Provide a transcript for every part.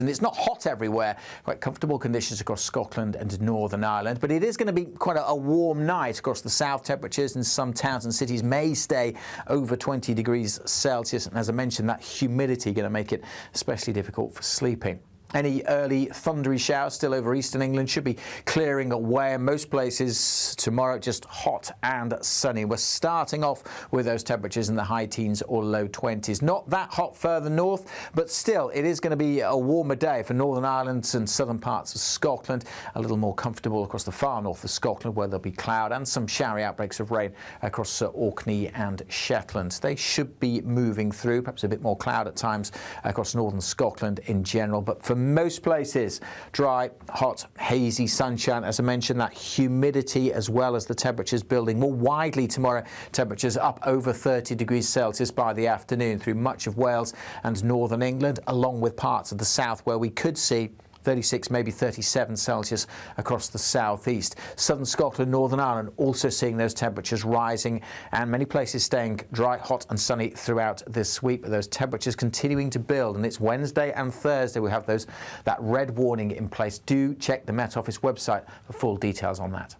And it's not hot everywhere, quite comfortable conditions across Scotland and Northern Ireland, but it is going to be quite a warm night across the south. Temperatures in some towns and cities may stay over 20 degrees Celsius, and as I mentioned, that humidity going to make it especially difficult for sleeping. Any early thundery showers still over eastern England should be clearing away. In most places tomorrow, just hot and sunny. We're starting off with those temperatures in the high teens or low 20s. Not that hot further north, but still it is going to be a warmer day for Northern Ireland and southern parts of Scotland. A little more comfortable across the far north of Scotland, where there'll be cloud and some showery outbreaks of rain across Orkney and Shetland. They should be moving through, perhaps a bit more cloud at times across northern Scotland in general, but for most places, dry, hot, hazy sunshine. As I mentioned, that humidity as well as the temperatures building more widely tomorrow. Temperatures up over 30 degrees Celsius by the afternoon through much of Wales and northern England, along with parts of the south where we could see 36, maybe 37 Celsius across the southeast. Southern Scotland, Northern Ireland also seeing those temperatures rising, and many places staying dry, hot and sunny throughout this week, but those temperatures continuing to build. And it's Wednesday and Thursday we have that red warning in place. Do check the Met Office website for full details on that.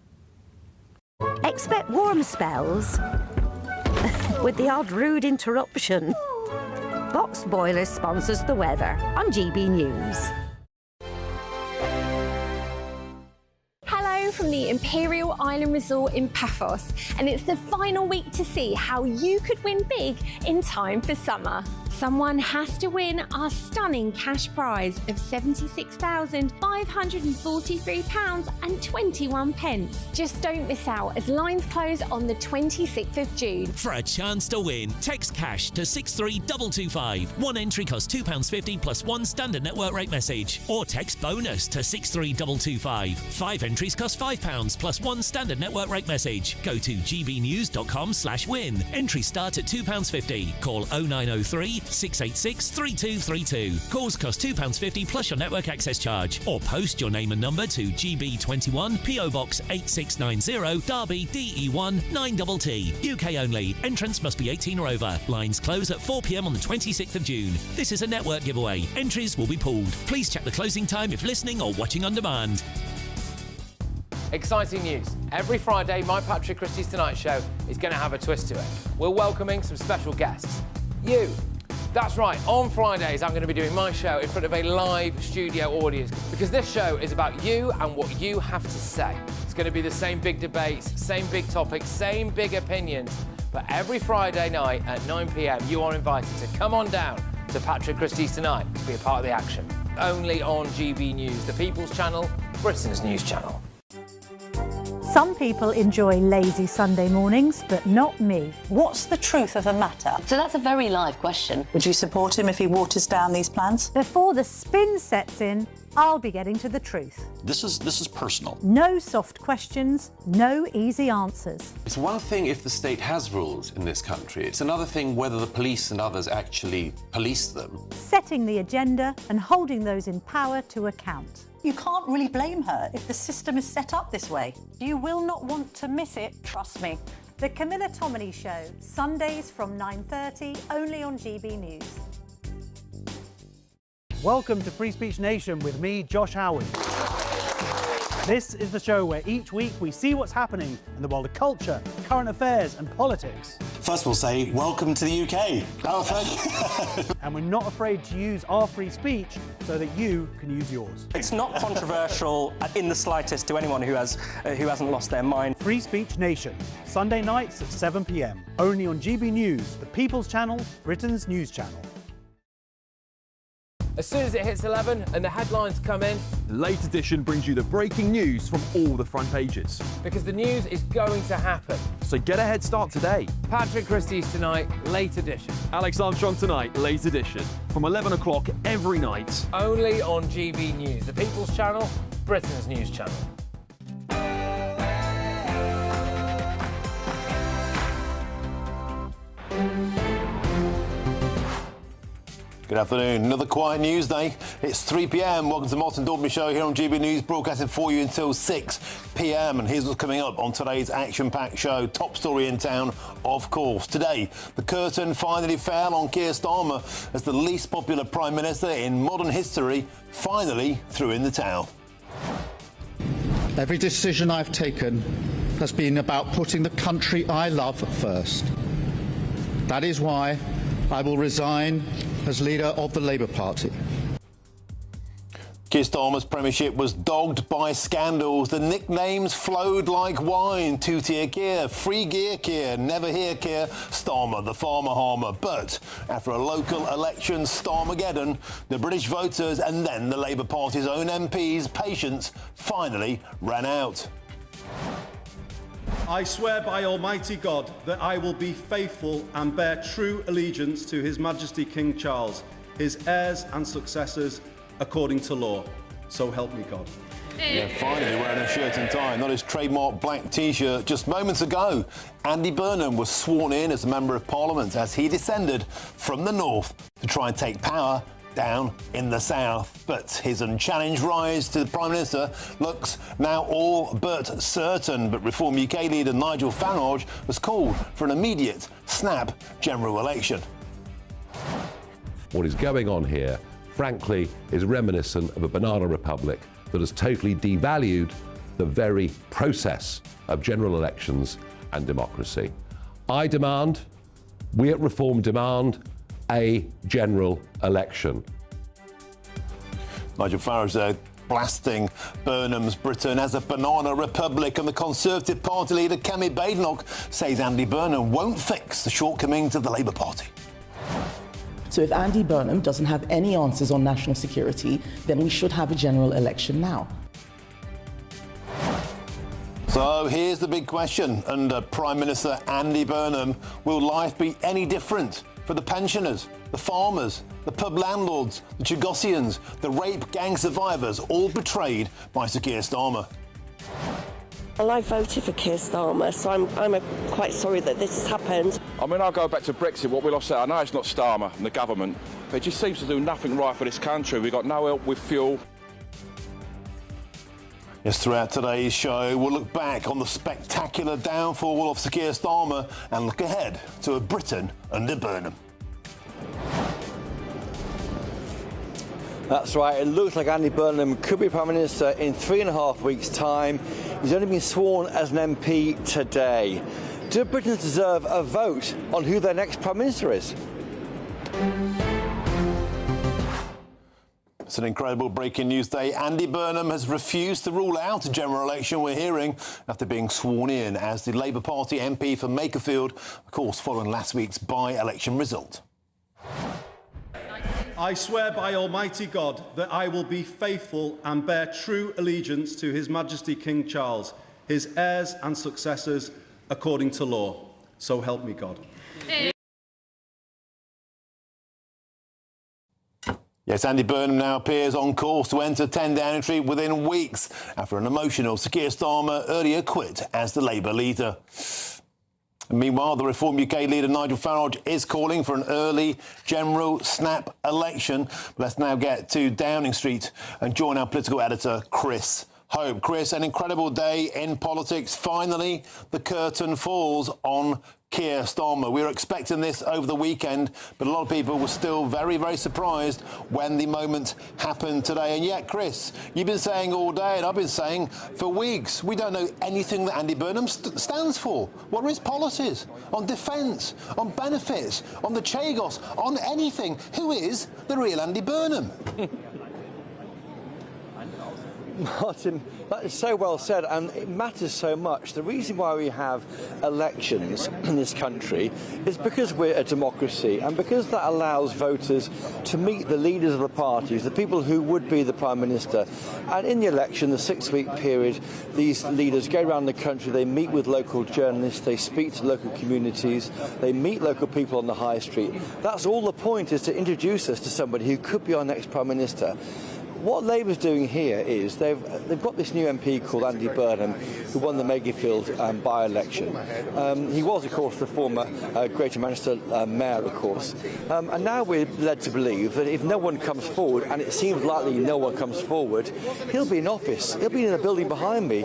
Expect warm spells with the odd rude interruption. Boxed Boilers sponsors the weather on GB News. From the Imperial Island Resort in Paphos, and it's the final week to see how you could win big in time for summer. Someone has to win our stunning cash prize of £76,543.21. Just don't miss out as lines close on the 26th of June. For a chance to win, text cash to 63225. One entry costs £2.50 plus one standard network rate message. Or text bonus to 63225. 5 entries cost £5 plus one standard network rate message. Go to gbnews.com/win. Entries start at £2.50. Call 0903 686 3232. Calls cost £2.50 plus your network access charge. Or post your name and number to GB21 PO Box 8690 Derby DE1 9TT. UK only. Entrance must be 18 or over. Lines close at 4 p.m. on the 26th of June. This is a network giveaway. Entries will be pulled. Please check the closing time if listening or watching on demand. Exciting news. Every Friday, my Patrick Christie's Tonight Show is going to have a twist to it. We're welcoming some special guests. You. That's right, on Fridays I'm going to be doing my show in front of a live studio audience, because this show is about you and what you have to say. It's going to be the same big debates, same big topics, same big opinions, but every Friday night at 9 p.m. you are invited to come on down to Patrick Christie's Tonight to be a part of the action. Only on GB News, the People's Channel, Britain's news channel. Some people enjoy lazy Sunday mornings, but not me. What's the truth of the matter? So that's a very live question. Would you support him if he waters down these plans? Before the spin sets in, I'll be getting to the truth. This is personal. No soft questions, no easy answers. It's one thing if the state has rules in this country. It's another thing whether the police and others actually police them. Setting the agenda and holding those in power to account. You can't really blame her if the system is set up this way. You will not want to miss it, trust me. The Camilla Tominey Show, Sundays from 9:30, only on GB News. Welcome to Free Speech Nation with me, Josh Howard. This is the show where each week we see what's happening in the world of culture, current affairs and politics. First we'll say, welcome to the UK. Oh, thank you. And we're not afraid to use our free speech so that you can use yours. It's not controversial in the slightest to anyone who hasn't lost their mind. Free Speech Nation, Sunday nights at 7 p.m. Only on GB News, the People's Channel, Britain's news channel. As soon as it hits 11 and the headlines come in, the Late Edition brings you the breaking news from all the front pages. Because the news is going to happen. So get a head start today. Patrick Christie's Tonight, Late Edition. Alex Armstrong Tonight, Late Edition. From 11 o'clock every night. Only on GB News, the People's Channel, Britain's news channel. Good afternoon. Another quiet news day. It's 3 p.m. Welcome to the Martin Daubney Show here on GBNews, broadcasting for you until 6 p.m. And here's what's coming up on today's action-packed show. Top story in town, of course. Today, the curtain finally fell on Keir Starmer as the least popular Prime Minister in modern history finally threw in the towel. Every decision I've taken has been about putting the country I love first. That is why I will resign as leader of the Labour Party. Keir Starmer's premiership was dogged by scandals. The nicknames flowed like wine. Two-tier Keir, free gear Keir, never hear Keir, Starmer, the farmer harmer. But after a local election Starmageddon, the British voters and then the Labour Party's own MPs' patience finally ran out. I swear by Almighty God that I will be faithful and bear true allegiance to His Majesty King Charles, his heirs and successors, according to law. So help me God. Yeah, finally wearing a shirt and tie, not his trademark black T-shirt. Just moments ago, Andy Burnham was sworn in as a Member of Parliament as he descended from the north to try and take power down in the south. But his unchallenged rise to the Prime Minister looks now all but certain. But Reform UK leader Nigel Farage has called for an immediate snap general election. What is going on here, frankly, is reminiscent of a banana republic that has totally devalued the very process of general elections and democracy. I demand, we at Reform demand, a general election. Nigel Farage there blasting Burnham's Britain as a banana republic, and the Conservative Party leader Kemi Badenoch says Andy Burnham won't fix the shortcomings of the Labour Party. So if Andy Burnham doesn't have any answers on national security, then we should have a general election now. So here's the big question. Under Prime Minister Andy Burnham, will life be any different for the pensioners, the farmers, the pub landlords, the Chagossians, the rape gang survivors, all betrayed by Sir Keir Starmer? Well, I voted for Keir Starmer, so I'm quite sorry that this has happened. I mean, I'll go back to Brexit, what we lost there. I know it's not Starmer and the government, but it just seems to do nothing right for this country. We've got no help with fuel. Yes, throughout today's show, we'll look back on the spectacular downfall of Sir Keir Starmer and look ahead to a Britain under Burnham. That's right, it looks like Andy Burnham could be Prime Minister in 3.5 weeks' time. He's only been sworn as an MP today. Do Britons deserve a vote on who their next Prime Minister is? It's an incredible breaking news day. Andy Burnham has refused to rule out a general election, we're hearing, after being sworn in as the Labour Party MP for Makerfield, of course, following last week's by-election result. I swear by Almighty God that I will be faithful and bear true allegiance to His Majesty King Charles, his heirs and successors, according to law. So help me God. Yes, Andy Burnham now appears on course to enter 10 Downing Street within weeks after an emotional Sir Keir Starmer earlier quit as the Labour leader. And meanwhile, the Reform UK leader Nigel Farage is calling for an early general snap election. Let's now get to Downing Street and join our political editor, Chris Hope. Chris, an incredible day in politics. Finally, the curtain falls on Keir Starmer. We were expecting this over the weekend, but a lot of people were still very, very surprised when the moment happened today. And yet, Chris, you've been saying all day, and I've been saying for weeks, we don't know anything that Andy Burnham stands for. What are his policies on defence, on benefits, on the Chagos, on anything? Who is the real Andy Burnham? Martin, that is so well said, and it matters so much. The reason why we have elections in this country is because we're a democracy, and because that allows voters to meet the leaders of the parties, the people who would be the Prime Minister. And in the election, the 6-week period, these leaders go around the country, they meet with local journalists, they speak to local communities, they meet local people on the high street. That's all the point, is to introduce us to somebody who could be our next Prime Minister. What Labour's doing here is they've got this new MP called Andy Burnham, who won the Mayfield by-election. He was, of course, the former Greater Manchester mayor, of course. And now we're led to believe that if no one comes forward, and it seems likely no one comes forward, he'll be in office. He'll be in a building behind me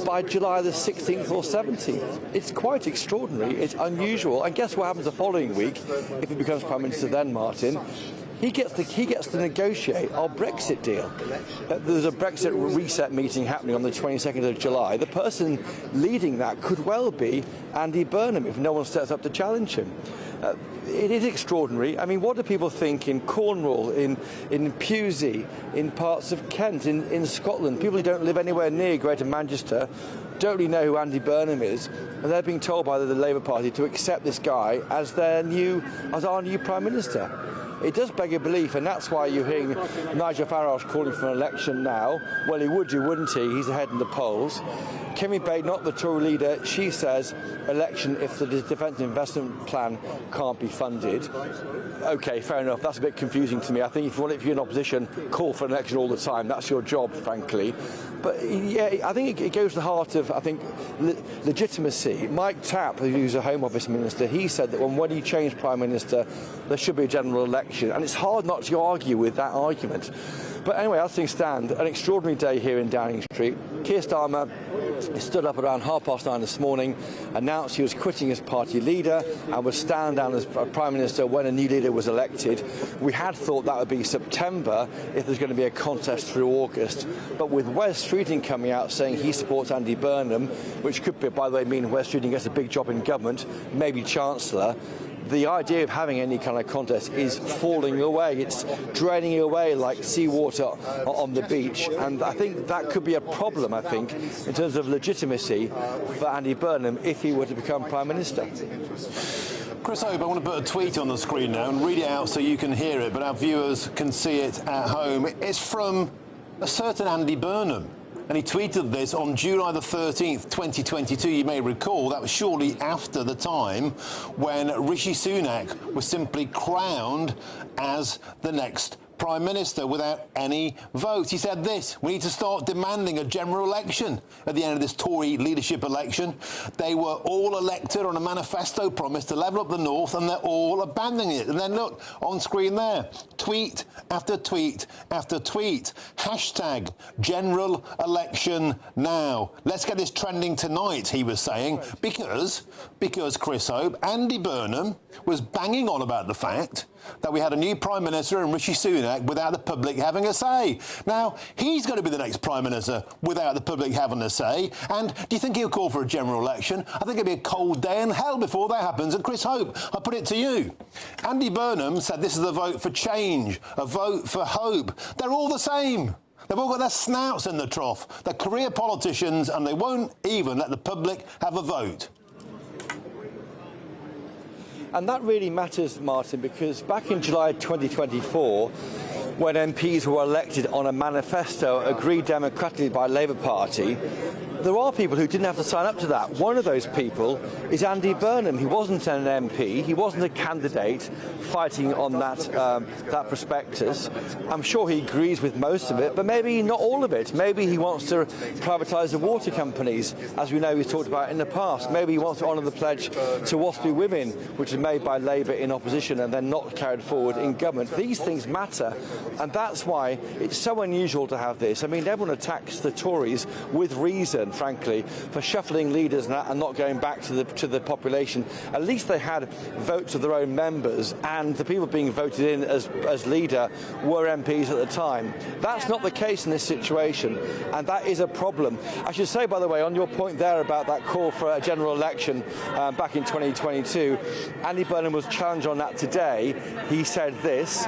by July the 16th or 17th. It's quite extraordinary. It's unusual. And guess what happens the following week if he becomes Prime Minister then, Martin? He gets to negotiate our Brexit deal. There's a Brexit reset meeting happening on the 22nd of July. The person leading that could well be Andy Burnham if no one steps up to challenge him. It is extraordinary. I mean, what do people think in Cornwall, in Pewsey, in parts of Kent, in Scotland? People who don't live anywhere near Greater Manchester don't really know who Andy Burnham is, and they're being told by the Labour Party to accept this guy as our new Prime Minister. It does beg a belief, and that's why you're hearing Nigel Farage calling for an election now. Well, he would do, wouldn't he? He's ahead in the polls. Kemi Badenoch, the Tory leader, she says election if the defence investment plan can't be funded. OK, fair enough. That's a bit confusing to me. I think if you're in opposition, call for an election all the time. That's your job, frankly. But yeah, I think it goes to the heart of, I think, legitimacy. Mike Tapp, who's a Home Office minister, he said that when he changed Prime Minister, there should be a general election. And it's hard not to argue with that argument. But anyway, as things stand, an extraordinary day here in Downing Street. Keir Starmer stood up around 9:30 this morning, announced he was quitting as party leader and would stand down as Prime Minister when a new leader was elected. We had thought that would be September if there's going to be a contest through August. But with Wes Streeting coming out saying he supports Andy Burnham, which could, by the way, mean Wes Streeting gets a big job in government, maybe Chancellor, the idea of having any kind of contest is falling away. It's draining away like seawater on the beach. And I think that could be a problem, I think, in terms of legitimacy for Andy Burnham if he were to become Prime Minister. Chris Hope, I want to put a tweet on the screen now and read it out so you can hear it, but our viewers can see it at home. It's from a certain Andy Burnham. And he tweeted this on July the 13th, 2022. You may recall that was shortly after the time when Rishi Sunak was simply crowned as the next Prime Minister without any vote. He said this: we need to start demanding a general election at the end of this Tory leadership election. They were all elected on a manifesto promise to level up the North, and they're all abandoning it. And then look, on screen there, tweet after tweet after tweet. Hashtag general election now. Let's get this trending tonight, he was saying, because Chris Hope, Andy Burnham was banging on about the fact that we had a new Prime Minister in Rishi Sunak without the public having a say. Now, he's going to be the next Prime Minister without the public having a say. And do you think he'll call for a general election? I think it'll be a cold day in hell before that happens. And Chris Hope, I put it to you. Andy Burnham said this is a vote for change, a vote for hope. They're all the same. They've all got their snouts in the trough. They're career politicians, and they won't even let the public have a vote. And that really matters, Martin, because back in July 2024, when MPs were elected on a manifesto agreed democratically by Labour Party, there are people who didn't have to sign up to that. One of those people is Andy Burnham. He wasn't an MP. He wasn't a candidate fighting on that prospectus. I'm sure he agrees with most of it, but maybe not all of it. Maybe he wants to privatise the water companies, as we know he's talked about in the past. Maybe he wants to honour the pledge to WASPy Women, which was made by Labour in opposition and then not carried forward in government. These things matter, and that's why it's so unusual to have this. I mean, everyone attacks the Tories with reason, frankly, for shuffling leaders and not going back to the population. At least they had votes of their own members, and the people being voted in as leader were MPs at the time. That's not the case in this situation, and that is a problem. I should say, by the way, on your point there about that call for a general election back in 2022, Andy Burnham was challenged on that today. He said this,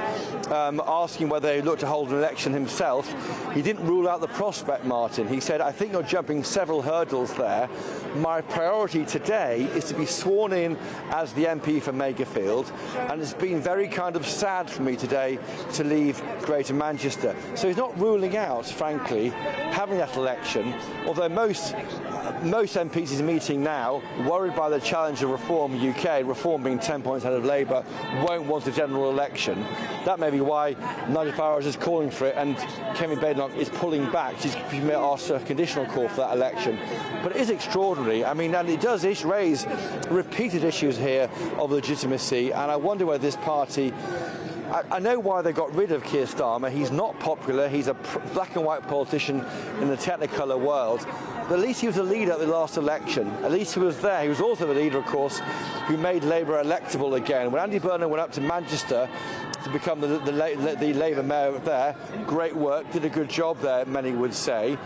asking whether he looked to hold an election himself. He didn't rule out the prospect, Martin. He said, I think you're jumping several hurdles there. My priority today is to be sworn in as the MP for Makerfield, and it's been very kind of sad for me today to leave Greater Manchester. So he's not ruling out, frankly, having that election, although most MPs he's meeting now, worried by the challenge of Reform UK, Reform being 10 points ahead of Labour, won't want a general election. That may be why Nigel Farage is calling for it and Kemi Badenoch is pulling back. She's asked a conditional call for that election. But it is extraordinary. I mean, and it does raise repeated issues here of legitimacy, and I wonder whether this party... I know why they got rid of Keir Starmer. He's not popular. He's a black and white politician in the Technicolor world. But at least he was a leader at the last election. At least he was there. He was also the leader, of course, who made Labour electable again. When Andy Burnham went up to Manchester to become the Labour mayor there, great work, did a good job there, many would say.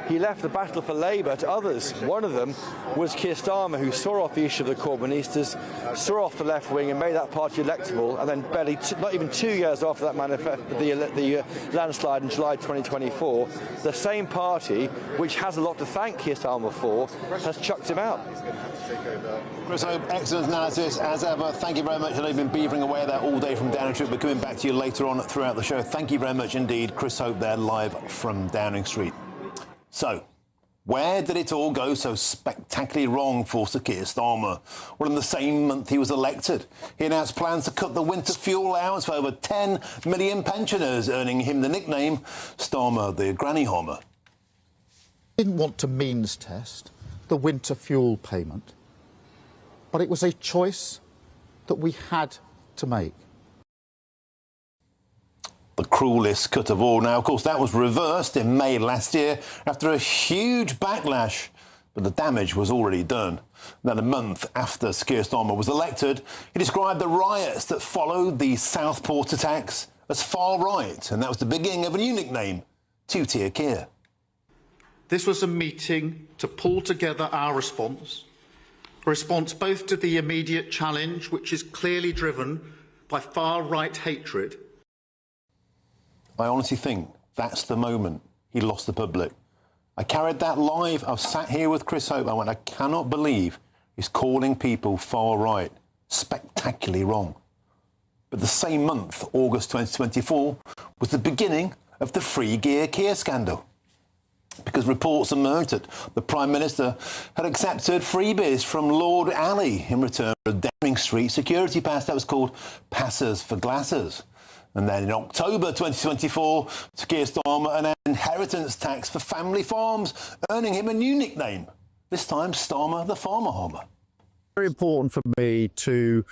He left the battle for Labour to others. One of them was Keir Starmer, who saw off the issue of the Corbynistas, saw off the left wing and made that party electable, and then barely, not even 2 years after that the landslide in July 2024, the same party, which has a lot to thank Keir Starmer for, has chucked him out. Chris Hope, excellent analysis as ever. Thank you very much. I know you've been beavering away there all day from Downing Street. We're coming back to you later on throughout the show. Thank you very much indeed. Chris Hope there, live from Downing Street. So, where did it all go so spectacularly wrong for Sir Keir Starmer? Well, in the same month he was elected, he announced plans to cut the winter fuel allowance for over 10 million pensioners, earning him the nickname Starmer the Granny Homer. Didn't want to means test the winter fuel payment, but it was a choice that we had to make. The cruelest cut of all. Now, of course, that was reversed in May last year after a huge backlash, but the damage was already done. Then a month after Keir Starmer was elected, he described the riots that followed the Southport attacks as far right, and that was the beginning of a new nickname, Two-Tier Keir. This was a meeting to pull together our response, a response both to the immediate challenge, which is clearly driven by far-right hatred. I honestly think that's the moment he lost the public. I carried that live. I was sat here with Chris Hope. I went, I cannot believe he's calling people far right. Spectacularly wrong. But the same month, August 2024, was the beginning of the free gear Keir scandal. Because reports emerged that the Prime Minister had accepted freebies from Lord Ali in return for a Downing Street security pass that was called Passers for Glasses. And then in October 2024, Keir Starmer announced inheritance tax for family farms, earning him a new nickname, this time Starmer the Farmer Homer. Very important for me to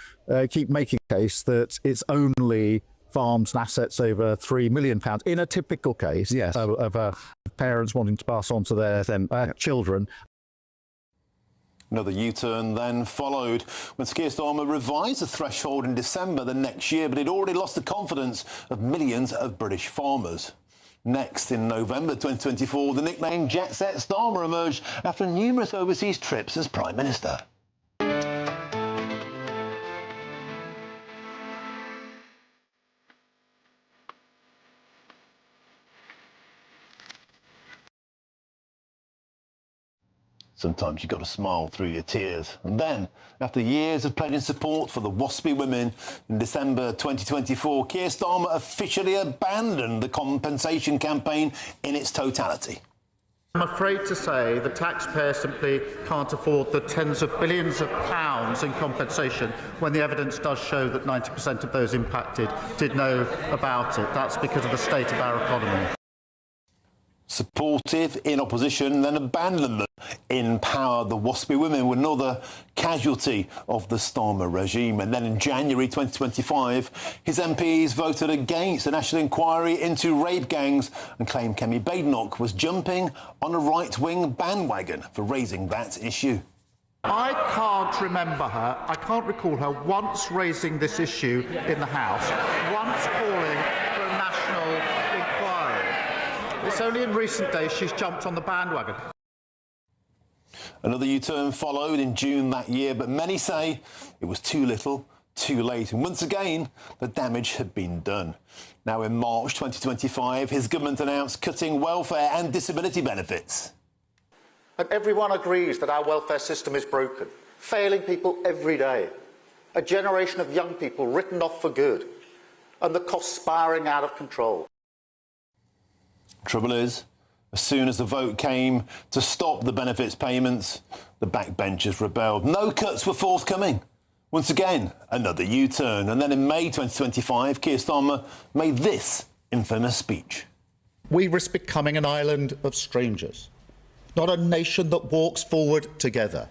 keep making a case that it's only farms and assets over £3 million in a typical case, yes, of parents wanting to pass on to their children. Another U-turn then followed when Keir Starmer revised the threshold in December the next year, but he'd already lost the confidence of millions of British farmers. Next, in November 2024, the nickname Jet Set Starmer emerged after numerous overseas trips as Prime Minister. Sometimes you've got to smile through your tears. And then, after years of pledging support for the WASPy women, in December 2024, Keir Starmer officially abandoned the compensation campaign in its totality. I'm afraid to say the taxpayer simply can't afford the tens of billions of pounds in compensation when the evidence does show that 90% of those impacted did know about it. That's because of the state of our economy. Supportive in opposition, then abandoned them in power. The WASPy women were another casualty of the Starmer regime. And then in January 2025, his MPs voted against a national inquiry into rape gangs and claimed Kemi Badenoch was jumping on a right-wing bandwagon for raising that issue. I can't remember her, I can't recall her once raising this issue in the House, once calling for a national inquiry. It's only in recent days she's jumped on the bandwagon. Another U-turn followed in June that year, but many say it was too little, too late. And once again, the damage had been done. Now, in March 2025, his government announced cutting welfare and disability benefits. And everyone agrees that our welfare system is broken, failing people every day. A generation of young people written off for good, and the costs spiralling out of control. Trouble is, as soon as the vote came to stop the benefits payments, the backbenchers rebelled. No cuts were forthcoming. Once again, another U-turn. And then in May 2025, Keir Starmer made this infamous speech. We risk becoming an island of strangers, not a nation that walks forward together.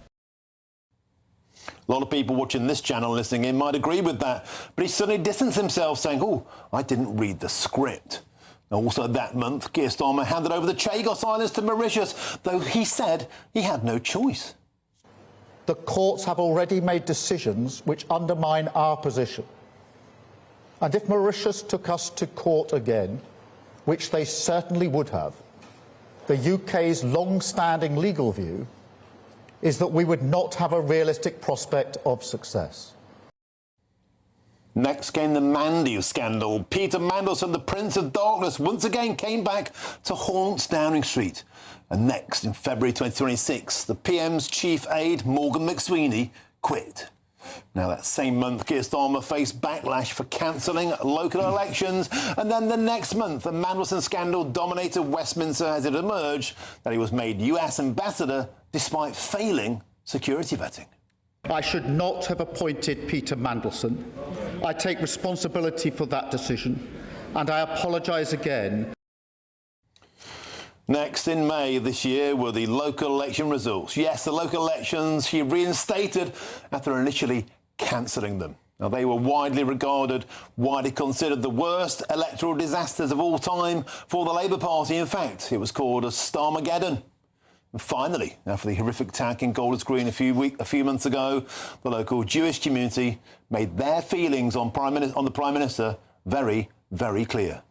A lot of people watching this channel listening in might agree with that, but he suddenly distanced himself, saying, "Oh, I didn't read the script." Now, also that month, Keir Starmer handed over the Chagos Islands to Mauritius, though he said he had no choice. The courts have already made decisions which undermine our position. And if Mauritius took us to court again, which they certainly would have, the UK's long-standing legal view is that we would not have a realistic prospect of success. Next came the Mandy scandal. Peter Mandelson, the Prince of Darkness, once again came back to haunt Downing Street. And next, in February 2026, the PM's chief aide, Morgan McSweeney, quit. Now, that same month, Keir Starmer faced backlash for cancelling local elections. And then the next month, the Mandelson scandal dominated Westminster as it emerged that he was made US ambassador despite failing security vetting. I should not have appointed Peter Mandelson. I take responsibility for that decision, and I apologise again. Next, in May this year, were the local election results. Yes, the local elections he reinstated after initially cancelling them. Now, they were widely regarded, widely considered the worst electoral disasters of all time for the Labour Party. In fact, it was called a Starmageddon. And finally, after the horrific attack in Golders Green a few months ago, the local Jewish community made their feelings on the Prime Minister very, very clear.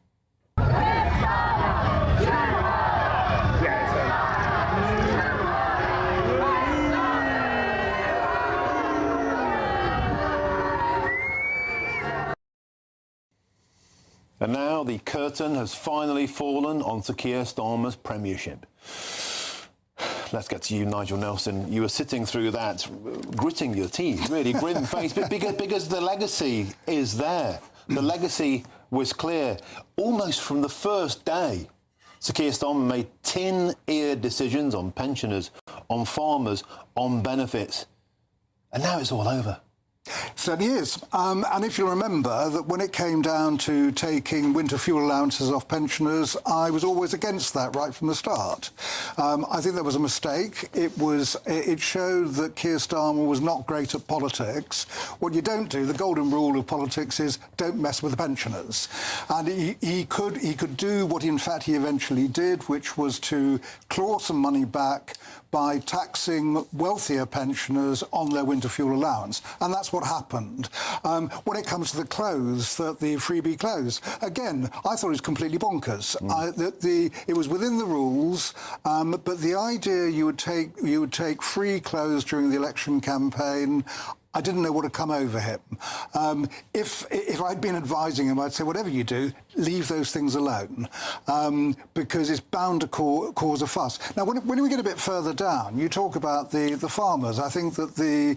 And now the curtain has finally fallen on Sir Keir Starmer's premiership. Let's get to you, Nigel Nelson. You were sitting through that, gritting your teeth, really grim face, but because the legacy is there. The legacy was clear. Almost from the first day, Sir Keir Starmer made tin-eared decisions on pensioners, on farmers, on benefits. And now it's all over. Certainly is. And if you remember that when it came down to taking winter fuel allowances off pensioners, I was always against that right from the start. I think that was a mistake. It showed that Keir Starmer was not great at politics. What you don't do, the golden rule of politics is don't mess with the pensioners. And he could do what in fact he eventually did, which was to claw some money back by taxing wealthier pensioners on their winter fuel allowance. And that's what happened. When it comes to the clothes, the freebie clothes, again, I thought it was completely bonkers. It was within the rules, but the idea you would take free clothes during the election campaign, I didn't know what had come over him. If I'd been advising him, I'd say, whatever you do, leave those things alone, because it's bound to cause a fuss. Now, when we get a bit further down, you talk about the farmers. I think that the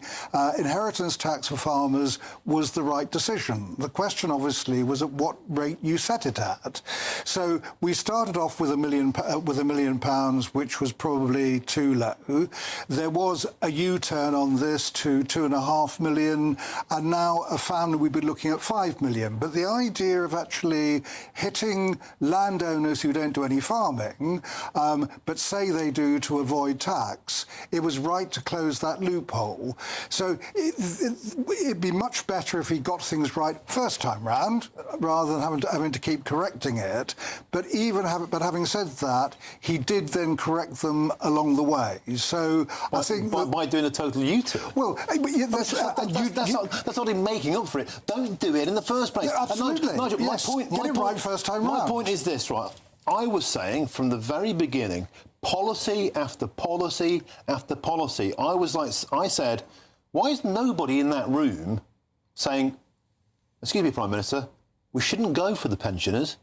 inheritance tax for farmers was the right decision. The question, obviously, was at what rate you set it at. So we started off with £1 million, which was probably too low. There was a U-turn on this to £2.5 million, and now a family we'd be looking at 5 million. But the idea of actually hitting landowners who don't do any farming, but say they do to avoid tax, it was right to close that loophole. So it'd be much better if he got things right first time round, rather than having to keep correcting it. But having said that, he did then correct them along the way. So I think by doing a total U-turn. Well, that's not him making up for it. Don't do it in the first place. Absolutely. Nigel, yes. Get it right first time round. My point is this, right? I was saying from the very beginning, policy after policy after policy. I said, why is nobody in that room saying, excuse me, Prime Minister, we shouldn't go for the pensioners,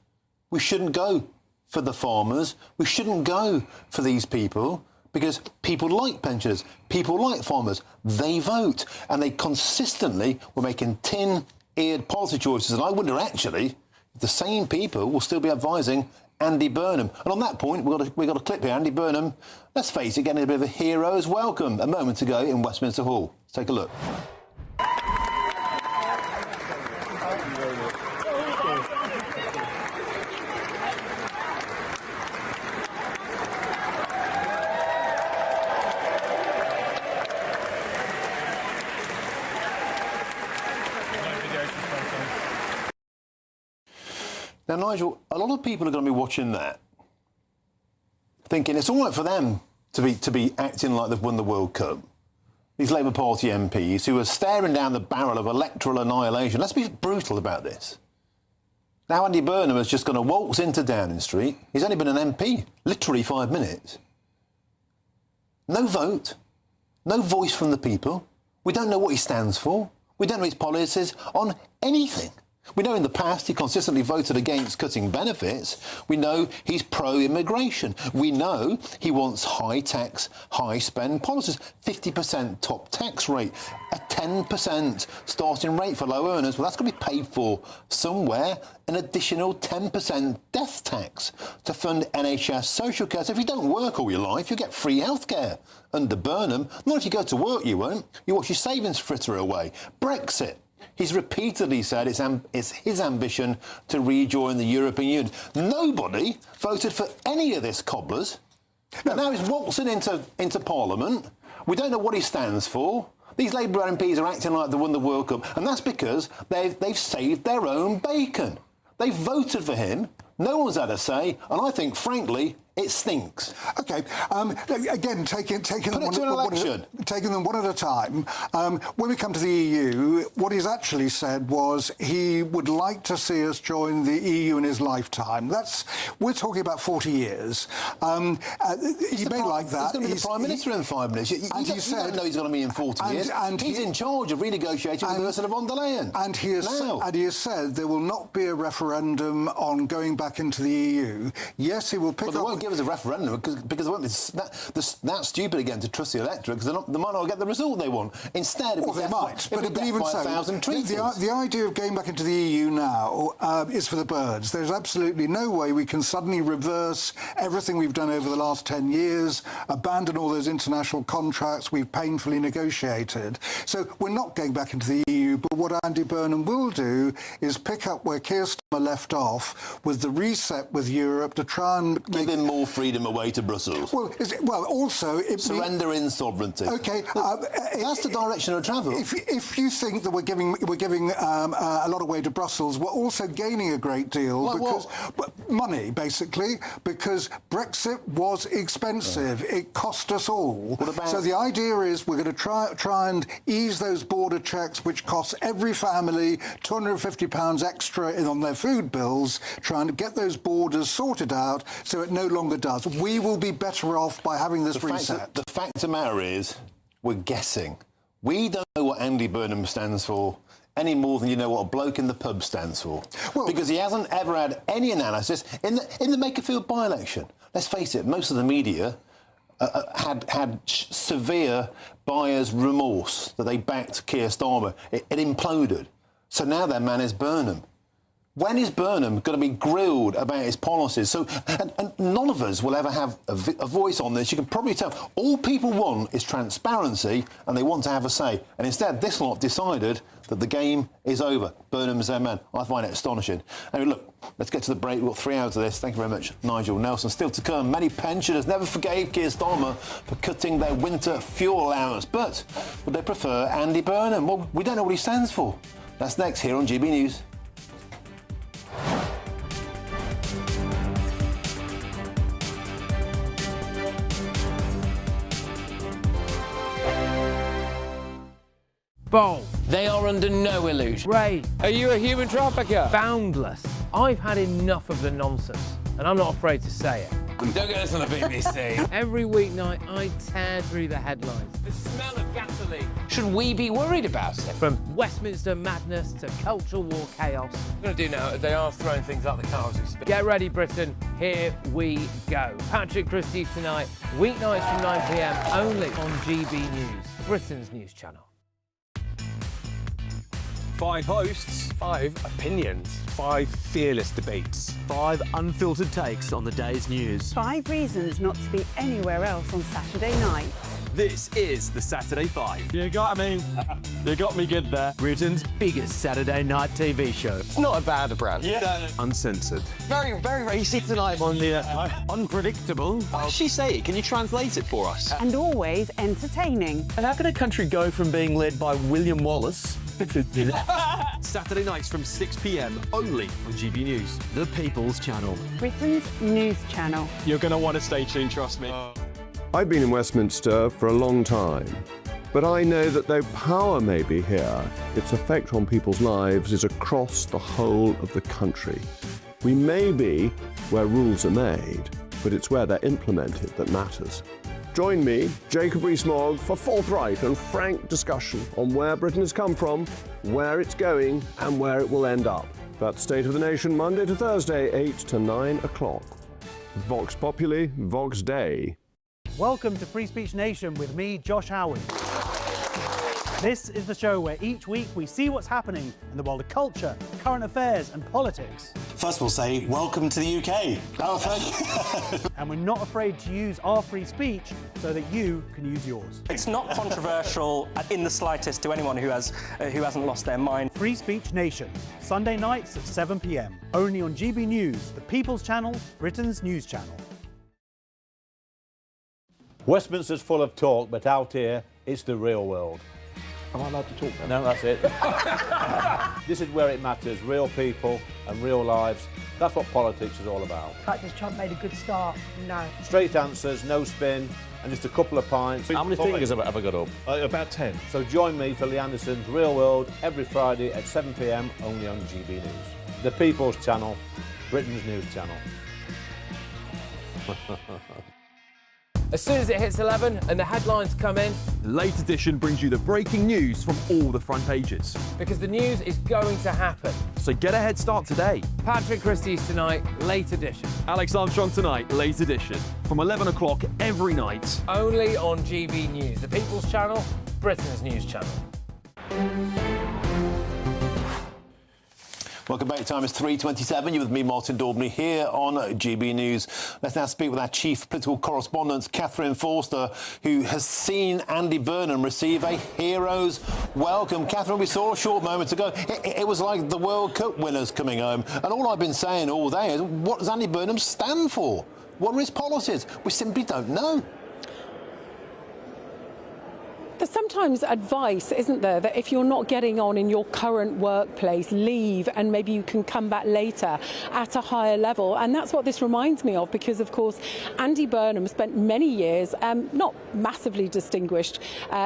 we shouldn't go for the farmers, we shouldn't go for these people, because people like pensioners, people like farmers. They vote, and they consistently were making tin-eared policy choices. And I wonder, actually, if the same people will still be advising Andy Burnham. And on that point, we've got a clip here. Andy Burnham, let's face it, getting a bit of a hero's welcome a moment ago in Westminster Hall. Let's take a look. Now, Nigel, a lot of people are going to be watching that, thinking it's all right for them to be acting like they've won the World Cup. These Labour Party MPs who are staring down the barrel of electoral annihilation. Let's be brutal about this. Now, Andy Burnham is just going to waltz into Downing Street. He's only been an MP, literally 5 minutes. No vote, no voice from the people. We don't know what he stands for. We don't know his policies on anything. We know in the past he consistently voted against cutting benefits. We know he's pro-immigration. We know he wants high tax, high spend policies, 50% top tax rate, a 10% starting rate for low earners. Well, that's going to be paid for somewhere, an additional 10% death tax to fund NHS social care. So if you don't work all your life, you get free healthcare. Under Burnham, not if you go to work, you won't. You watch your savings fritter away. Brexit. He's repeatedly said it's his ambition to rejoin the European Union. Nobody voted for any of this, cobblers. No. And now he's waltzing into Parliament. We don't know what he stands for. These Labour MPs are acting like they won the World Cup, and that's because they've saved their own bacon. They've voted for him. No one's had a say, and I think, frankly, it stinks. OK. Again, taking them one at a time. When we come to the EU, what he's actually said was he would like to see us join the EU in his lifetime. We're talking about 40 years. He may like that. He's going to be the Prime Minister in 5 minutes. You don't know he's going to be in 40 years. And he's in charge of renegotiating with Ursula von der Leyen. And he has said there will not be a referendum on going back into the EU. Yes, he will pick up... give us a referendum because they won't be that stupid again to trust the electorate because they might not get the result they want. Instead, they might. But even so, the idea of going back into the EU now is for the birds. There's absolutely no way we can suddenly reverse everything we've done over the last 10 years, abandon all those international contracts we've painfully negotiated. So we're not going back into the EU, but what Andy Burnham will do is pick up where Keir Starmer left off with the reset with Europe to try and give him more freedom away to Brussels. Also... Surrender in sovereignty. OK. That's the direction of travel. If you think that we're giving a lot away to Brussels, we're also gaining a great deal money, basically, because Brexit was expensive. It cost us all. So the idea is we're going to try and ease those border checks, which costs every family £250 extra on their food bills, trying to get those borders sorted out so it no longer does. We will be better off by having this reset. The fact of the matter is, we're guessing. We don't know what Andy Burnham stands for any more than you know what a bloke in the pub stands for. Because he hasn't ever had any analysis in the Makerfield by-election. Let's face it, most of the media had severe buyer's remorse that they backed Keir Starmer. It imploded. So now their man is Burnham. When is Burnham going to be grilled about his policies? And none of us will ever have a voice on this. You can probably tell. All people want is transparency, and they want to have a say. And instead, this lot decided that the game is over. Burnham's their man. I find it astonishing. I mean, look, let's get to the break. We've got 3 hours of this. Thank you very much, Nigel Nelson. Still to come, many pensioners never forgave Keir Starmer for cutting their winter fuel allowance. But would they prefer Andy Burnham? Well, we don't know what he stands for. That's next here on GB News. Bold. They are under no illusion. Ray. Are you a human trafficker? Boundless. I've had enough of the nonsense, and I'm not afraid to say it. Don't get this on the BBC. Every weeknight, I tear through the headlines. The smell of gasoline. Should we be worried about it? From Westminster madness to cultural war chaos. What we're going to do now is they are throwing things out the car as we speak. Get ready, Britain. Here we go. Patrick Christie's tonight, weeknights from 9 p.m. only on GB News, Britain's news channel. 5 hosts, 5 opinions, 5 fearless debates, 5 unfiltered takes on the day's news. 5 reasons not to be anywhere else on Saturday night. This is the Saturday 5. You got me. You got me good there. Britain's biggest Saturday night TV show. It's not a bad brand. Yeah. Uncensored. Very, very racy tonight on the unpredictable. What does she say? Can you translate it for us? And always entertaining. And how can a country go from being led by William Wallace to Saturday nights from 6 p.m. only on GB News. The People's Channel. Britain's news channel. You're going to want to stay tuned, trust me. I've been in Westminster for a long time, but I know that though power may be here, its effect on people's lives is across the whole of the country. We may be where rules are made, but it's where they're implemented that matters. Join me, Jacob Rees-Mogg, for forthright and frank discussion on where Britain has come from, where it's going, and where it will end up. That's State of the Nation, Monday to Thursday, 8 to 9 o'clock. Vox Populi, Vox Dei. Welcome to Free Speech Nation with me, Josh Howard. This is the show where each week we see what's happening in the world of culture, current affairs and politics. First we'll say, welcome to the UK. Oh, thank you. And we're not afraid to use our free speech so that you can use yours. It's not controversial in the slightest to anyone who hasn't lost their mind. Free Speech Nation, Sunday nights at 7 p.m. Only on GB News, the People's Channel, Britain's news channel. Westminster's full of talk, but out here, it's the real world. Am I allowed to talk then? No, that's it. This is where it matters, real people and real lives. That's what politics is all about. The fact has Trump made a good start? No. Straight answers, no spin, and just a couple of pints. How many fingers have I got up? About 10. So join me for Lee Anderson's Real World every Friday at 7 p.m. only on GB News. The People's Channel, Britain's news channel. As soon as it hits 11 and the headlines come in, The Late Edition brings you the breaking news from all the front pages. because the news is going to happen. So get a head start today. Patrick Christie's tonight, Late Edition. Alex Armstrong tonight, Late Edition. From 11 o'clock every night. Only on GB News, the People's Channel, Britain's news channel. Welcome back. Time is 3:27. You're with me, Martin Daubney, here on GB News. Let's now speak with our chief political correspondent, Catherine Forster, who has seen Andy Burnham receive a hero's welcome. Catherine, we saw a short moment ago. It was like the World Cup winners coming home. And all I've been saying all day is, what does Andy Burnham stand for? What are his policies? We simply don't know. There's sometimes advice, isn't there, that if you're not getting on in your current workplace, leave and maybe you can come back later at a higher level. And that's what this reminds me of, because, of course, Andy Burnham spent many years, not massively distinguished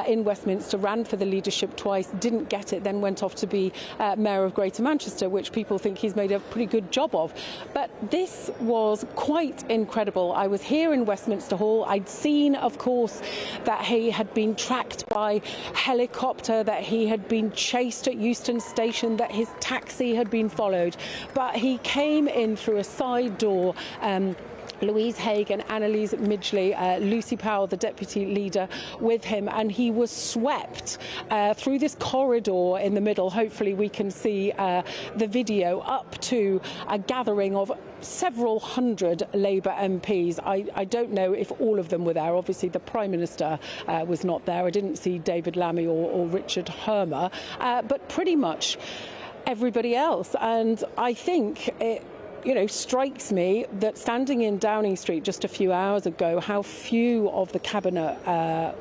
in Westminster, ran for the leadership twice, didn't get it, then went off to be Mayor of Greater Manchester, which people think he's made a pretty good job of. But this was quite incredible. I was here in Westminster Hall. I'd seen, of course, that he had been tracked by helicopter, that he had been chased at Euston Station, that his taxi had been followed. But he came in through a side door. Louise Haig and Annalise Midgley, Lucy Powell, the deputy leader, with him, and he was swept through this corridor in the middle. Hopefully we can see the video, up to a gathering of several hundred Labour MPs. I don't know if all of them were there. Obviously the Prime Minister was not there. I didn't see David Lammy or Richard Hermer, but pretty much everybody else. And I think it strikes me that standing in Downing Street just a few hours ago, how few of the cabinet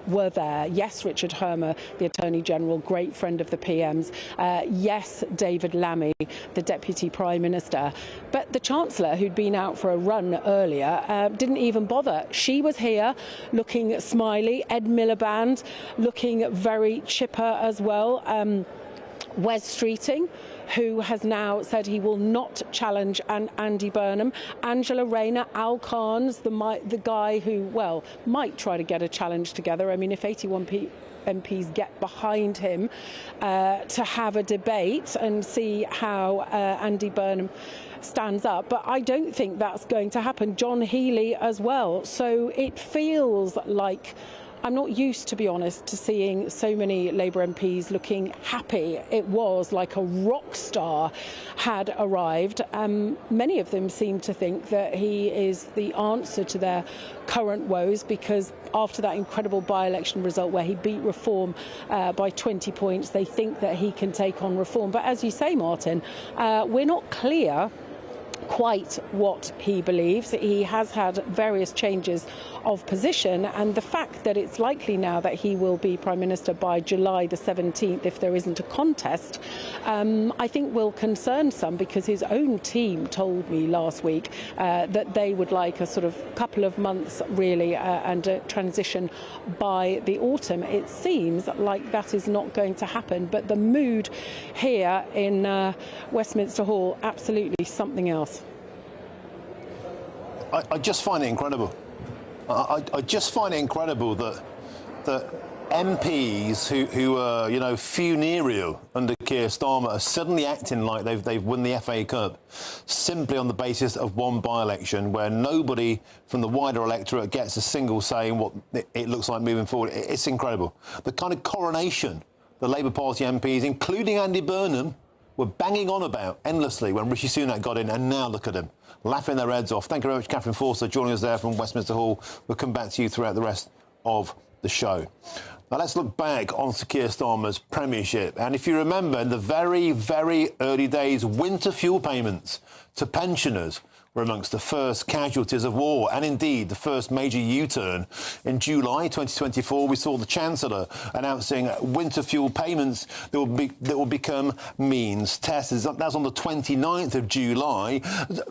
were there. Yes, Richard Hermer, the Attorney General, great friend of the PM's. Yes, David Lammy, the Deputy Prime Minister. But the Chancellor, who'd been out for a run earlier, didn't even bother. She was here looking smiley. Ed Miliband looking very chipper as well. Wes Streeting, who has now said he will not challenge Andy Burnham. Angela Rayner, Al Khan's the guy who, well, might try to get a challenge together. I mean, if 81 MPs get behind him to have a debate and see how Andy Burnham stands up. But I don't think that's going to happen. John Healey as well. So it feels like, I'm not used, to be honest, to seeing so many Labour MPs looking happy. It was like a rock star had arrived. Many of them seem to think that he is the answer to their current woes, because after that incredible by-election result where he beat Reform by 20 points, they think that he can take on Reform. But as you say, Martin, we're not clear quite what he believes. He has had various changes of position, and the fact that it's likely now that he will be Prime Minister by July the 17th if there isn't a contest, I think will concern some, because his own team told me last week that they would like a sort of couple of months really and a transition by the autumn. It seems like that is not going to happen, but the mood here in Westminster Hall, absolutely something else. I just find it incredible. I just find it incredible that MPs who are, you know, funereal under Keir Starmer are suddenly acting like they've won the FA Cup simply on the basis of one by-election where nobody from the wider electorate gets a single say in what it looks like moving forward. It's incredible. The kind of coronation the Labour Party MPs, including Andy Burnham, were banging on about endlessly when Rishi Sunak got in, and now look at him, laughing their heads off. Thank you very much, Catherine Forster, joining us there from Westminster Hall. We'll come back to you throughout the rest of the show. Now let's look back on Sir Keir Starmer's premiership. And if you remember, in the very, very early days, winter fuel payments to pensioners were amongst the first casualties of war, and indeed the first major U-turn. In July 2024, we saw the Chancellor announcing winter fuel payments that will become means tested. That's on the 29th of July,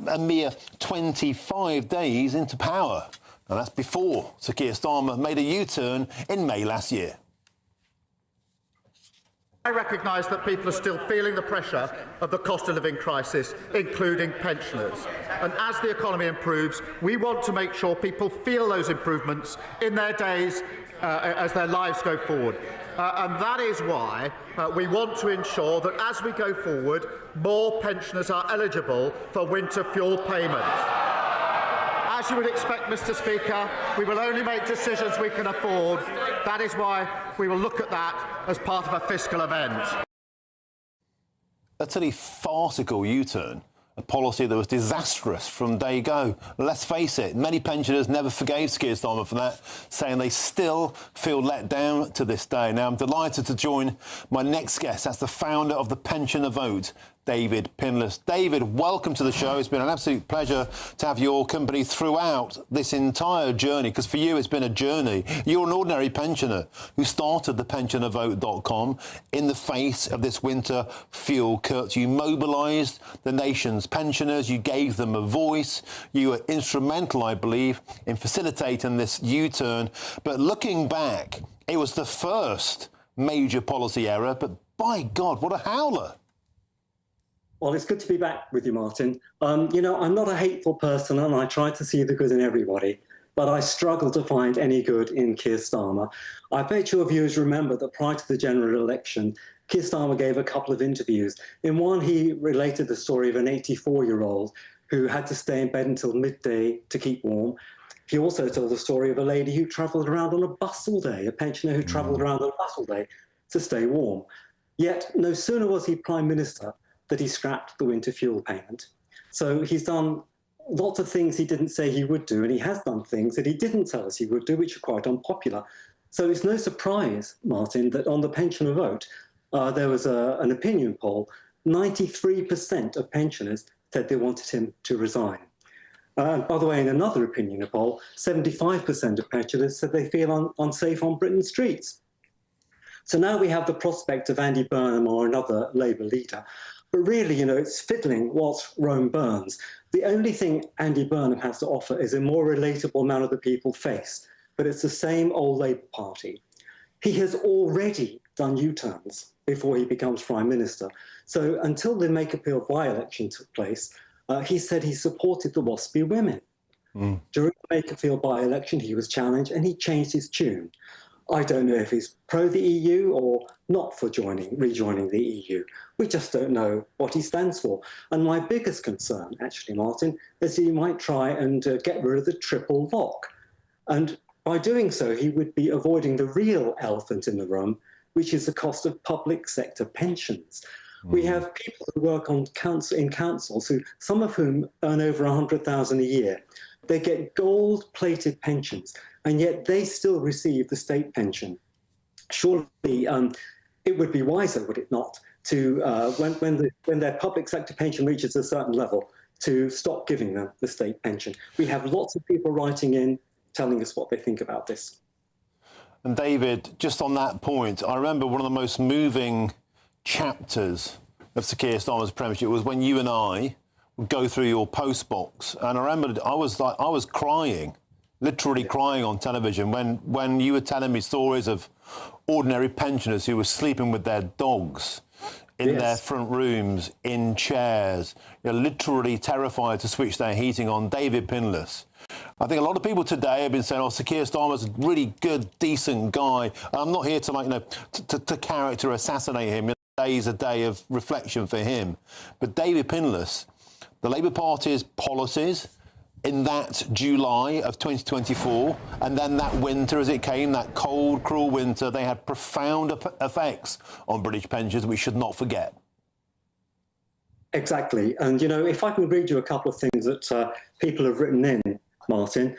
a mere 25 days into power. And that's before Sir Keir Starmer made a U-turn in May last year. I recognise that people are still feeling the pressure of the cost of living crisis, including pensioners. And as the economy improves, we want to make sure people feel those improvements in their days as their lives go forward. And that is why we want to ensure that as we go forward, more pensioners are eligible for winter fuel payments. As you would expect, Mr. Speaker, we will only make decisions we can afford. That is why we will look at that as part of a fiscal event. A totally farcical U-turn, a policy that was disastrous from day go. Let's face it, many pensioners never forgave Keir Starmer for that, saying they still feel let down to this day. Now, I'm delighted to join my next guest. That's the founder of the Pensioner Vote, David Pinless. David, welcome to the show. It's been an absolute pleasure to have your company throughout this entire journey, because for you it's been a journey. You're an ordinary pensioner who started the pensionervote.com in the face of this winter fuel cut. You mobilised the nation's pensioners, you gave them a voice, you were instrumental, I believe, in facilitating this U-turn. But looking back, it was the first major policy error, but by God, what a howler. Well, it's good to be back with you, Martin. You know, I'm not a hateful person and I try to see the good in everybody, but I struggle to find any good in Keir Starmer. I bet your viewers remember that prior to the general election, Keir Starmer gave a couple of interviews. In one, he related the story of an 84-year-old who had to stay in bed until midday to keep warm. He also told the story of a lady who travelled around on a bus all day, a pensioner who travelled around on a bus all day to stay warm. Yet, no sooner was he Prime Minister that he scrapped the winter fuel payment. So he's done lots of things he didn't say he would do, and he has done things that he didn't tell us he would do, which are quite unpopular. So it's no surprise, Martin, that on the pensioner vote, there was an opinion poll. 93% of pensioners said they wanted him to resign. By the way, in another opinion poll, 75% of pensioners said they feel unsafe on Britain's streets. So now we have the prospect of Andy Burnham or another Labour leader. But really, you know, it's fiddling whilst Rome burns. The only thing Andy Burnham has to offer is a more relatable man of the people face, but it's the same old Labour Party. He has already done U-turns. before he becomes Prime Minister. So until the Makerfield by-election took place, he said he supported the WASPy women. During the Makerfield by-election, he was challenged and he changed his tune. I don't know if he's pro the EU or not for rejoining the EU. We just don't know what he stands for. And my biggest concern, actually, Martin, is he might try and get rid of the triple lock. And by doing so, he would be avoiding the real elephant in the room, which is the cost of public sector pensions. We have people who work in councils, some of whom earn over 100,000 a year. They get gold-plated pensions, and yet they still receive the state pension. Surely it would be wiser, would it not, to when their public sector pension reaches a certain level, to stop giving them the state pension. We have lots of people writing in telling us what they think about this. And David, just on that point, I remember one of the most moving chapters of Sir Keir Starmer's premiership was when you and I would go through your post box, and I remember I was crying, literally crying on television when you were telling me stories of ordinary pensioners who were sleeping with their dogs in their front rooms, in chairs, literally terrified to switch their heating on. David Pinless. I think a lot of people today have been saying, "Oh, Sir Keir Starmer's a really good, decent guy." I'm not here to to character assassinate him. Today is a day of reflection for him. But David Pinless, the Labour Party's policies in that July of 2024, and then that winter as it came, that cold, cruel winter, they had profound effects on British pensioners we should not forget. Exactly. And, if I can read you a couple of things that people have written in, Martin.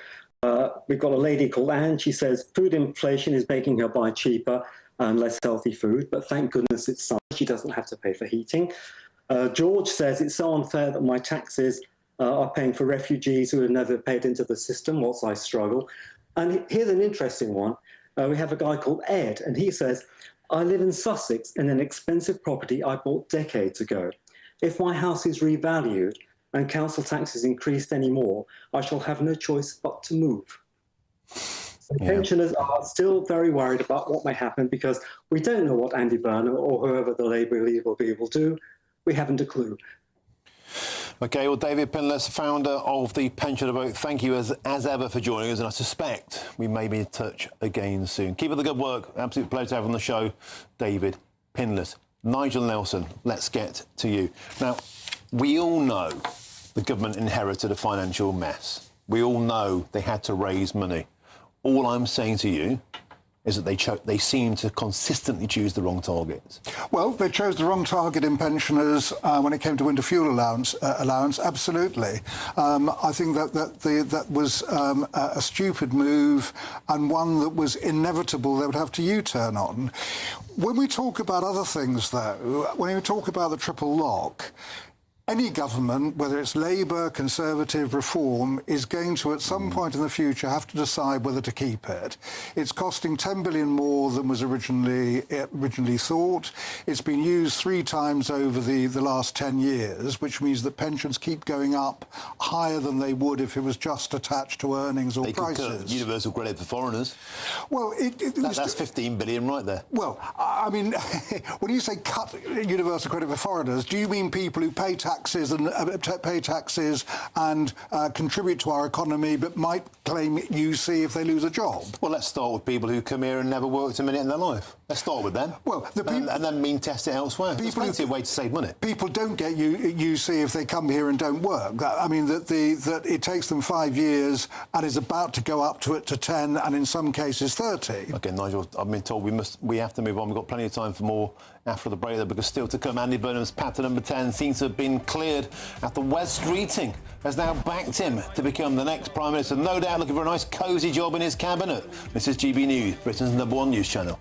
We've got a lady called Anne. She says, food inflation is making her buy cheaper and less healthy food, but thank goodness it's summer. She doesn't have to pay for heating. George says, it's so unfair that my taxes are paying for refugees who have never paid into the system whilst I struggle. And here's an interesting one. We have a guy called Ed, and he says, I live in Sussex in an expensive property I bought decades ago. If my house is revalued and council taxes increased anymore, I shall have no choice but to move. So pensioners are still very worried about what may happen because we don't know what Andy Burnham or whoever the Labour leader will be able to do. We haven't a clue. OK, well, David Pinless, founder of the Pensioner Vote, thank you as ever for joining us, and I suspect we may be in touch again soon. Keep up the good work. Absolute pleasure to have on the show, David Pinless. Nigel Nelson, let's get to you. Now, we all know the government inherited a financial mess. We all know they had to raise money. All I'm saying to you is that they seem to consistently choose the wrong targets. Well, they chose the wrong target in pensioners when it came to winter fuel allowance, absolutely. I think that was a stupid move and one that was inevitable they would have to U-turn on. When we talk about other things, though, when we talk about the triple lock, any government, whether it's Labour, Conservative, Reform, is going to, at some point in the future, have to decide whether to keep it. It's costing 10 billion more than was originally thought. It's been used 3 times over the last 10 years, which means that pensions keep going up higher than they would if it was just attached to earnings or prices. They could cut universal credit for foreigners. Well, that's 15 billion right there. Well, I mean, when you say cut universal credit for foreigners, do you mean people who pay taxes and contribute to our economy but might claim UC if they lose a job? Well, let's start with people who come here and never worked a minute in their life. Let's start with them. Well, and then mean test it elsewhere. There's plenty of way to save money. People don't get UC if they come here and don't work. I mean, that it takes them 5 years and is about to go up to 10 and in some cases 30. OK, Nigel, I've been told we have to move on. We've got plenty of time for more after the break, though, because still to come, Andy Burnham's path to number 10 seems to have been cleared after Wes Streeting has now backed him to become the next Prime Minister. No doubt looking for a nice, cosy job in his cabinet. This is GB News, Britain's #1 news channel.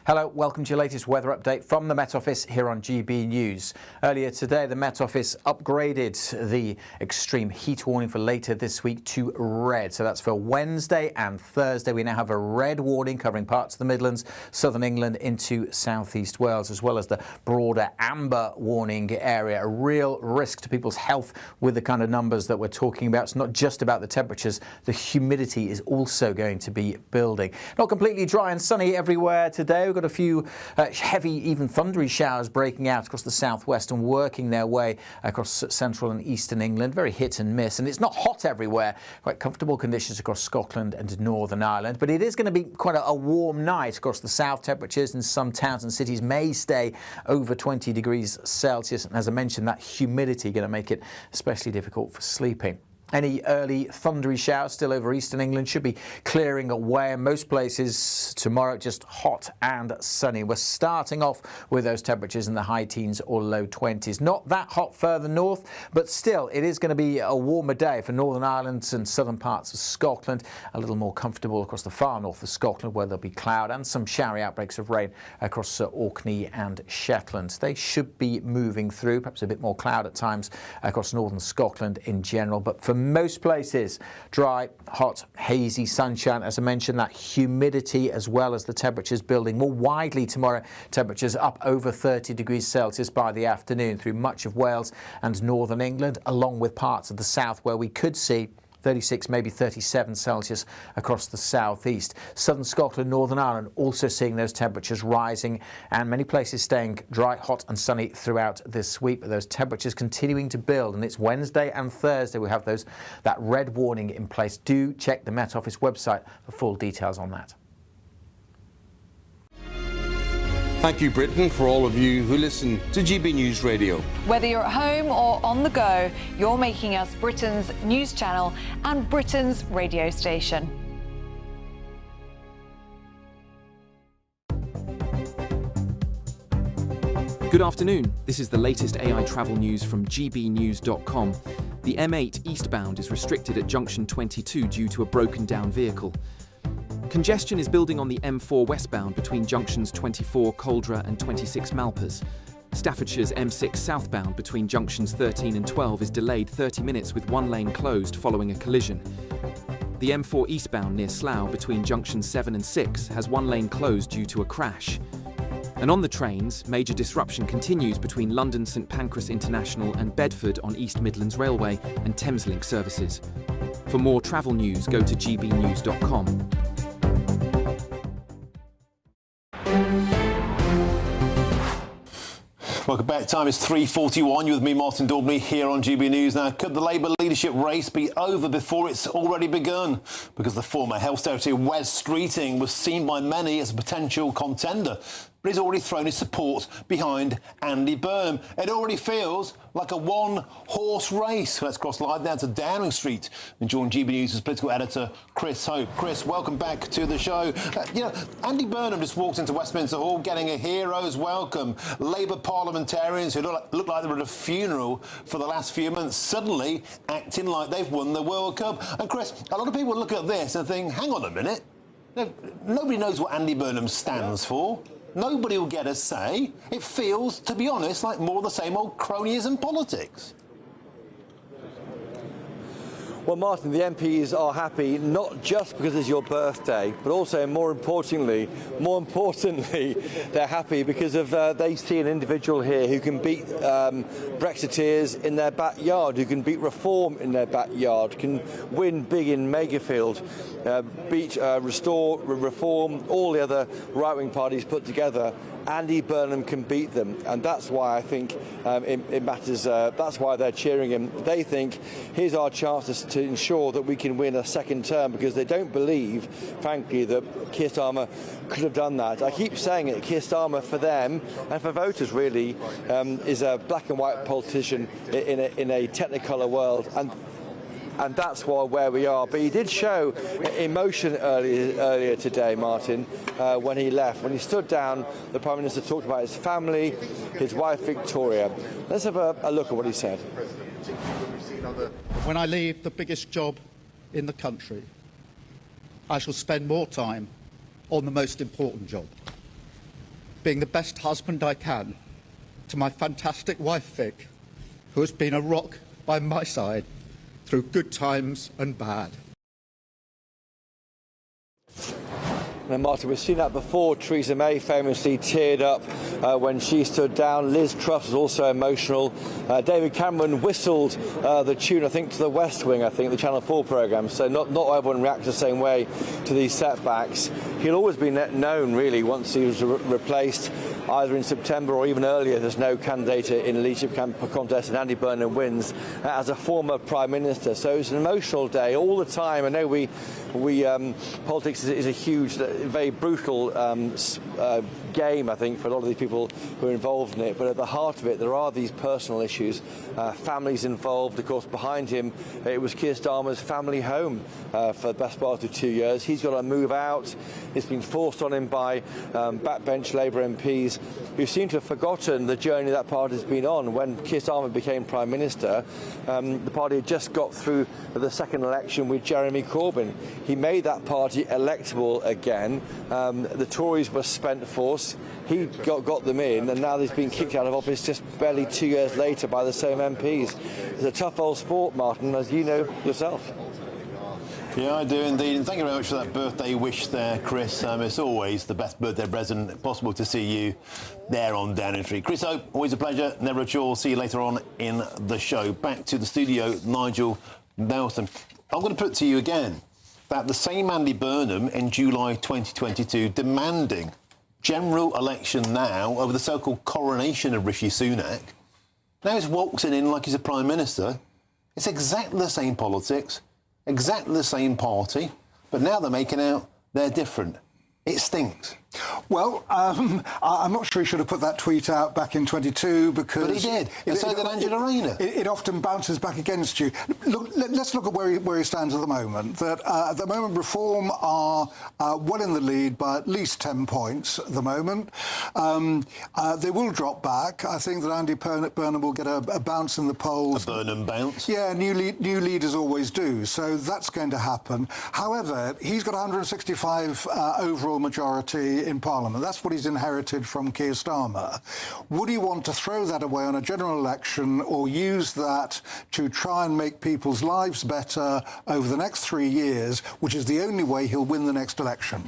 Hello, welcome to your latest weather update from the Met Office here on GB News. Earlier today, the Met Office upgraded the extreme heat warning for later this week to red. So that's for Wednesday and Thursday. We now have a red warning covering parts of the Midlands, southern England into southeast Wales, as well as the broader amber warning area. A real risk to people's health with the kind of numbers that we're talking about. It's not just about the temperatures. The humidity is also going to be building. Not completely dry and sunny everywhere today. We've got a few heavy, even thundery showers breaking out across the southwest and working their way across central and eastern England. Very hit and miss. And it's not hot everywhere. Quite comfortable conditions across Scotland and Northern Ireland. But it is going to be quite a warm night across the south. Temperatures in some towns and cities may stay over 20 degrees Celsius. And as I mentioned, that humidity going to make it especially difficult for sleeping. Any early thundery showers still over eastern England should be clearing away. In most places tomorrow, just hot and sunny. We're starting off with those temperatures in the high teens or low 20s. Not that hot further north, but still it is going to be a warmer day for Northern Ireland and southern parts of Scotland. A little more comfortable across the far north of Scotland, where there'll be cloud and some showery outbreaks of rain across Orkney and Shetland. They should be moving through, perhaps a bit more cloud at times across northern Scotland in general. But for most places, dry, hot, hazy sunshine. As I mentioned, that humidity as well as the temperatures building more widely tomorrow. Temperatures up over 30 degrees Celsius by the afternoon through much of Wales and northern England, along with parts of the south where we could see 36, maybe 37 Celsius across the southeast. Southern Scotland, Northern Ireland also seeing those temperatures rising, and many places staying dry, hot and sunny throughout this week. But those temperatures continuing to build, and it's Wednesday and Thursday we have that red warning in place. Do check the Met Office website for full details on that. Thank you, Britain, for all of you who listen to GB News Radio. Whether you're at home or on the go, you're making us Britain's news channel and Britain's radio station. Good afternoon. This is the latest AI travel news from GBnews.com. The M8 eastbound is restricted at junction 22 due to a broken down vehicle. Congestion is building on the M4 westbound between junctions 24 Coldra and 26 Malpas. Staffordshire's M6 southbound between junctions 13 and 12 is delayed 30 minutes with one lane closed following a collision. The M4 eastbound near Slough between junctions 7 and 6 has one lane closed due to a crash. And on the trains, major disruption continues between London St Pancras International and Bedford on East Midlands Railway and Thameslink services. For more travel news, go to gbnews.com. Welcome back. Time is 3:41. You're with me, Martin Daubney, here on GB News. Now, could the Labour leadership race be over before it's already begun? Because the former Health Secretary, Wes Streeting, was seen by many as a potential contender. But he's already thrown his support behind Andy Burnham. It already feels like a one-horse race. Let's cross live now to Downing Street and join GB News' political editor, Chris Hope. Chris, welcome back to the show. Andy Burnham just walked into Westminster Hall getting a hero's welcome. Labour parliamentarians who look like they were at a funeral for the last few months suddenly acting like they've won the World Cup. And Chris, a lot of people look at this and think, hang on a minute, nobody knows what Andy Burnham stands for. Nobody will get a say. It feels, to be honest, like more of the same old cronyism politics. Well, Martin, the MPs are happy not just because it's your birthday, but also more importantly, they're happy because of they see an individual here who can beat Brexiteers in their backyard, who can beat Reform in their backyard, can win big in Makerfield, beat Restore, Reform, all the other right-wing parties put together. Andy Burnham can beat them, and that's why I think it matters. That's why they're cheering him. They think here's our chance to ensure that we can win a second term, because they don't believe, frankly, that Keir Starmer could have done that. I keep saying it. Keir Starmer, for them and for voters, really, is a black and white politician in a technicolor world, and that's where we are. But he did show emotion earlier today, Martin, when he left. When he stood down, the Prime Minister talked about his family, his wife Victoria. Let's have a look at what he said. When I leave the biggest job in the country, I shall spend more time on the most important job. being the best husband I can to my fantastic wife, Vic, who has been a rock by my side through good times and bad. Now, Martin, we've seen that before. Theresa May famously teared up when she stood down. Liz Truss was also emotional. David Cameron whistled the tune, I think, to the West Wing, I think, the Channel 4 programme. So not everyone reacts the same way to these setbacks. He'll always be known, really, once he was replaced, either in September or even earlier. There's no candidate in the leadership contest, and Andy Burnham wins as a former Prime Minister. So it's an emotional day all the time. I know politics is a huge, very brutal game, I think, for a lot of these people who are involved in it. But at the heart of it, there are these personal issues, families involved. Of course, behind him, it was Keir Starmer's family home for the best part of 2 years. He's got to move out. It's been forced on him by backbench Labour MPs who seem to have forgotten the journey that party has been on. When Keir Starmer became Prime Minister, the party had just got through the second election with Jeremy Corbyn. He made that party electable again. The Tories were spent force. He got them in, and now he's been kicked out of office just barely 2 years later by the same MPs. It's a tough old sport, Martin, as you know yourself. Yeah, I do indeed. And thank you very much for that birthday wish there, Chris. It's always the best birthday present possible to see you there on Downing Street. Chris Hope, always a pleasure, never a chore. See you later on in the show. Back to the studio, Nigel Nelson. I'm going to put to you again that the same Andy Burnham in July 2022 demanding general election now over the so-called coronation of Rishi Sunak, now he's waltzing in like he's a Prime Minister. It's exactly the same politics, exactly the same party, but now they're making out they're different. It stinks. Well, I'm not sure he should have put that tweet out back in 22 because... But he did. And so did Angela Rayner. It often bounces back against you. Look, let's look at where he stands at the moment. That at the moment, Reform are well in the lead by at least 10 points at the moment. They will drop back. I think that Andy Burnham will get a bounce in the polls. A Burnham bounce? Yeah, new leaders always do. So that's going to happen. However, he's got 165 overall majority in Parliament. That's what he's inherited from Keir Starmer. Would he want to throw that away on a general election or use that to try and make people's lives better over the next 3 years, which is the only way he'll win the next election?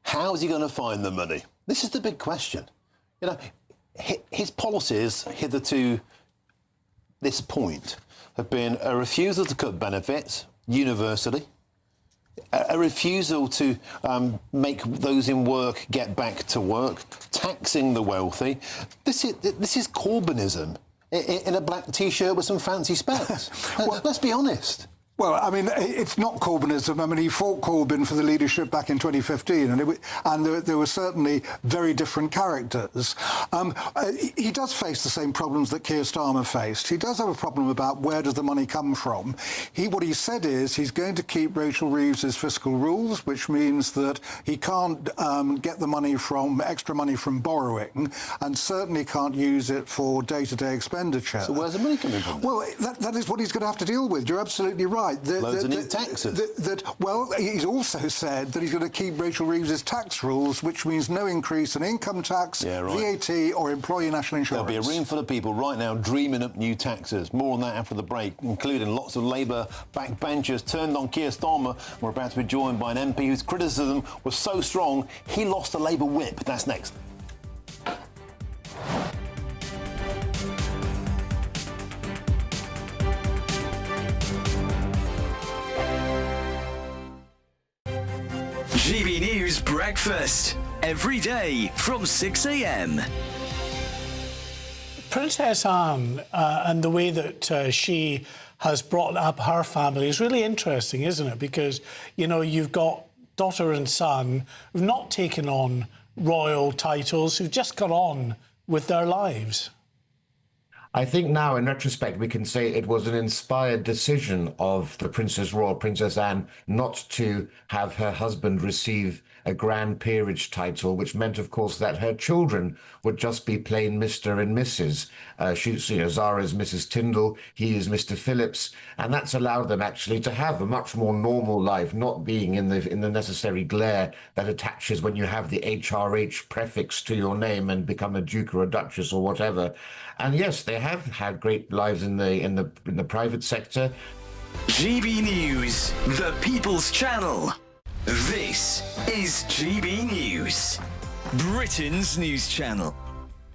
How is he going to find the money? This is the big question. You know, his policies hitherto this point have been a refusal to cut benefits universally, a refusal to make those in work get back to work, taxing the wealthy. This is Corbynism in a black T-shirt with some fancy specs. Well, let's be honest. Well, I mean, it's not Corbynism. I mean, he fought Corbyn for the leadership back in 2015, and there were certainly very different characters. He does face the same problems that Keir Starmer faced. He does have a problem about where does the money come from. What he said is he's going to keep Rachel Reeves's fiscal rules, which means that he can't get the money extra money from borrowing, and certainly can't use it for day-to-day expenditure. So where's the money coming from? Well, that is what he's going to have to deal with. You're absolutely right. Loads of new taxes. Well, he's also said that he's going to keep Rachel Reeves's tax rules, which means no increase in income tax, VAT or employee national insurance. There'll be a room full of people right now dreaming up new taxes. More on that after the break, including lots of Labour backbenchers turned on Keir Starmer. We're about to be joined by an MP whose criticism was so strong he lost the Labour whip. That's next. GB News Breakfast, every day from 6 a.m. Princess Anne and the way that she has brought up her family is really interesting, isn't it? Because, you know, you've got daughter and son who've not taken on royal titles, who've just got on with their lives. I think now, in retrospect, we can say it was an inspired decision of the Royal Princess Anne not to have her husband receive a Grand Peerage title, which meant, of course, that her children would just be plain Mr. and Mrs. Zara's Mrs. Tyndall, he is Mr. Phillips, and that's allowed them actually to have a much more normal life, not being in the necessary glare that attaches when you have the HRH prefix to your name and become a duke or a duchess or whatever. And yes, they have had great lives in the private sector. GB News, the People's Channel. This is GB News, Britain's news channel.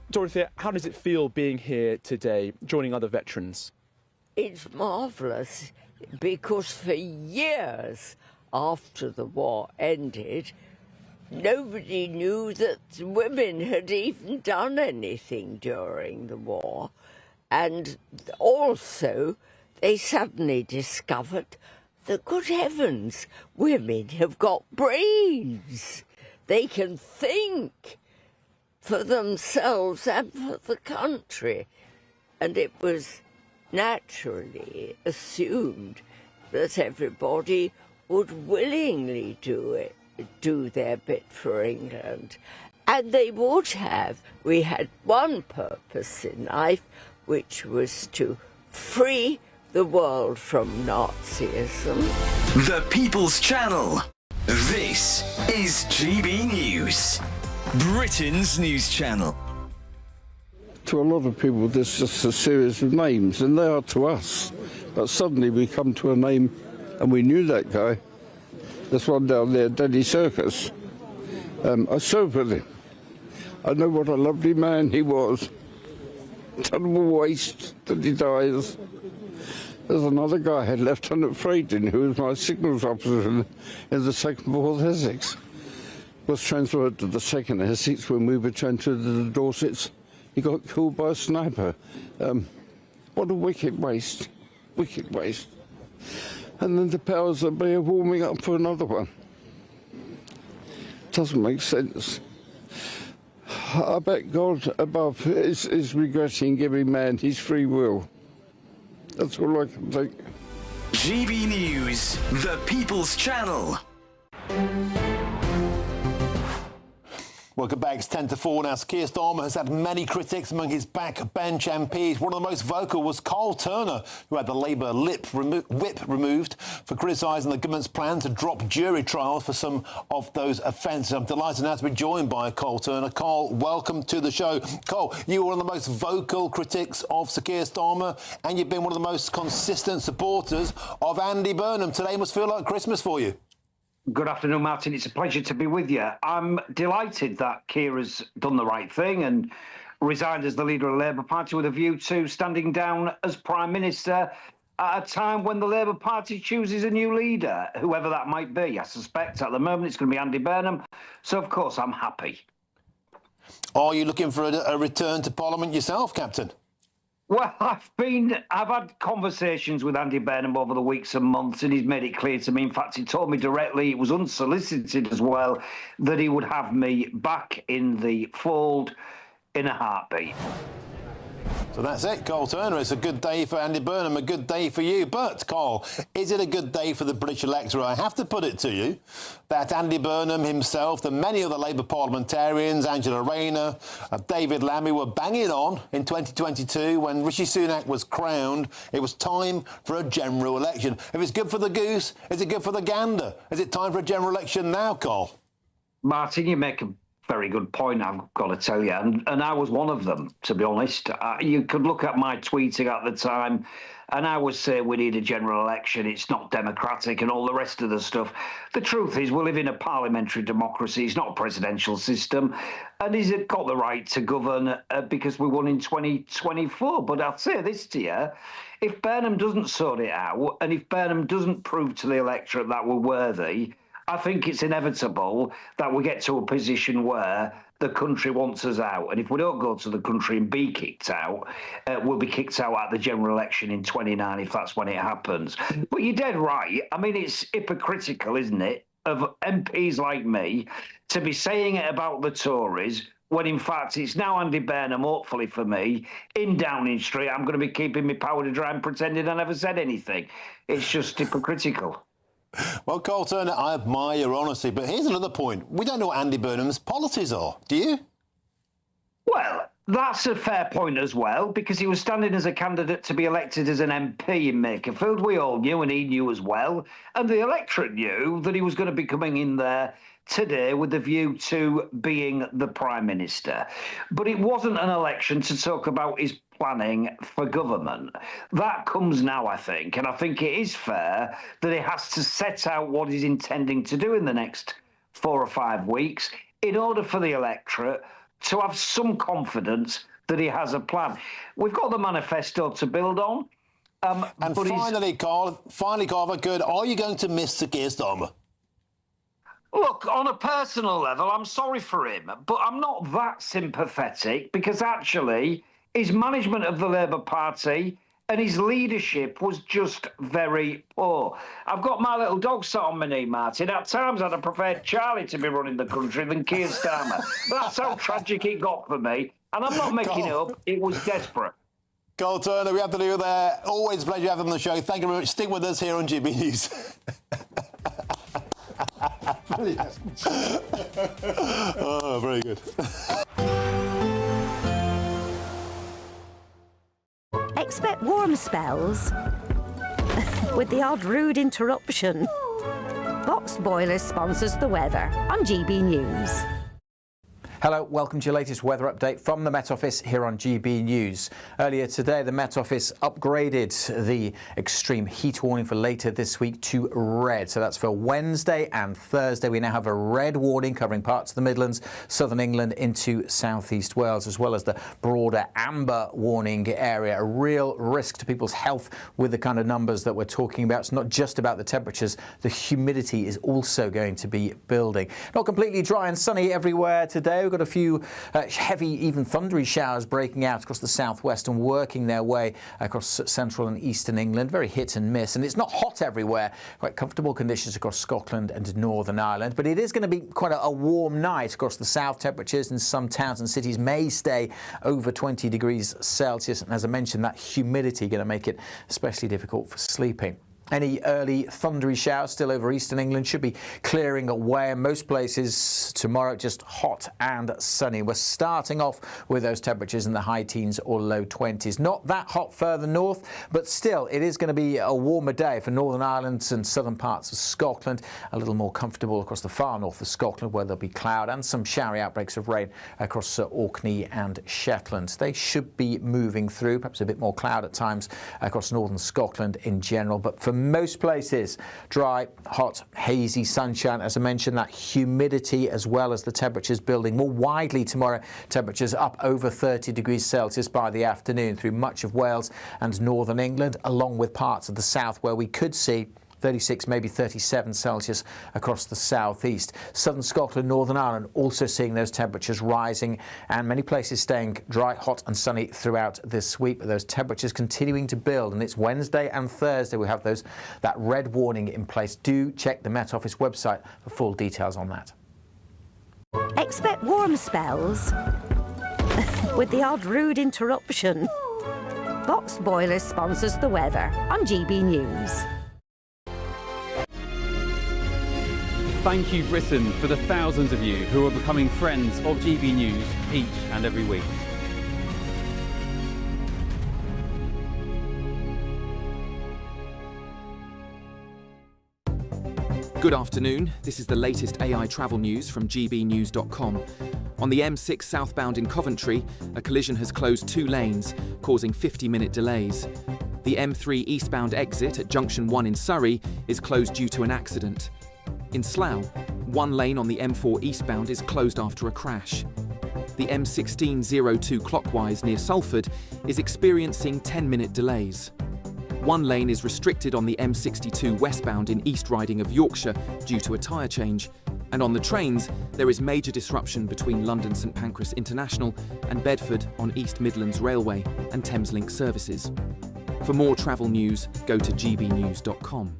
Dorothea, how does it feel being here today, joining other veterans? It's marvellous, because for years after the war ended, nobody knew that women had even done anything during the war. And also, they suddenly discovered that, good heavens, women have got brains. They can think for themselves and for the country. And it was naturally assumed that everybody would willingly do their bit for England. And they would have. We had one purpose in life, which was to free the world from Nazism. The People's Channel. This is GB News, Britain's news channel. To a lot of people, there's just a series of names, and they are to us. But suddenly we come to a name, and we knew that guy. This one down there, Daddy Circus. I served with him. I know what a lovely man he was. Terrible waste that he dies. There's another guy, Lieutenant Fraden, who was my signals officer in the 2nd 4th Essex. Was transferred to the 2nd Essex when we were transferred to the Dorsets. He got killed by a sniper. What a wicked waste. Wicked waste. And then the powers that be are warming up for another one. Doesn't make sense. I bet God above is regretting giving man his free will. That's all I can think. GB News, the People's Channel. Welcome back. It's 10 to 4 now. Keir Starmer has had many critics among his backbench MPs. One of the most vocal was Cole Turner, who had the Labour whip removed for criticising the government's plan to drop jury trials for some of those offences. I'm delighted now to be joined by Cole Turner. Cole, welcome to the show. Cole, you were one of the most vocal critics of Sir Keir Starmer, and you've been one of the most consistent supporters of Andy Burnham. Today must feel like Christmas for you. Good afternoon, Martin. It's a pleasure to be with you. I'm delighted that Keir has done the right thing and resigned as the leader of the Labour Party with a view to standing down as Prime Minister at a time when the Labour Party chooses a new leader, whoever that might be. I suspect at the moment it's going to be Andy Burnham. So, of course, I'm happy. Are you looking for a return to Parliament yourself, Captain? Well, I've had conversations with Andy Burnham over the weeks and months, and he's made it clear to me. In fact, he told me directly, it was unsolicited as well, that he would have me back in the fold in a heartbeat. So that's it, Cole Turner. It's a good day for Andy Burnham, a good day for you. But, Cole, is it a good day for the British electorate? I have to put it to you that Andy Burnham himself, and many other Labour parliamentarians, Angela Rayner, David Lammy, were banging on in 2022 when Rishi Sunak was crowned. It was time for a general election. If it's good for the goose, is it good for the gander? Is it time for a general election now, Cole? Martin, you make a very good point, I've got to tell you. And I was one of them, to be honest. You could look at my tweeting at the time, and I would say we need a general election. It's not democratic and all the rest of the stuff. The truth is we live in a parliamentary democracy. It's not a presidential system. And he's got the right to govern because we won in 2024. But I'll say this to you. If Burnham doesn't sort it out, and if Burnham doesn't prove to the electorate that we're worthy, I think it's inevitable that we get to a position where the country wants us out. And if we don't go to the country and be kicked out, we'll be kicked out at the general election in 29, if that's when it happens. But you're dead right. I mean, it's hypocritical, isn't it, of MPs like me to be saying it about the Tories when in fact it's now Andy Burnham, hopefully for me, in Downing Street. I'm going to be keeping my powder dry and pretending I never said anything. It's just hypocritical. Well, Carl Turner, I admire your honesty, but here's another point. We don't know what Andy Burnham's policies are, do you? Well, that's a fair point as well, because he was standing as a candidate to be elected as an MP in Makerfield. We all knew, and he knew as well. And the electorate knew that he was going to be coming in there today with a view to being the Prime Minister. But it wasn't an election to talk about his planning for government. That comes now, I think, and I think it is fair that he has to set out what he's intending to do in the next 4 or 5 weeks in order for the electorate to have some confidence that he has a plan. We've got the manifesto to build on. And finally, Carl, if I could, are you going to miss Sir Keir Starmer? Look, on a personal level, I'm sorry for him, but I'm not that sympathetic because actually his management of the Labour Party and his leadership was just very poor. I've got my little dog sat on my knee, Martin. At times I'd have preferred Charlie to be running the country than Keir Starmer. That's how tragic it got for me. And I'm not making it up. It was desperate. Carl Turner, we have to leave it there. Always a pleasure having you on the show. Thank you very much. Stick with us here on GB News. Oh, very good. Expect warm spells with the odd rude interruption. Box Boilers sponsors the weather on GB News. Hello, welcome to your latest weather update from the Met Office here on GB News. Earlier today, the Met Office upgraded the extreme heat warning for later this week to red. So that's for Wednesday and Thursday. We now have a red warning covering parts of the Midlands, southern England into southeast Wales, as well as the broader amber warning area. A real risk to people's health with the kind of numbers that we're talking about. It's not just about the temperatures. The humidity is also going to be building. Not completely dry and sunny everywhere today. We've got a few heavy, even thundery showers breaking out across the southwest and working their way across central and eastern England. Very hit and miss. And it's not hot everywhere. Quite comfortable conditions across Scotland and Northern Ireland. But it is going to be quite a warm night across the south. Temperatures in some towns and cities may stay over 20 degrees Celsius. And as I mentioned, that humidity going to make it especially difficult for sleeping. Any early thundery showers still over eastern England should be clearing away. In most places tomorrow, just hot and sunny. We're starting off with those temperatures in the high teens or low 20s. Not that hot further north, but still it is going to be a warmer day for Northern Ireland and southern parts of Scotland. A little more comfortable across the far north of Scotland, where there'll be cloud and some showery outbreaks of rain across Orkney and Shetland. They should be moving through, perhaps a bit more cloud at times across northern Scotland in general. But for most places, dry, hot, hazy sunshine. As I mentioned, that humidity as well as the temperatures building more widely tomorrow. Temperatures up over 30 degrees Celsius by the afternoon through much of Wales and northern England, along with parts of the south where we could see 36, maybe 37 Celsius across the southeast. Southern Scotland, Northern Ireland also seeing those temperatures rising, and many places staying dry, hot and sunny throughout this week, but those temperatures continuing to build. And it's Wednesday and Thursday we have that red warning in place. Do check the Met Office website for full details on that. Expect warm spells with the odd rude interruption. Box Boilers sponsors the weather on GB News. Thank you, Britain, for the thousands of you who are becoming friends of GB News each and every week. Good afternoon. This is the latest AI travel news from GBNews.com. On the M6 southbound in Coventry, a collision has closed 2 lanes, causing 50-minute delays. The M3 eastbound exit at Junction 1 in Surrey is closed due to an accident. In Slough, 1 lane on the M4 eastbound is closed after a crash. The M1602 clockwise near Salford is experiencing 10-minute delays. 1 lane is restricted on the M62 westbound in East Riding of Yorkshire due to a tyre change. And on the trains, there is major disruption between London St Pancras International and Bedford on East Midlands Railway and Thameslink services. For more travel news, go to gbnews.com.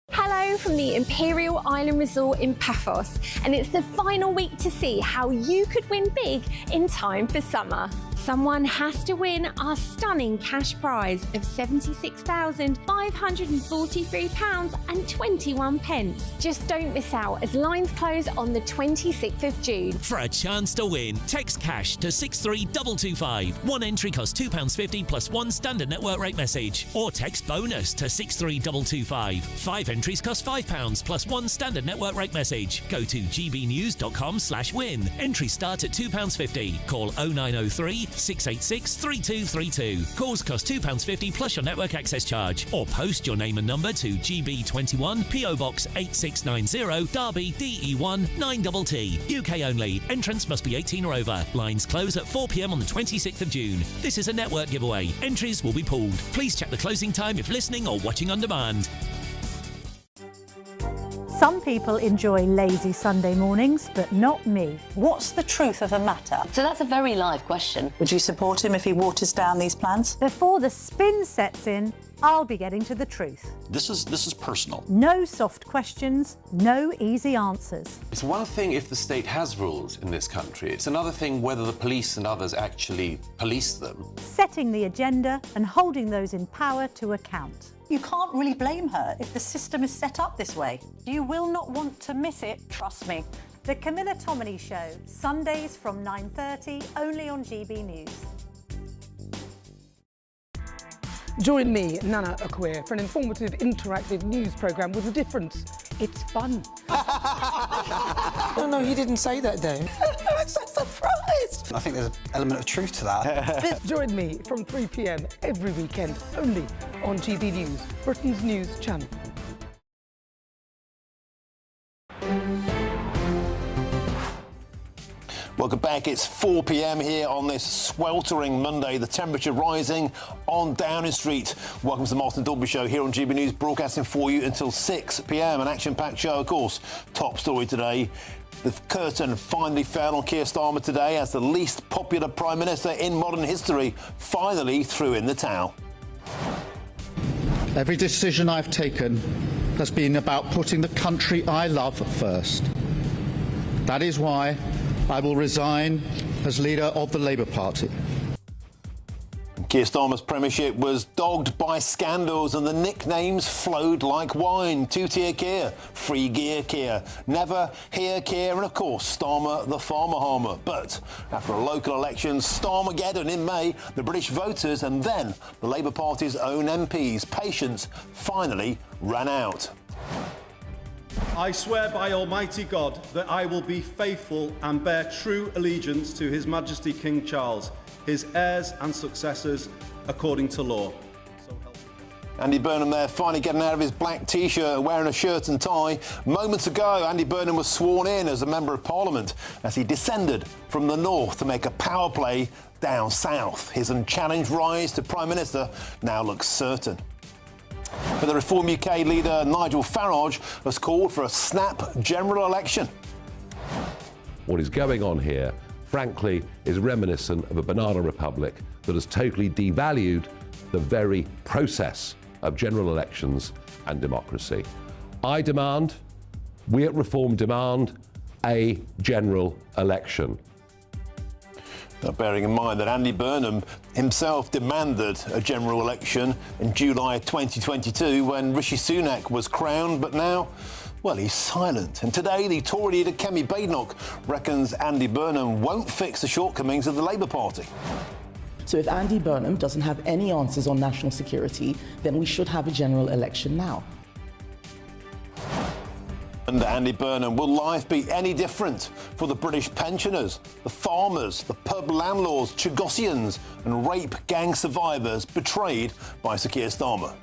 Hello, home from the Imperial Island Resort in Paphos, and it's the final week to see how you could win big in time for summer. Someone has to win our stunning cash prize of £76,543.21. Just don't miss out as lines close on the 26th of June. For a chance to win, text cash to 63225. One entry costs £2.50 plus one standard network rate message. Or text bonus to 63225. 5 entries cost £5 plus one standard network rate message. Go to gbnews.com/win. Entries start at £2.50. Call 0903 686 3232. Calls cost £2.50 plus your network access charge. Or post your name and number to GB21 PO Box 8690 Derby DE1 9TT. UK only. Entrance must be 18 or over. Lines close at 4 p.m. on the 26th of June. This is a network giveaway. Entries will be pulled. Please check the closing time if listening or watching on demand. Some people enjoy lazy Sunday mornings, but not me. What's the truth of the matter? So that's a very live question. Would you support him if he waters down these plans? Before the spin sets in, I'll be getting to the truth. This is personal. No soft questions, no easy answers. It's one thing if the state has rules in this country. It's another thing whether the police and others actually police them. Setting the agenda and holding those in power to account. You can't really blame her if the system is set up this way. You will not want to miss it, trust me. The Camilla Tominey Show, Sundays from 9:30, only on GB News. Join me, Nana Akweer, for an informative, interactive news programme with a difference. It's fun. No, he didn't say that, though. I'm so surprised. I think there's an element of truth to that. Join me from 3 p.m. every weekend, only on GB News, Britain's news channel. Welcome back. It's 4 p.m. here on this sweltering Monday. The temperature rising on Downing Street. Welcome to the Martin Daubney Show here on GB News, broadcasting for you until 6 p.m. An action-packed show, of course. Top story today. The curtain finally fell on Keir Starmer today as the least popular Prime Minister in modern history finally threw in the towel. Every decision I've taken has been about putting the country I love first. That is why I will resign as leader of the Labour Party. Keir Starmer's premiership was dogged by scandals and the nicknames flowed like wine. Two-tier Keir, free gear Keir, never here Keir, and of course Starmer the farmer harmer. But after a local election, Starmageddon in May, the British voters and then the Labour Party's own MPs' patience finally ran out. I swear by Almighty God that I will be faithful and bear true allegiance to His Majesty King Charles, his heirs and successors, according to law. Andy Burnham there, finally getting out of his black T-shirt, wearing a shirt and tie. Moments ago, Andy Burnham was sworn in as a Member of Parliament as he descended from the north to make a power play down south. His unchallenged rise to Prime Minister now looks certain. But the Reform UK leader Nigel Farage has called for a snap general election. What is going on here, frankly, is reminiscent of a banana republic that has totally devalued the very process of general elections and democracy. I demand, we at Reform demand, a general election. Now, bearing in mind that Andy Burnham himself demanded a general election in July 2022 when Rishi Sunak was crowned, but now, well, he's silent. And today, the Tory leader Kemi Badenoch reckons Andy Burnham won't fix the shortcomings of the Labour Party. So if Andy Burnham doesn't have any answers on national security, then we should have a general election now. Under Andy Burnham, will life be any different for the British pensioners, the farmers, the pub landlords, Chagossians and rape gang survivors betrayed by Sir Keir Starmer?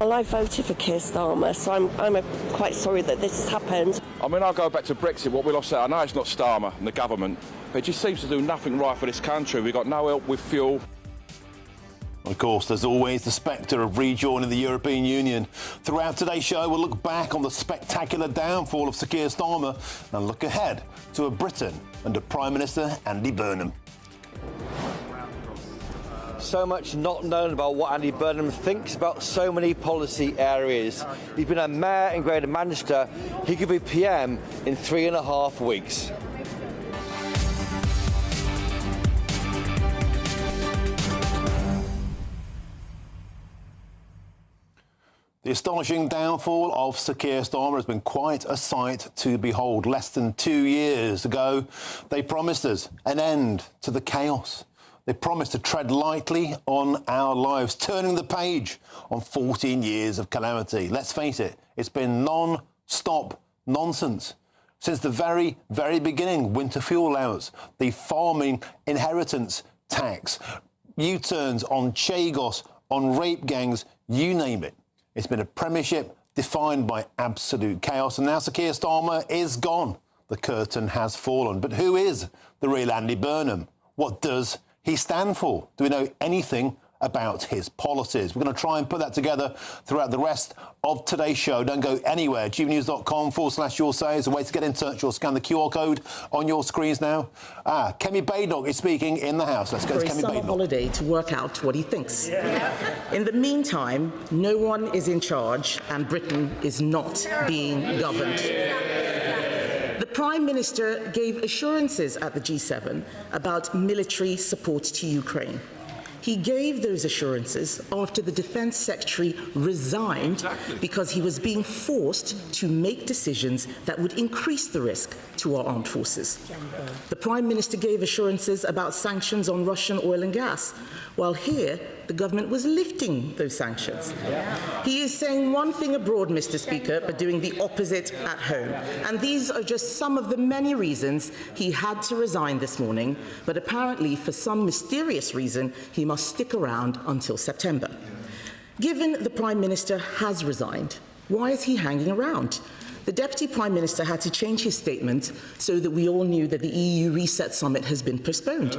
Well, I voted for Keir Starmer, so I'm quite sorry that this has happened. I mean, I'll go back to Brexit, what we lost out. I know it's not Starmer and the government, but it just seems to do nothing right for this country. We've got no help with fuel. Of course, there's always the spectre of rejoining the European Union. Throughout today's show, we'll look back on the spectacular downfall of Sir Keir Starmer and look ahead to a Britain under Prime Minister Andy Burnham. So much not known about what Andy Burnham thinks about so many policy areas. He's been a mayor in Greater Manchester. He could be PM in 3.5 weeks. The astonishing downfall of Sir Keir Starmer has been quite a sight to behold. Less than 2 years ago, they promised us an end to the chaos. They promised to tread lightly on our lives, turning the page on 14 years of calamity. Let's face it, it's been non-stop nonsense. Since the very, very beginning, winter fuel allowance, the farming inheritance tax, U-turns on Chagos, on rape gangs, you name it. It's been a premiership defined by absolute chaos, and now Sir Keir Starmer is gone. The curtain has fallen. But who is the real Andy Burnham? What does he stand for? Do we know anything about his policies? We're going to try and put that together throughout the rest of today's show. Don't go anywhere. GBNews.com/your say is a way to get in touch. Or scan the QR code on your screens now. Kemi Badenoch is speaking in the House. Let's go to Kemi Badenoch. For a summer holiday to work out what he thinks. In the meantime, no one is in charge and Britain is not being governed. The Prime Minister gave assurances at the G7 about military support to Ukraine. He gave those assurances after the Defence Secretary resigned because he was being forced to make decisions that would increase the risk to our armed forces. The Prime Minister gave assurances about sanctions on Russian oil and gas, while here the government was lifting those sanctions. He is saying one thing abroad, Mr. Speaker, but doing the opposite at home. And these are just some of the many reasons he had to resign this morning, but apparently for some mysterious reason he must stick around until September. Given the Prime Minister has resigned, why is he hanging around? The Deputy Prime Minister had to change his statement so that we all knew that the EU Reset Summit has been postponed.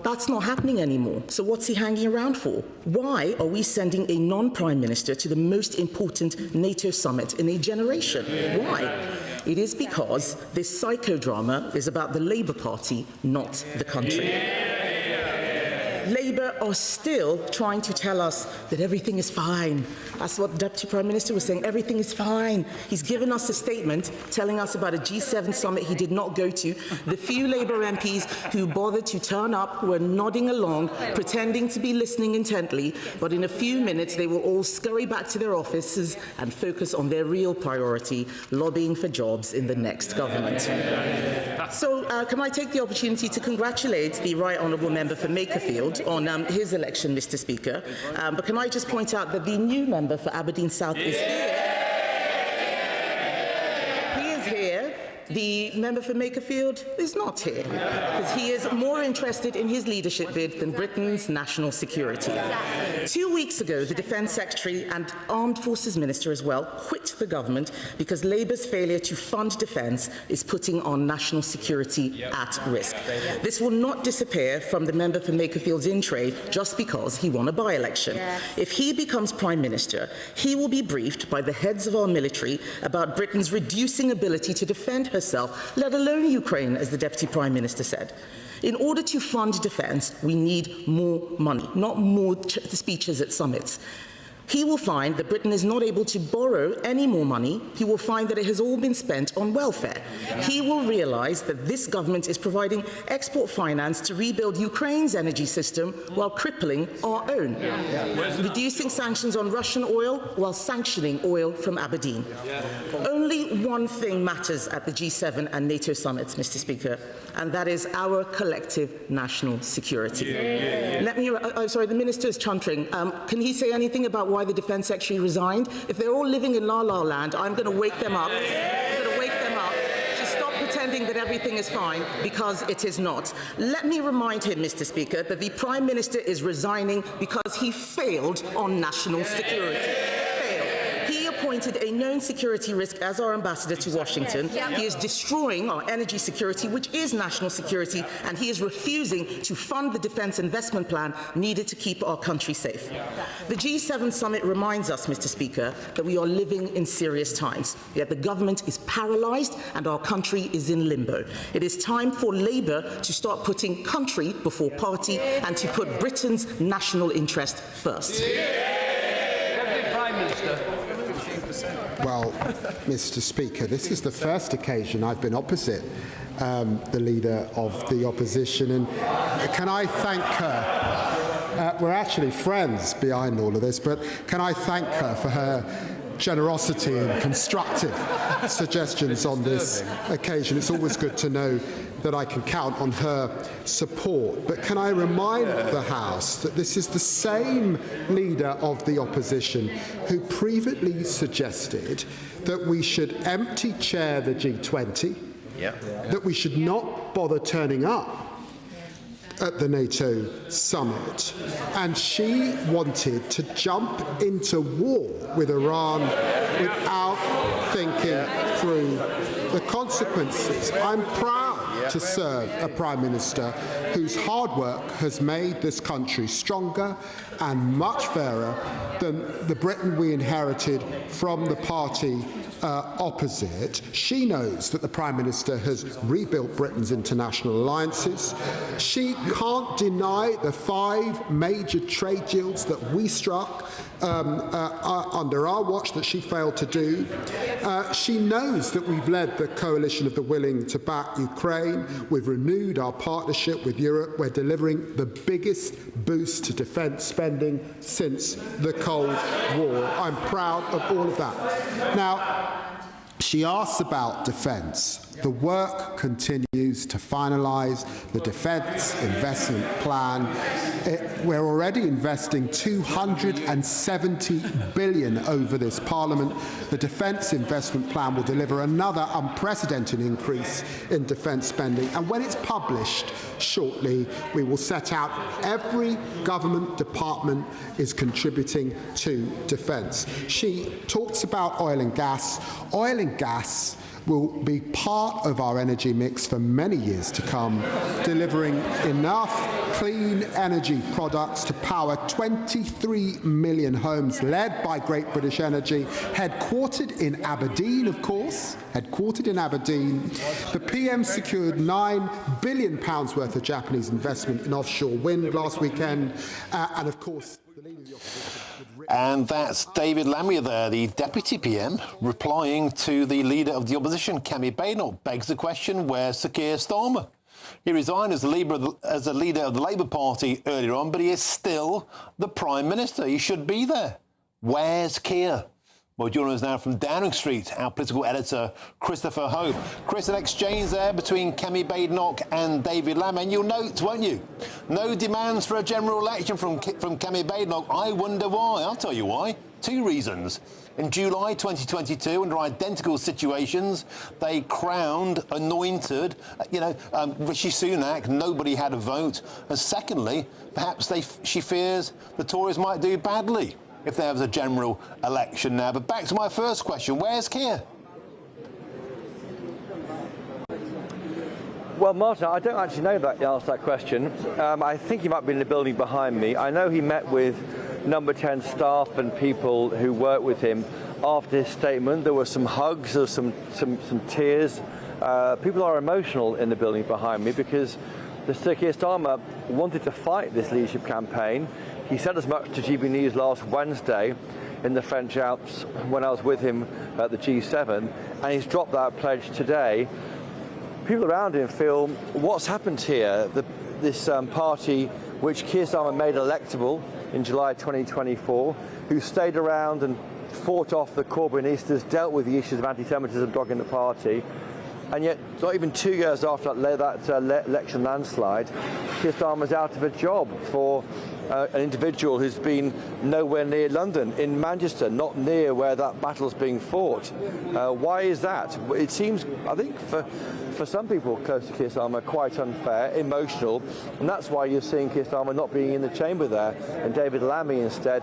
That's not happening anymore. So what's he hanging around for? Why are we sending a non-Prime Minister to the most important NATO summit in a generation? Why? It is because this psychodrama is about the Labour Party, not the country. Labour are still trying to tell us that everything is fine. That's what the Deputy Prime Minister was saying, everything is fine. He's given us a statement telling us about a G7 summit he did not go to. The few Labour MPs who bothered to turn up were nodding along, pretending to be listening intently, but in a few minutes they will all scurry back to their offices and focus on their real priority, lobbying for jobs in the next government. So can I take the opportunity to congratulate the Right Honourable Member for Makerfield on his election, Mr. Speaker. But can I just point out that the new member for Aberdeen South is here. He is here. The member for Makerfield is not here because he is more interested in his leadership bid than Britain's national security. 2 weeks ago, the Defence Secretary and Armed Forces Minister as well quit the government because Labour's failure to fund defence is putting our national security at risk. This will not disappear from the member for Makerfield's in tray just because he won a by-election. If he becomes Prime Minister, he will be briefed by the heads of our military about Britain's reducing ability to defend herself, let alone Ukraine, as the Deputy Prime Minister said. In order to fund defence, we need more money, not more speeches at summits. He will find that Britain is not able to borrow any more money. He will find that it has all been spent on welfare. He will realise that this government is providing export finance to rebuild Ukraine's energy system while crippling our own. Reducing sanctions on Russian oil while sanctioning oil from Aberdeen. Only one thing matters at the G7 and NATO summits, Mr. Speaker, and that is our collective national security. The Minister is chuntering. Can he say anything about why the Defence Secretary resigned? If they're all living in La La Land, I'm going to wake them up. I'm going to wake them up to stop pretending that everything is fine, because it is not. Let me remind him, Mr. Speaker, that the Prime Minister is resigning because he failed on national security. He appointed presented a known security risk as our ambassador to Washington. He is destroying our energy security, which is national security, and he is refusing to fund the defence investment plan needed to keep our country safe. The G7 summit reminds us, Mr. Speaker, that we are living in serious times, yet the government is paralysed and our country is in limbo. It is time for Labour to start putting country before party and to put Britain's national interest first. Prime Minister. Well, Mr. Speaker, this is the first occasion I've been opposite the Leader of the Opposition, and can I thank her? We're actually friends behind all of this, but can I thank her for her generosity and constructive suggestions on this occasion? It's always good to know that I can count on her support. But can I remind the House that this is the same Leader of the Opposition who previously suggested that we should empty chair the G20, that we should not bother turning up at the NATO summit, and she wanted to jump into war with Iran without thinking through the consequences. I'm proud to serve a Prime Minister whose hard work has made this country stronger and much fairer than the Britain we inherited from the party opposite. She knows that the Prime Minister has rebuilt Britain's international alliances. She can't deny the 5 major trade deals that we struck under our watch that she failed to do. She knows that we've led the coalition of the willing to back Ukraine. We've renewed our partnership with Europe. We're delivering the biggest boost to defence spending since the Cold War. I'm proud of all of that. Now, she asks about defence. The work continues to finalise the defence investment plan. We're already investing $270 billion over this Parliament. The defence investment plan will deliver another unprecedented increase in defence spending. And when it's published shortly, we will set out every government department is contributing to defence. She talks about oil and gas. Oil and gas will be part of our energy mix for many years to come, delivering enough clean energy products to power 23 million homes, led by Great British Energy, headquartered in Aberdeen, of course, headquartered in Aberdeen. The PM secured £9 billion worth of Japanese investment in offshore wind last weekend, and of course, the Leader of the Opposition. And that's David Lammy there, the Deputy PM, replying to the Leader of the Opposition, Kemi Badenoch. Begs the question, where's Sir Keir Starmer? He resigned as the Leader of the Labour Party earlier on, but he is still the Prime Minister. He should be there. Where's Keir? Well, joining us now from Downing Street, our political editor, Christopher Hope. Chris, an exchange there between Kemi Badenoch and David Lammy. And you'll note, won't you? No demands for a general election from Kemi Badenoch. I wonder why. I'll tell you why. 2 reasons. In July 2022, under identical situations, they crowned, anointed, Rishi Sunak. Nobody had a vote. And secondly, perhaps she fears the Tories might do badly if there was a general election now. But back to my first question, where's Keir? Well, Martin, I don't actually know that answer to that question. I think he might be in the building behind me. I know he met with Number 10 staff and people who work with him after his statement. There were some hugs, there was some tears. People are emotional in the building behind me because Sir Keir Starmer wanted to fight this leadership campaign. He said as much to GBNews last Wednesday in the French Alps when I was with him at the G7, and he's dropped that pledge today. People around him feel, what's happened here? This party which Keir Starmer made electable in July 2024, who stayed around and fought off the Corbynistas, dealt with the issues of anti-Semitism dogging the party, and yet not even 2 years after that election landslide, Keir Starmer's out of a job for an individual who's been nowhere near London, in Manchester, not near where that battle's being fought. Why is that? It seems, I think, for some people close to Keir Starmer, quite unfair, emotional, and that's why you're seeing Keir Starmer not being in the chamber there, and David Lammy instead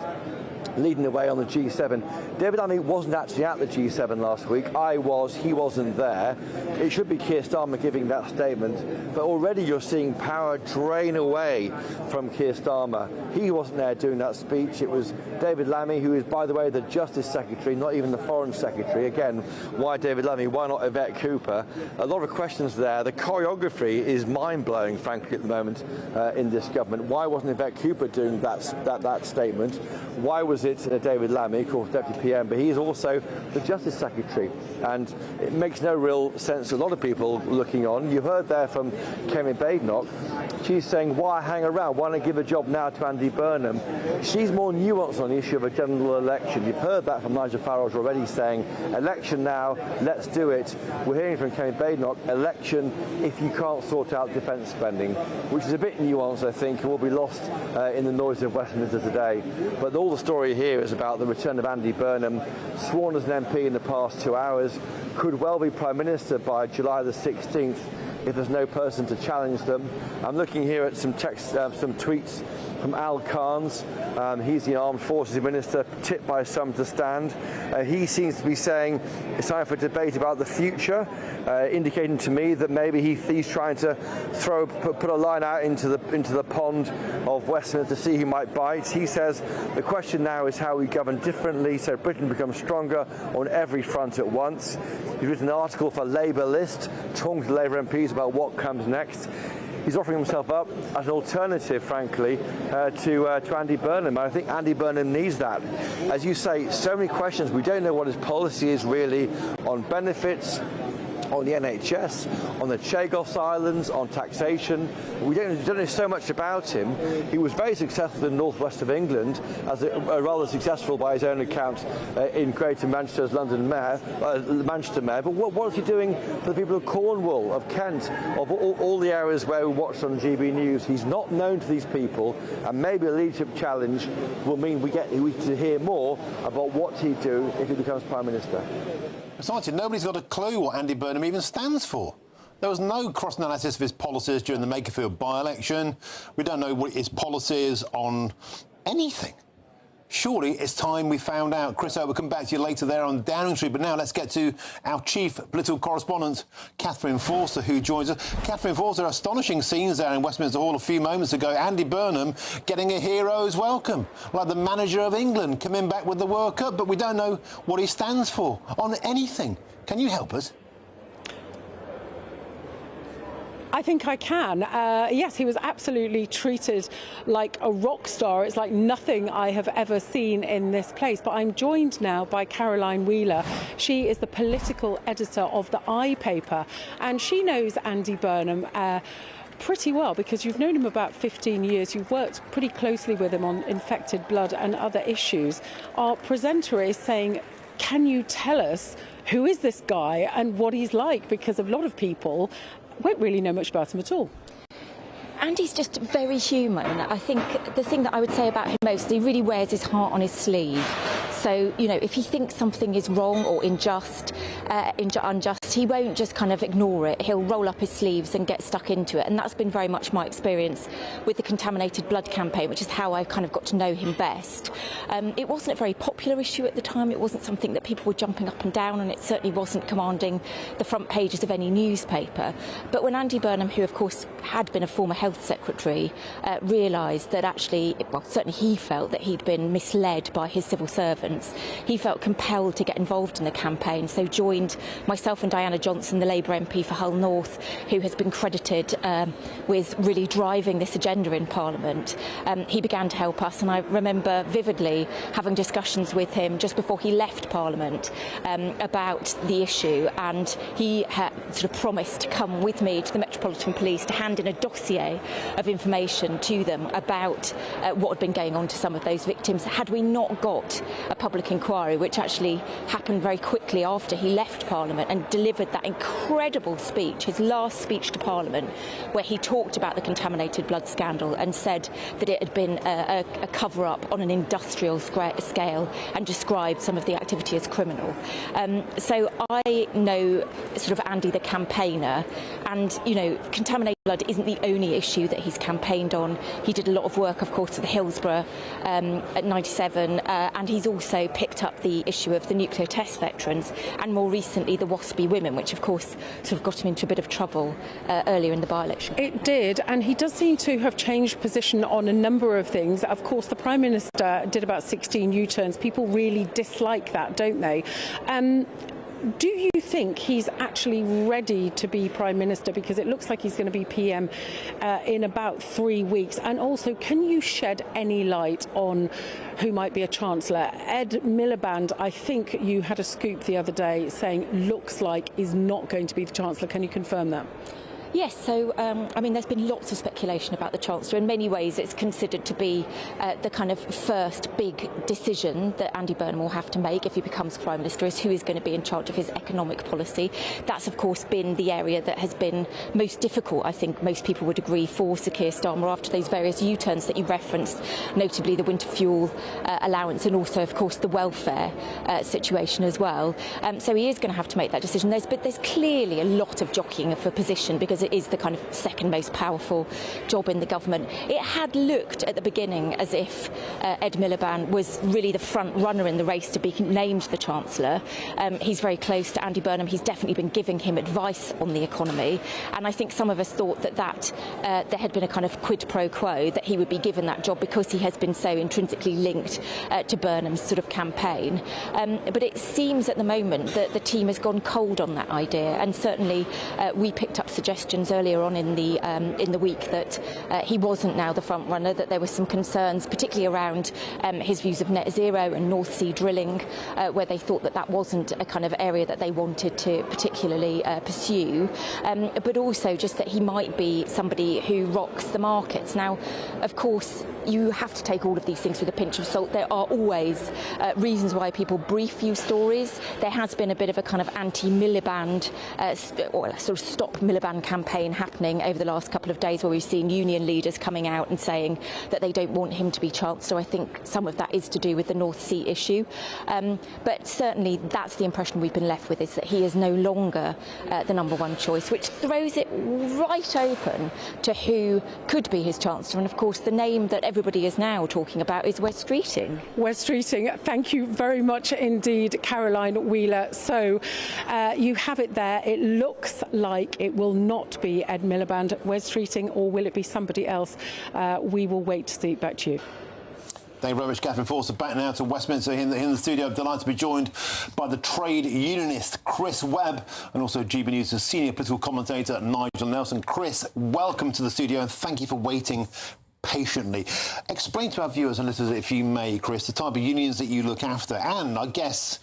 leading the way on the G7. David Lammy wasn't actually at the G7 last week. I was, he wasn't there. It should be Keir Starmer giving that statement, but already you're seeing power drain away from Keir Starmer. He wasn't there doing that speech. It was David Lammy, who is, by the way, the Justice Secretary, not even the Foreign Secretary. Again, why David Lammy? Why not Yvette Cooper? A lot of questions there. The choreography is mind-blowing, frankly, at the moment in this government. Why wasn't Yvette Cooper doing that statement? Why was it David Lammy, of course, Deputy PM, but he is also the Justice Secretary, and it makes no real sense to a lot of people looking on. You heard there from Kemi Badenoch. She's saying, why hang around? Why not give a job now to Andy Burnham? She's more nuanced on the issue of a general election. You've heard that from Nigel Farage already, saying, election now, let's do it. We're hearing from Kemi Badenoch, election if you can't sort out defence spending, which is a bit nuanced, I think, and will be lost in the noise of Westminster today. But all the story here is about the return of Andy Burnham, sworn as an MP in the past 2 hours, could well be Prime Minister by July the 16th if there's no person to challenge them. I'm looking here at some tweets from Al Carnes. He's the Armed Forces Minister, tipped by some to stand. He seems to be saying it's time for a debate about the future, indicating to me that maybe he's trying to put a line out into the pond of Westminster to see who might bite. He says the question now is how we govern differently so Britain becomes stronger on every front at once. He's written an article for Labour List, talking to Labour MPs about what comes next. He's offering himself up as an alternative, frankly, to Andy Burnham. I think Andy Burnham needs that. As you say, so many questions. We don't know what his policy is really on benefits, on the NHS, on the Chagos Islands, on taxation. We don't know so much about him. He was very successful in the northwest of England, as rather successful by his own account in Greater Manchester as Manchester Mayor. But what is he doing for the people of Cornwall, of Kent, of all the areas where we watched on GB News? He's not known to these people, and maybe a leadership challenge will mean we get to hear more about what he'd do if he becomes Prime Minister. Besides, nobody's got a clue what Andy Burnham even stands for. There was no cross-analysis of his policies during the Makerfield by-election. We don't know what his policy is on anything. Surely it's time we found out. Chris, we'll come back to you later there on Downing Street. But now let's get to our chief political correspondent, Catherine Forster, who joins us. Catherine Forster, astonishing scenes there in Westminster Hall a few moments ago. Andy Burnham getting a hero's welcome, like the manager of England coming back with the World Cup. But we don't know what he stands for on anything. Can you help us? I think I can. Yes, he was absolutely treated like a rock star. It's like nothing I have ever seen in this place. But I'm joined now by Caroline Wheeler. She is the political editor of the I paper, and she knows Andy Burnham pretty well because you've known him about 15 years. You've worked pretty closely with him on infected blood and other issues. Our presenter is saying, can you tell us who is this guy and what he's like? Because a lot of people won't really know much about him at all. Andy's just very human. I think the thing that I would say about him most is he really wears his heart on his sleeve. So, you know, if he thinks something is wrong or unjust, he won't just kind of ignore it. He'll roll up his sleeves and get stuck into it. And that's been very much my experience with the contaminated blood campaign, which is how I kind of got to know him best. It wasn't a very popular issue at the time. It wasn't something that people were jumping up and down, and it certainly wasn't commanding the front pages of any newspaper. But when Andy Burnham, who of course had been a former Health Secretary, realised that actually, well, certainly he felt that he'd been misled by his civil servants, he felt compelled to get involved in the campaign, so joined myself and Diana Johnson, the Labour MP for Hull North, who has been credited with really driving this agenda in Parliament. He began to help us, and I remember vividly having discussions with him just before he left Parliament about the issue, and he had sort of promised to come with me to the Metropolitan Police to hand in a dossier of information to them about what had been going on to some of those victims had we not got a public inquiry, which actually happened very quickly after he left Parliament and delivered that incredible speech, his last speech to Parliament, where he talked about the contaminated blood scandal and said that it had been a cover-up on an industrial scale and described some of the activity as criminal. So I know sort of Andy the campaigner, and, you know, contaminated Blood isn't the only issue that he's campaigned on. He did a lot of work, of course, at the Hillsborough at 97, and he's also picked up the issue of the nuclear test veterans and more recently the WASPy women, which of course sort of got him into a bit of trouble earlier in the by-election. It did, and he does seem to have changed position on a number of things. Of course, the Prime Minister did about 16 U-turns. People really dislike that, don't they? Do you think he's actually ready to be Prime Minister? Because it looks like he's going to be PM in about 3 weeks. And also, can you shed any light on who might be a Chancellor? Ed Miliband, I think you had a scoop the other day saying looks like is not going to be the Chancellor. Can you confirm that? Yes, so, I mean, there's been lots of speculation about the Chancellor. In many ways, it's considered to be the kind of first big decision that Andy Burnham will have to make if he becomes Prime Minister, is who is going to be in charge of his economic policy. That's, of course, been the area that has been most difficult, I think most people would agree, for Sir Keir Starmer after those various U-turns that you referenced, notably the winter fuel allowance and also, of course, the welfare situation as well. So he is going to have to make that decision. But there's clearly a lot of jockeying for position because it is the kind of second most powerful job in the government. It had looked at the beginning as if Ed Miliband was really the front runner in the race to be named the Chancellor. He's very close to Andy Burnham. He's definitely been giving him advice on the economy, and I think some of us thought that there had been a kind of quid pro quo, that he would be given that job because he has been so intrinsically linked to Burnham's sort of campaign. But it seems at the moment that the team has gone cold on that idea, and certainly we picked up suggestions earlier on in the week that he wasn't now the front runner, that there were some concerns, particularly around his views of net zero and North Sea drilling, where they thought that wasn't a kind of area that they wanted to particularly pursue, but also just that he might be somebody who rocks the markets. Now, of course, you have to take all of these things with a pinch of salt. There are always reasons why people brief you stories. There has been a bit of a kind of anti-Miliband or sort of stop Miliband campaign happening over the last couple of days, where we've seen union leaders coming out and saying that they don't want him to be Chancellor. I think some of that is to do with the North Sea issue. But certainly that's the impression we've been left with, is that he is no longer the number one choice, which throws it right open to who could be his Chancellor. And of course, the name that everybody is now talking about is Wes Streeting. Wes Streeting, thank you very much indeed, Caroline Wheeler. So you have it there. It looks like it will not be Ed Miliband, Wes Streeting, or will it be somebody else? We will wait to see. Back to you. Thank you very much, Catherine Forster. Back now to Westminster in the studio. I'm delighted to be joined by the trade unionist Chris Webb and also GBNews' senior political commentator Nigel Nelson. Chris, welcome to the studio and thank you for waiting patiently. Explain to our viewers and listeners, if you may, Chris, the type of unions that you look after. And I guess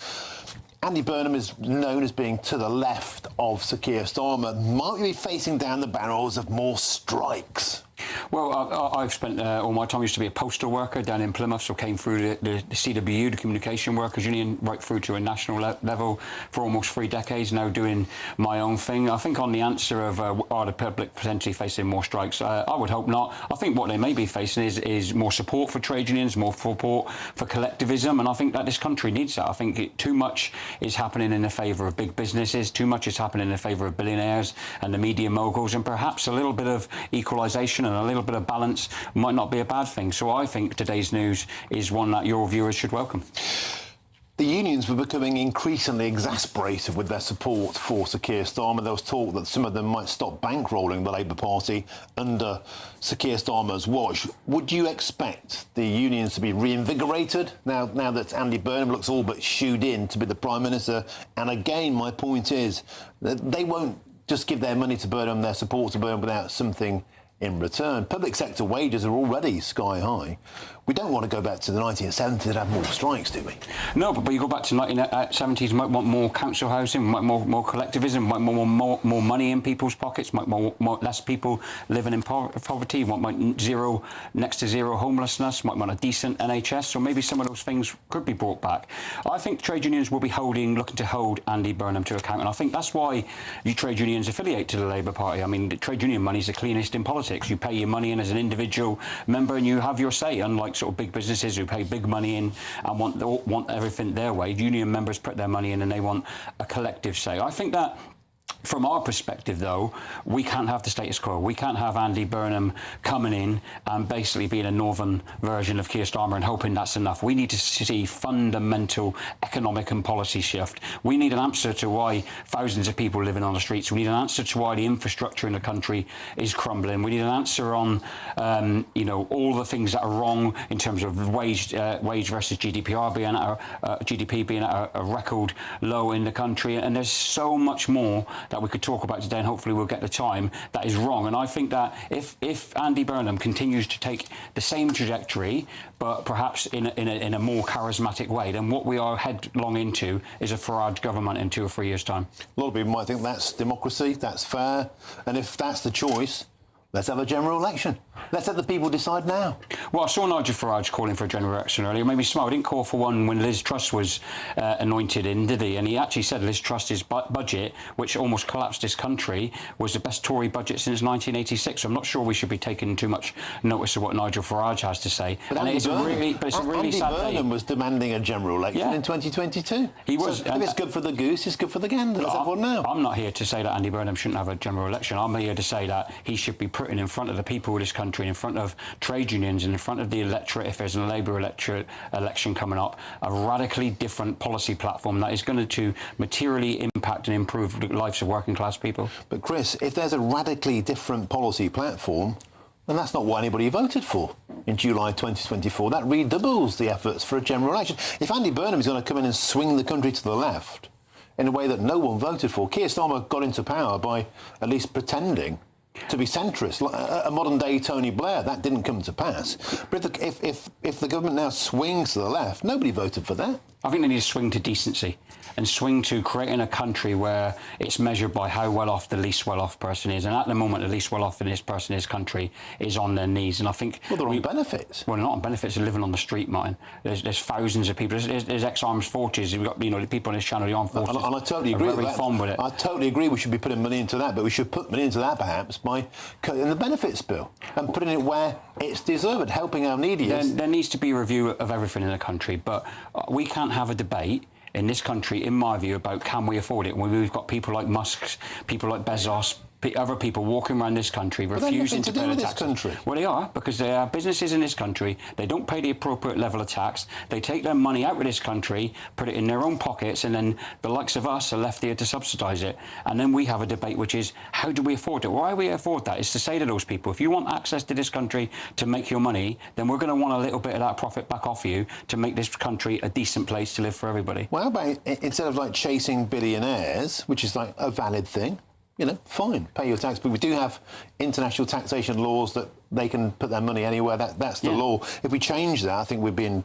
Andy Burnham is known as being to the left of Sir Keir Starmer. Might we be facing down the barrels of more strikes? Well, I've spent all my time, used to be a postal worker down in Plymouth, so came through the CWU, the Communication Workers Union, right through to a national level for almost 3 decades, now doing my own thing. I think on the answer of are the public potentially facing more strikes, I would hope not. I think what they may be facing is more support for trade unions, more support for collectivism, and I think that this country needs that. I think too much is happening in the favour of big businesses, too much is happening in the favour of billionaires and the media moguls, and perhaps a little bit of equalisation and a little bit of balance might not be a bad thing. So I think today's news is one that your viewers should welcome. The unions were becoming increasingly exasperated with their support for Sir Keir Starmer. There was talk that some of them might stop bankrolling the Labour Party under Sir Keir Starmer's watch. Would you expect the unions to be reinvigorated now that Andy Burnham looks all but shooed in to be the Prime Minister? And again, my point is that they won't just give their money to Burnham, their support to Burnham, without something in return. Public sector wages are already sky high. We don't want to go back to the 1970s and have more strikes, do we? No, but you go back to the 1970s, we might want more council housing, we might more collectivism, we might more money in people's pockets, might less people living in poverty, might next to zero homelessness, might want a decent NHS, so maybe some of those things could be brought back. I think trade unions will be looking to hold Andy Burnham to account, and I think that's why you trade unions affiliate to the Labour Party. I mean, the trade union money is the cleanest in politics. You pay your money in as an individual member and you have your say, unlike sort of big businesses who pay big money in and want everything their way. Union members put their money in and they want a collective say. I think that From our perspective, though, we can't have the status quo. We can't have Andy Burnham coming in and basically being a northern version of Keir Starmer and hoping that's enough. We need to see fundamental economic and policy shift. We need an answer to why thousands of people are living on the streets. We need an answer to why the infrastructure in the country is crumbling. We need an answer on, you know, all the things that are wrong in terms of wage versus GDP being at a record low in the country. And there's so much more that we could talk about today, and hopefully we'll get the time, that is wrong. And I think that if Andy Burnham continues to take the same trajectory, but perhaps in a more charismatic way, then what we are headlong into is a Farage government in 2 or 3 years' time. A lot of people might think that's democracy, that's fair, and if that's the choice, let's have a general election. Let's let the people decide now. Well, I saw Nigel Farage calling for a general election earlier. It made me smile. He didn't call for one when Liz Truss was anointed in, did he? And he actually said Liz Truss's budget, which almost collapsed this country, was the best Tory budget since 1986. So I'm not sure we should be taking too much notice of what Nigel Farage has to say. But and it's a really sad day. Andy Burnham was demanding a general election in 2022. He was. So if it's good for the goose, it's good for the gander. Let's have one now. I'm not here to say that Andy Burnham shouldn't have a general election. I'm here to say that he should be putting in front of the people of this country, in front of trade unions, and in front of the electorate, if there's a Labour election coming up, a radically different policy platform that is going to materially impact and improve the lives of working class people. But Chris, if there's a radically different policy platform, then that's not what anybody voted for in July 2024. That redoubles the efforts for a general election. If Andy Burnham is going to come in and swing the country to the left in a way that no one voted for, Keir Starmer got into power by at least pretending to be centrist, a modern-day Tony Blair. That didn't come to pass. But if the government now swings to the left, nobody voted for that. I think they need to swing to decency and swing to creating a country where it's measured by how well off the least well off person is. And at the moment, the least well off in this person in this country is on their knees. And I think... Well, they're on benefits. Well, they're not on benefits. They're living on the street, Martin. There's thousands of people. There's ex-armed forces. We've got, you know, the people on this channel, the armed forces. And I totally agree with that. Fond with it. I totally agree we should be putting money into that, but we should put money into that perhaps by cutting the benefits bill and putting it where it's deserved, helping our neediest. There needs to be a review of everything in the country, but we can't have a debate in this country, in my view, about can we afford it when we've got people like Musk, people like Bezos, other people walking around this country refusing to pay the taxes. Country. Well, they are, because they are businesses in this country. They don't pay the appropriate level of tax. They take their money out of this country, put it in their own pockets, and then the likes of us are left here to subsidise it. And then we have a debate which is, how do we afford it? Why we afford that is to say to those people, if you want access to this country to make your money, then we're going to want a little bit of that profit back off you to make this country a decent place to live for everybody. Well, how about instead of like chasing billionaires, which is like a valid thing, you know, fine, pay your tax. But we do have international taxation laws that they can put their money anywhere. That's the law. If we change that, I think we'd be in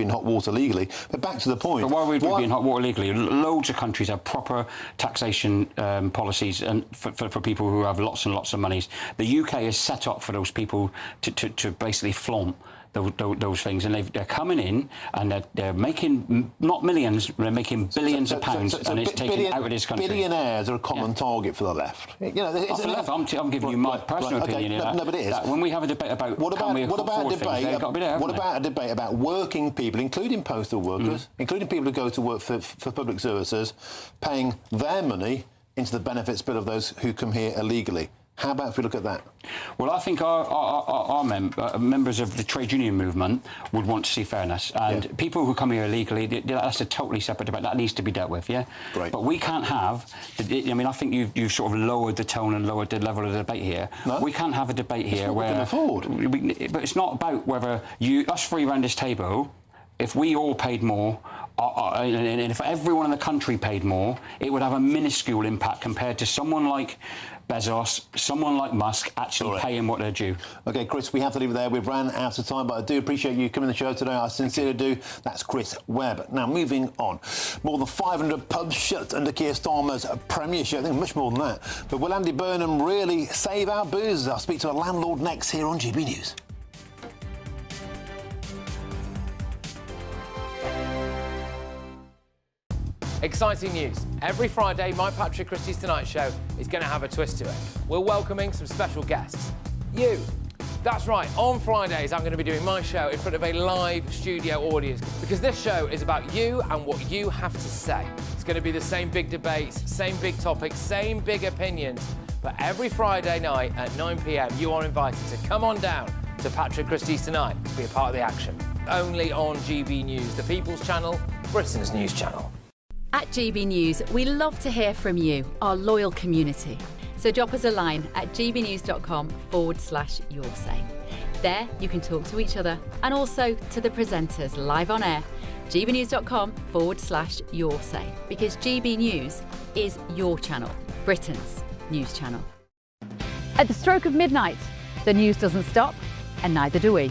hot water legally. But back to the point. But why would we be in hot water legally? Loads of countries have proper taxation policies and for people who have lots and lots of monies. The UK is set up for those people to basically flaunt those things, and they're coming in and they're making not millions, they're making billions of pounds, and it's taken out of this country. Billionaires are a common target for the left. You know, for the left, I'm giving you my personal opinion here. No, but it is. When we have a debate about what about a debate about working people, including postal workers, including people who go to work for public services, paying their money into the benefits bill of those who come here illegally? How about if we look at that? Well, I think our members of the trade union movement would want to see fairness. And people who come here illegally, that's a totally separate debate. That needs to be dealt with, yeah? Great. But we can't have... I mean, I think you've sort of lowered the tone and lowered the level of the debate here. No. We can't have a debate here where... we can afford. But it's not about whether us three around this table, if we all paid more... and if everyone in the country paid more, it would have a minuscule impact compared to someone like Bezos, someone like Musk actually paying what they're due. OK, Chris, we have to leave it there. We've ran out of time, but I do appreciate you coming to the show today. I sincerely do. That's Chris Webb. Now, moving on. More than 500 pubs shut under Keir Starmer's premiership. I think much more than that. But will Andy Burnham really save our booze? I'll speak to a landlord next here on GB News. Exciting news. Every Friday, my Patrick Christie's Tonight Show is going to have a twist to it. We're welcoming some special guests. You. That's right, on Fridays I'm going to be doing my show in front of a live studio audience because this show is about you and what you have to say. It's going to be the same big debates, same big topics, same big opinions, but every Friday night at 9 p.m. you are invited to come on down to Patrick Christie's Tonight to be a part of the action. Only on GB News, the People's Channel, Britain's news channel. At GB News, we love to hear from you, our loyal community. So drop us a line at gbnews.com/your say. There you can talk to each other and also to the presenters live on air. gbnews.com/your say, because GB News is your channel, Britain's news channel. At the stroke of midnight, the news doesn't stop, and neither do we.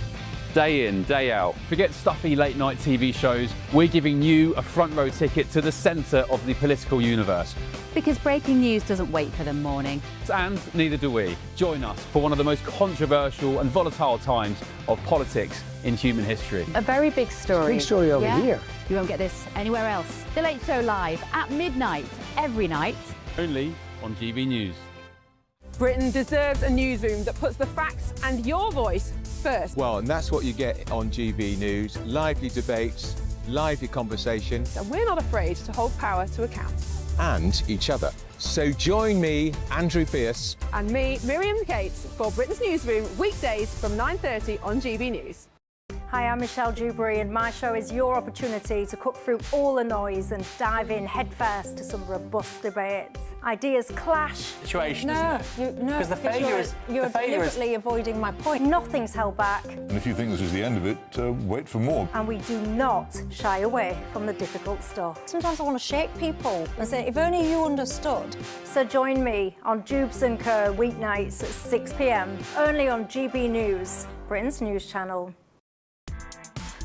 Day in, day out. Forget stuffy late night TV shows. We're giving you a front row ticket to the centre of the political universe. Because breaking news doesn't wait for the morning. And neither do we. Join us for one of the most controversial and volatile times of politics in human history. A very big story. Big story over here. You won't get this anywhere else. The Late Show live at midnight, every night. Only on GB News. Britain deserves a newsroom that puts the facts and your voice first. Well, and that's what you get on GB News. Lively debates, lively conversation. And we're not afraid to hold power to account. And each other. So join me, Andrew Pierce. And me, Miriam Gates, for Britain's Newsroom, weekdays from 9:30 on GB News. Hi, I'm Michelle Dewberry, and my show is your opportunity to cut through all the noise and dive in headfirst to some robust debates. Ideas clash. Situation, No, isn't it? no, Because the failure is you're deliberately avoiding my point. Nothing's held back, And if you think this is the end of it, wait for more. and we do not shy away from the difficult stuff. Sometimes I want to shake people and say, if only you understood. So join me on Dubes & Co. weeknights at 6 p.m. only on GB News, Britain's news channel.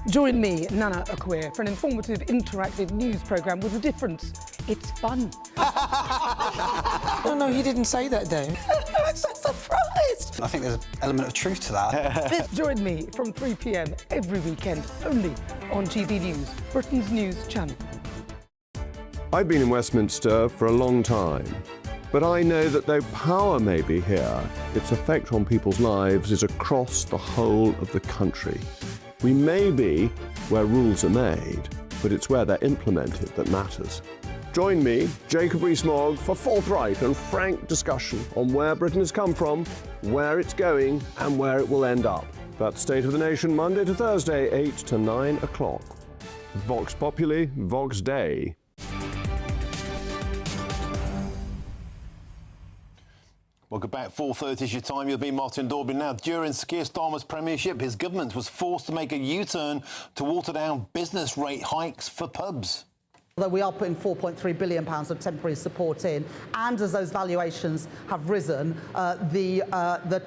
Join me, Nana Akweer, for an informative, interactive news programme with a difference. It's fun. No, he didn't say that, Dave. I'm so surprised. I think there's an element of truth to that. Join me from 3 p.m. every weekend, only on GB News, Britain's news channel. I've been in Westminster for a long time, but I know that though power may be here, its effect on people's lives is across the whole of the country. We may be where rules are made, but it's where they're implemented that matters. Join me, Jacob Rees-Mogg, for forthright and frank discussion on where Britain has come from, where it's going, and where it will end up. That's State of the Nation, Monday to Thursday, 8 to 9 o'clock. Vox Populi, Vox Dei. Welcome back. 4:30 is your time. You'll be Martin Daubney. Now, during Keir Starmer's premiership, his government was forced to make a U-turn to water down business rate hikes for pubs. Although we are putting £4.3 billion of temporary support in, and as those valuations have risen, the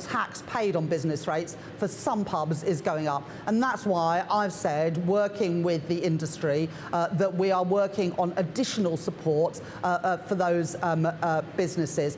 tax paid on business rates for some pubs is going up. And that's why I've said, working with the industry, that we are working on additional support for those businesses.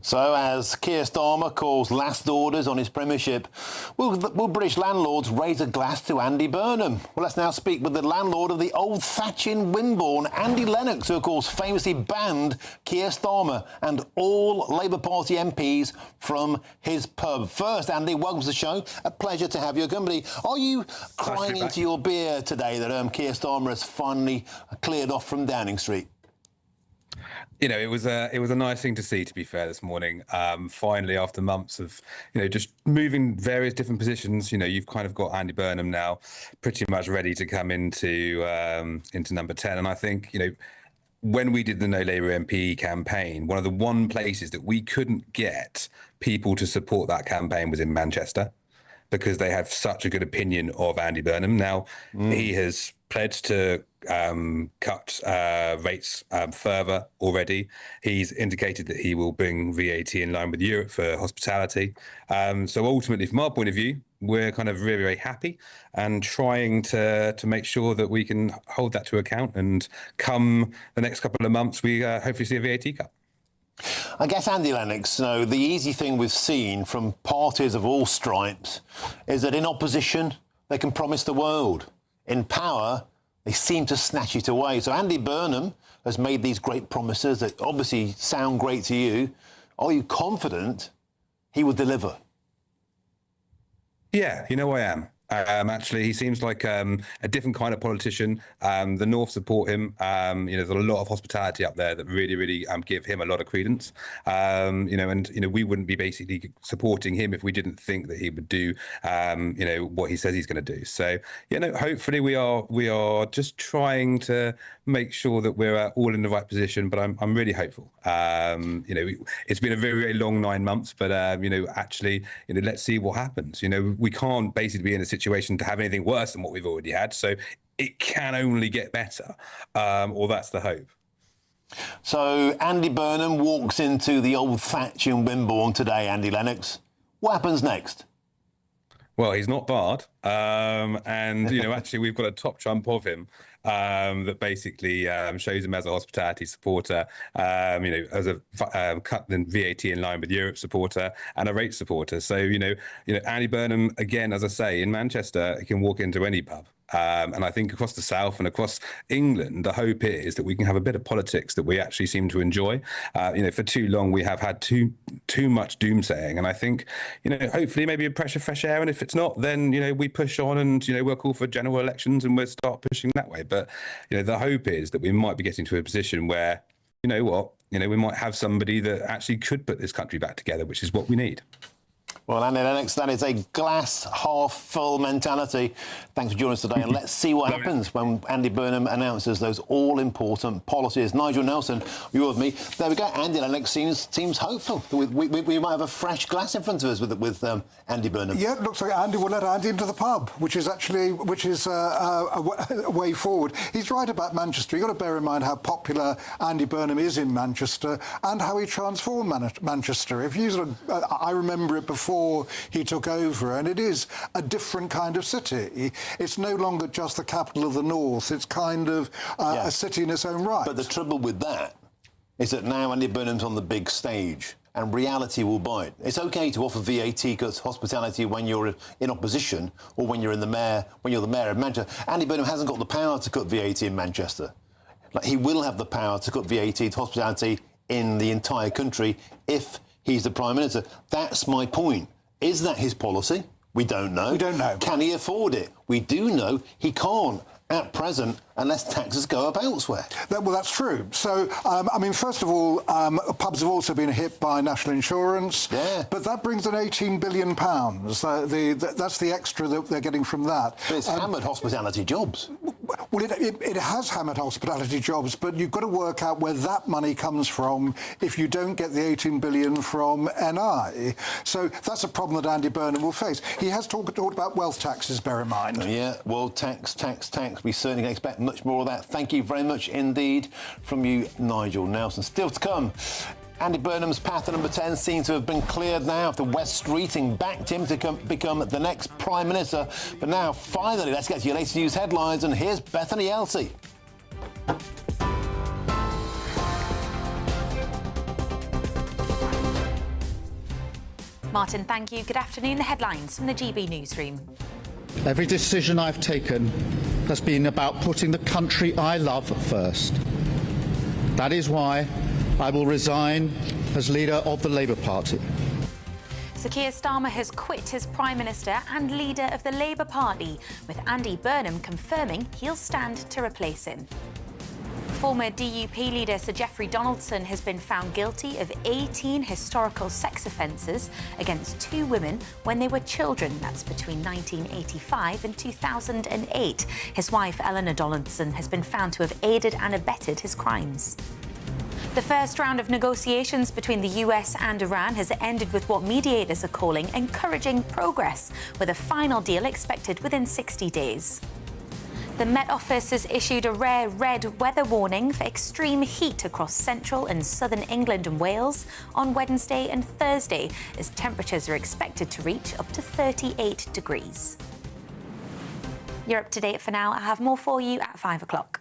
So, as Keir Starmer calls last orders on his premiership, will British landlords raise a glass to Andy Burnham? Well, let's now speak with the landlord of the Old Thatch in Wimborne, Andy Lennox, who, of course, famously banned Keir Starmer and all Labour Party MPs from his pub. First, Andy, welcome to the show. A pleasure to have your company. Are you crying into your beer today that Keir Starmer has finally cleared off from Downing Street? You know, it was a nice thing to see, to be fair, this morning. Finally, after months of, just moving various different positions, you've kind of got Andy Burnham now pretty much ready to come into number 10. And I think, when we did the No Labour MP campaign, one of the places that we couldn't get people to support that campaign was in Manchester, because they have such a good opinion of Andy Burnham. Now, he has pledged to cut rates further already. He's indicated that he will bring VAT in line with Europe for hospitality. So ultimately, from our point of view, we're kind of very, very happy and trying to make sure that we can hold that to account. And come the next couple of months, we hopefully see a VAT cut. I guess, Andy Lennox, the easy thing we've seen from parties of all stripes is that in opposition, they can promise the world. In power, they seem to snatch it away. So Andy Burnham has made these great promises that obviously sound great to you. Are you confident he will deliver? Yeah, you know I am. Actually, he seems like a different kind of politician. The North support him. There's a lot of hospitality up there that really give him a lot of credence. We wouldn't be basically supporting him if we didn't think that he would do, what he says he's going to do. So, hopefully we are just trying to make sure that we're all in the right position. But I'm really hopeful. It's been a very long 9 months, but let's see what happens. We can't basically be in a situation to have anything worse than what we've already had. So it can only get better, or that's the hope. So Andy Burnham walks into the old Thatch in Wimborne today, Andy Lennox. What happens next? Well, he's not barred. Actually, we've got a top trump of him that basically shows him as a hospitality supporter, as a cut the VAT in line with Europe supporter and a rate supporter. So, Andy Burnham, again, as I say, in Manchester, he can walk into any pub. And I think across the South and across England, the hope is that we can have a bit of politics that we actually seem to enjoy. For too long, we have had too much doomsaying. And I think, hopefully maybe a breath of fresh air. And if it's not, then, we push on and, we'll call for general elections and we'll start pushing that way. But, the hope is that we might be getting to a position where, we might have somebody that actually could put this country back together, which is what we need. Well, Andy Lennox, that is a glass half full mentality. Thanks for joining us today, and let's see what happens when Andy Burnham announces those all-important policies. Nigel Nelson, you're with me. There we go. Andy Lennox seems hopeful. We might have a fresh glass in front of us with Andy Burnham. Yeah, it looks like Andy will let Andy into the pub, which is a way forward. He's right about Manchester. You've got to bear in mind how popular Andy Burnham is in Manchester and how he transformed Manchester. If you I remember it before he took over, and it is a different kind of city. It's no longer just the capital of the north. It's kind of a city in its own right. But the trouble with that is that now Andy Burnham's on the big stage and reality will bite. It's okay to offer VAT cuts, hospitality when you're in opposition or when you're the mayor of Manchester. Andy Burnham hasn't got the power to cut VAT in Manchester. He will have the power to cut VAT to hospitality in the entire country if he's the Prime Minister. That's my point. Is that his policy? We don't know. We don't know. Can he afford it? We do know he can't at present unless taxes go up elsewhere. Well, that's true. So, first of all, pubs have also been hit by national insurance. Yeah. But that brings in £18 billion. That's the extra that they're getting from that. But it's hammered hospitality jobs. Well, it has hammered hospitality jobs, but you've got to work out where that money comes from if you don't get the £18 billion from NI. So that's a problem that Andy Burnham will face. He has talked about wealth taxes, bear in mind. Yeah, well, tax. We certainly can expect much more of that. Thank you very much indeed from you, Nigel Nelson. Still to come, Andy Burnham's path to number 10 seems to have been cleared now after West Streeting backed him to become the next Prime Minister. But now, finally, let's get to your latest news headlines, and here's Bethany Elsey. Martin, thank you. Good afternoon. The headlines from the GB newsroom. Every decision I've taken has been about putting the country I love first. That is why I will resign as leader of the Labour Party. Sir Keir Starmer has quit as Prime Minister and leader of the Labour Party, with Andy Burnham confirming he'll stand to replace him. Former DUP leader Sir Geoffrey Donaldson has been found guilty of 18 historical sex offences against 2 women when they were children. That's between 1985 and 2008. His wife, Eleanor Donaldson, has been found to have aided and abetted his crimes. The first round of negotiations between the US and Iran has ended with what mediators are calling encouraging progress, with a final deal expected within 60 days. The Met Office has issued a rare red weather warning for extreme heat across central and southern England and Wales on Wednesday and Thursday, as temperatures are expected to reach up to 38 degrees. You're up to date for now. I have more for you at 5 o'clock.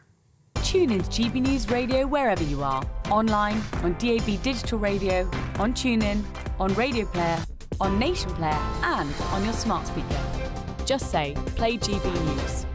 Tune in to GB News Radio wherever you are. Online, on DAB digital radio, on TuneIn, on Radio Player, on Nation Player and on your smart speaker. Just say, play GB News.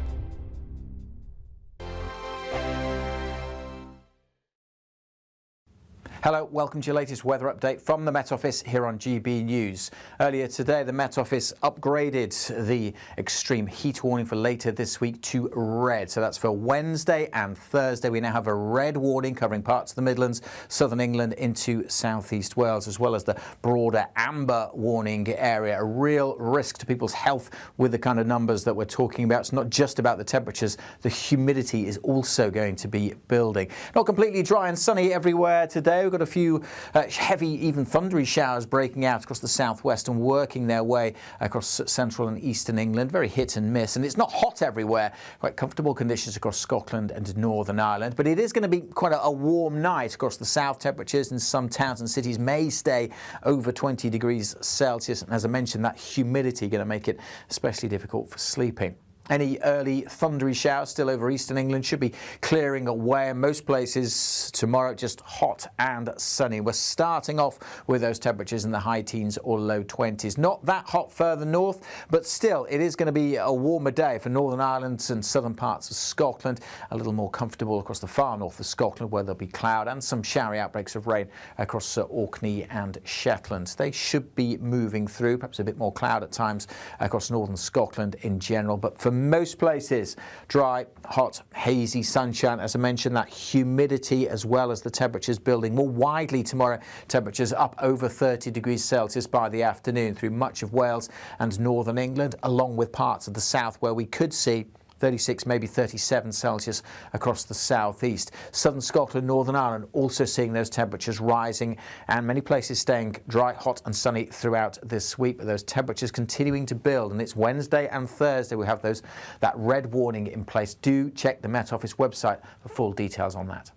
Hello, welcome to your latest weather update from the Met Office here on GB News. Earlier today, the Met Office upgraded the extreme heat warning for later this week to red. So that's for Wednesday and Thursday. We now have a red warning covering parts of the Midlands, southern England into southeast Wales, as well as the broader amber warning area. A real risk to people's health with the kind of numbers that we're talking about. It's not just about the temperatures. The humidity is also going to be building. Not completely dry and sunny everywhere today. We've got a few heavy, even thundery showers breaking out across the southwest and working their way across central and eastern England. Very hit and miss. And it's not hot everywhere. Quite comfortable conditions across Scotland and Northern Ireland. But it is going to be quite a warm night across the south. Temperatures in some towns and cities may stay over 20 degrees Celsius. And as I mentioned, that humidity going to make it especially difficult for sleeping. Any early thundery showers still over eastern England should be clearing away. In most places tomorrow, just hot and sunny. We're starting off with those temperatures in the high teens or low 20s. Not that hot further north, but still it is going to be a warmer day for Northern Ireland and southern parts of Scotland. A little more comfortable across the far north of Scotland, where there'll be cloud and some showery outbreaks of rain across Orkney and Shetland. They should be moving through, perhaps a bit more cloud at times across northern Scotland in general, but for most places, dry, hot, hazy sunshine. As I mentioned, that humidity as well as the temperatures building more widely tomorrow. Temperatures up over 30 degrees Celsius by the afternoon through much of Wales and northern England, along with parts of the south where we could see 36, maybe 37 Celsius across the southeast. Southern Scotland, Northern Ireland also seeing those temperatures rising, and many places staying dry, hot and sunny throughout this week, but those temperatures continuing to build. And it's Wednesday and Thursday we have that red warning in place. Do check the Met Office website for full details on that.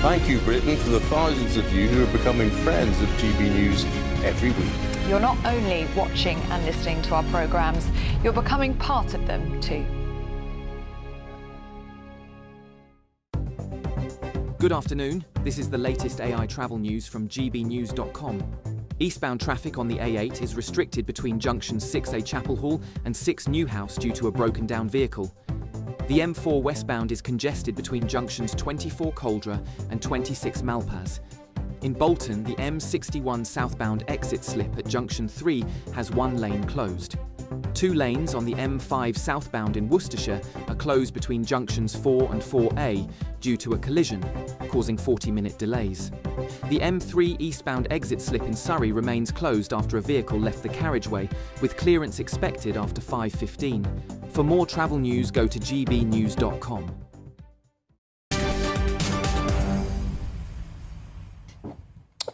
Thank you, Britain, for the thousands of you who are becoming friends of GB News every week. You're not only watching and listening to our programmes, you're becoming part of them too. Good afternoon. This is the latest AI travel news from gbnews.com. Eastbound traffic on the A8 is restricted between junctions 6A Chapel Hall and 6 Newhouse due to a broken down vehicle. The M4 westbound is congested between junctions 24 Coldra and 26 Malpas. In Bolton, the M61 southbound exit slip at junction 3 has one lane closed. 2 lanes on the M5 southbound in Worcestershire are closed between junctions 4 and 4A due to a collision, causing 40-minute delays. The M3 eastbound exit slip in Surrey remains closed after a vehicle left the carriageway, with clearance expected after 5:15. For more travel news, go to gbnews.com.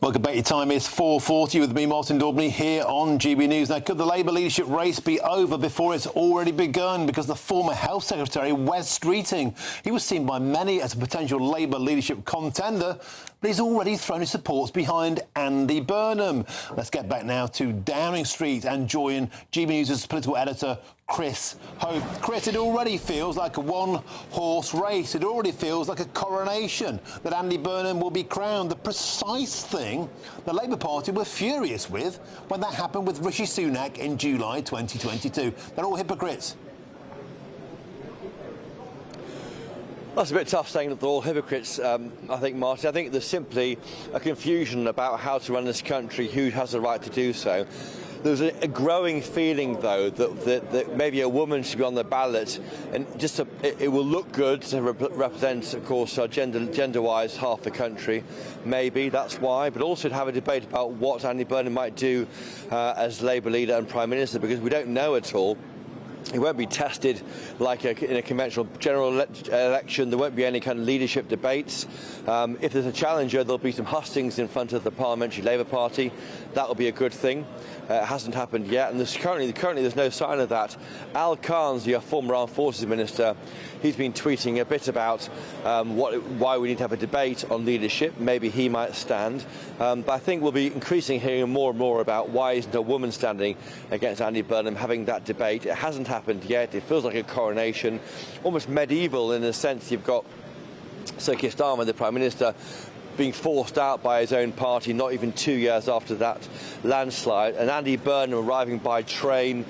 Welcome back. Your time is 4:40 with me, Martin Daubney, here on GB News. Now, could the Labour leadership race be over before it's already begun? Because the former Health Secretary, Wes Streeting, he was seen by many as a potential Labour leadership contender, but he's already thrown his supports behind Andy Burnham. Let's get back now to Downing Street and join GB News' political editor, Chris Hope. Chris, it already feels like a one-horse race. It already feels like a coronation that Andy Burnham will be crowned. The precise thing the Labour Party were furious with when that happened with Rishi Sunak in July 2022. They're all hypocrites. That's a bit tough saying that they're all hypocrites, I think, Martin. I think there's simply a confusion about how to run this country, who has the right to do so. There's a growing feeling, though, that maybe a woman should be on the ballot, and just it will look good to represent, of course, gender-wise half the country. Maybe that's why, but also to have a debate about what Andy Burnham might do as Labour leader and Prime Minister, because we don't know at all. It won't be tested like in a conventional general election. There won't be any kind of leadership debates. If there's a challenger, there'll be some hustings in front of the Parliamentary Labour Party. That will be a good thing. It hasn't happened yet, and currently there's no sign of that. Al Khan's the former Armed Forces Minister. He's been tweeting a bit about why we need to have a debate on leadership. Maybe he might stand. But I think we'll be increasingly hearing more and more about why isn't a woman standing against Andy Burnham, having that debate. It hasn't happened yet. It feels like a coronation, almost medieval in a sense. You've got Sir Keir Starmer, the Prime Minister, being forced out by his own party not even 2 years after that landslide, and Andy Burnham arriving by train,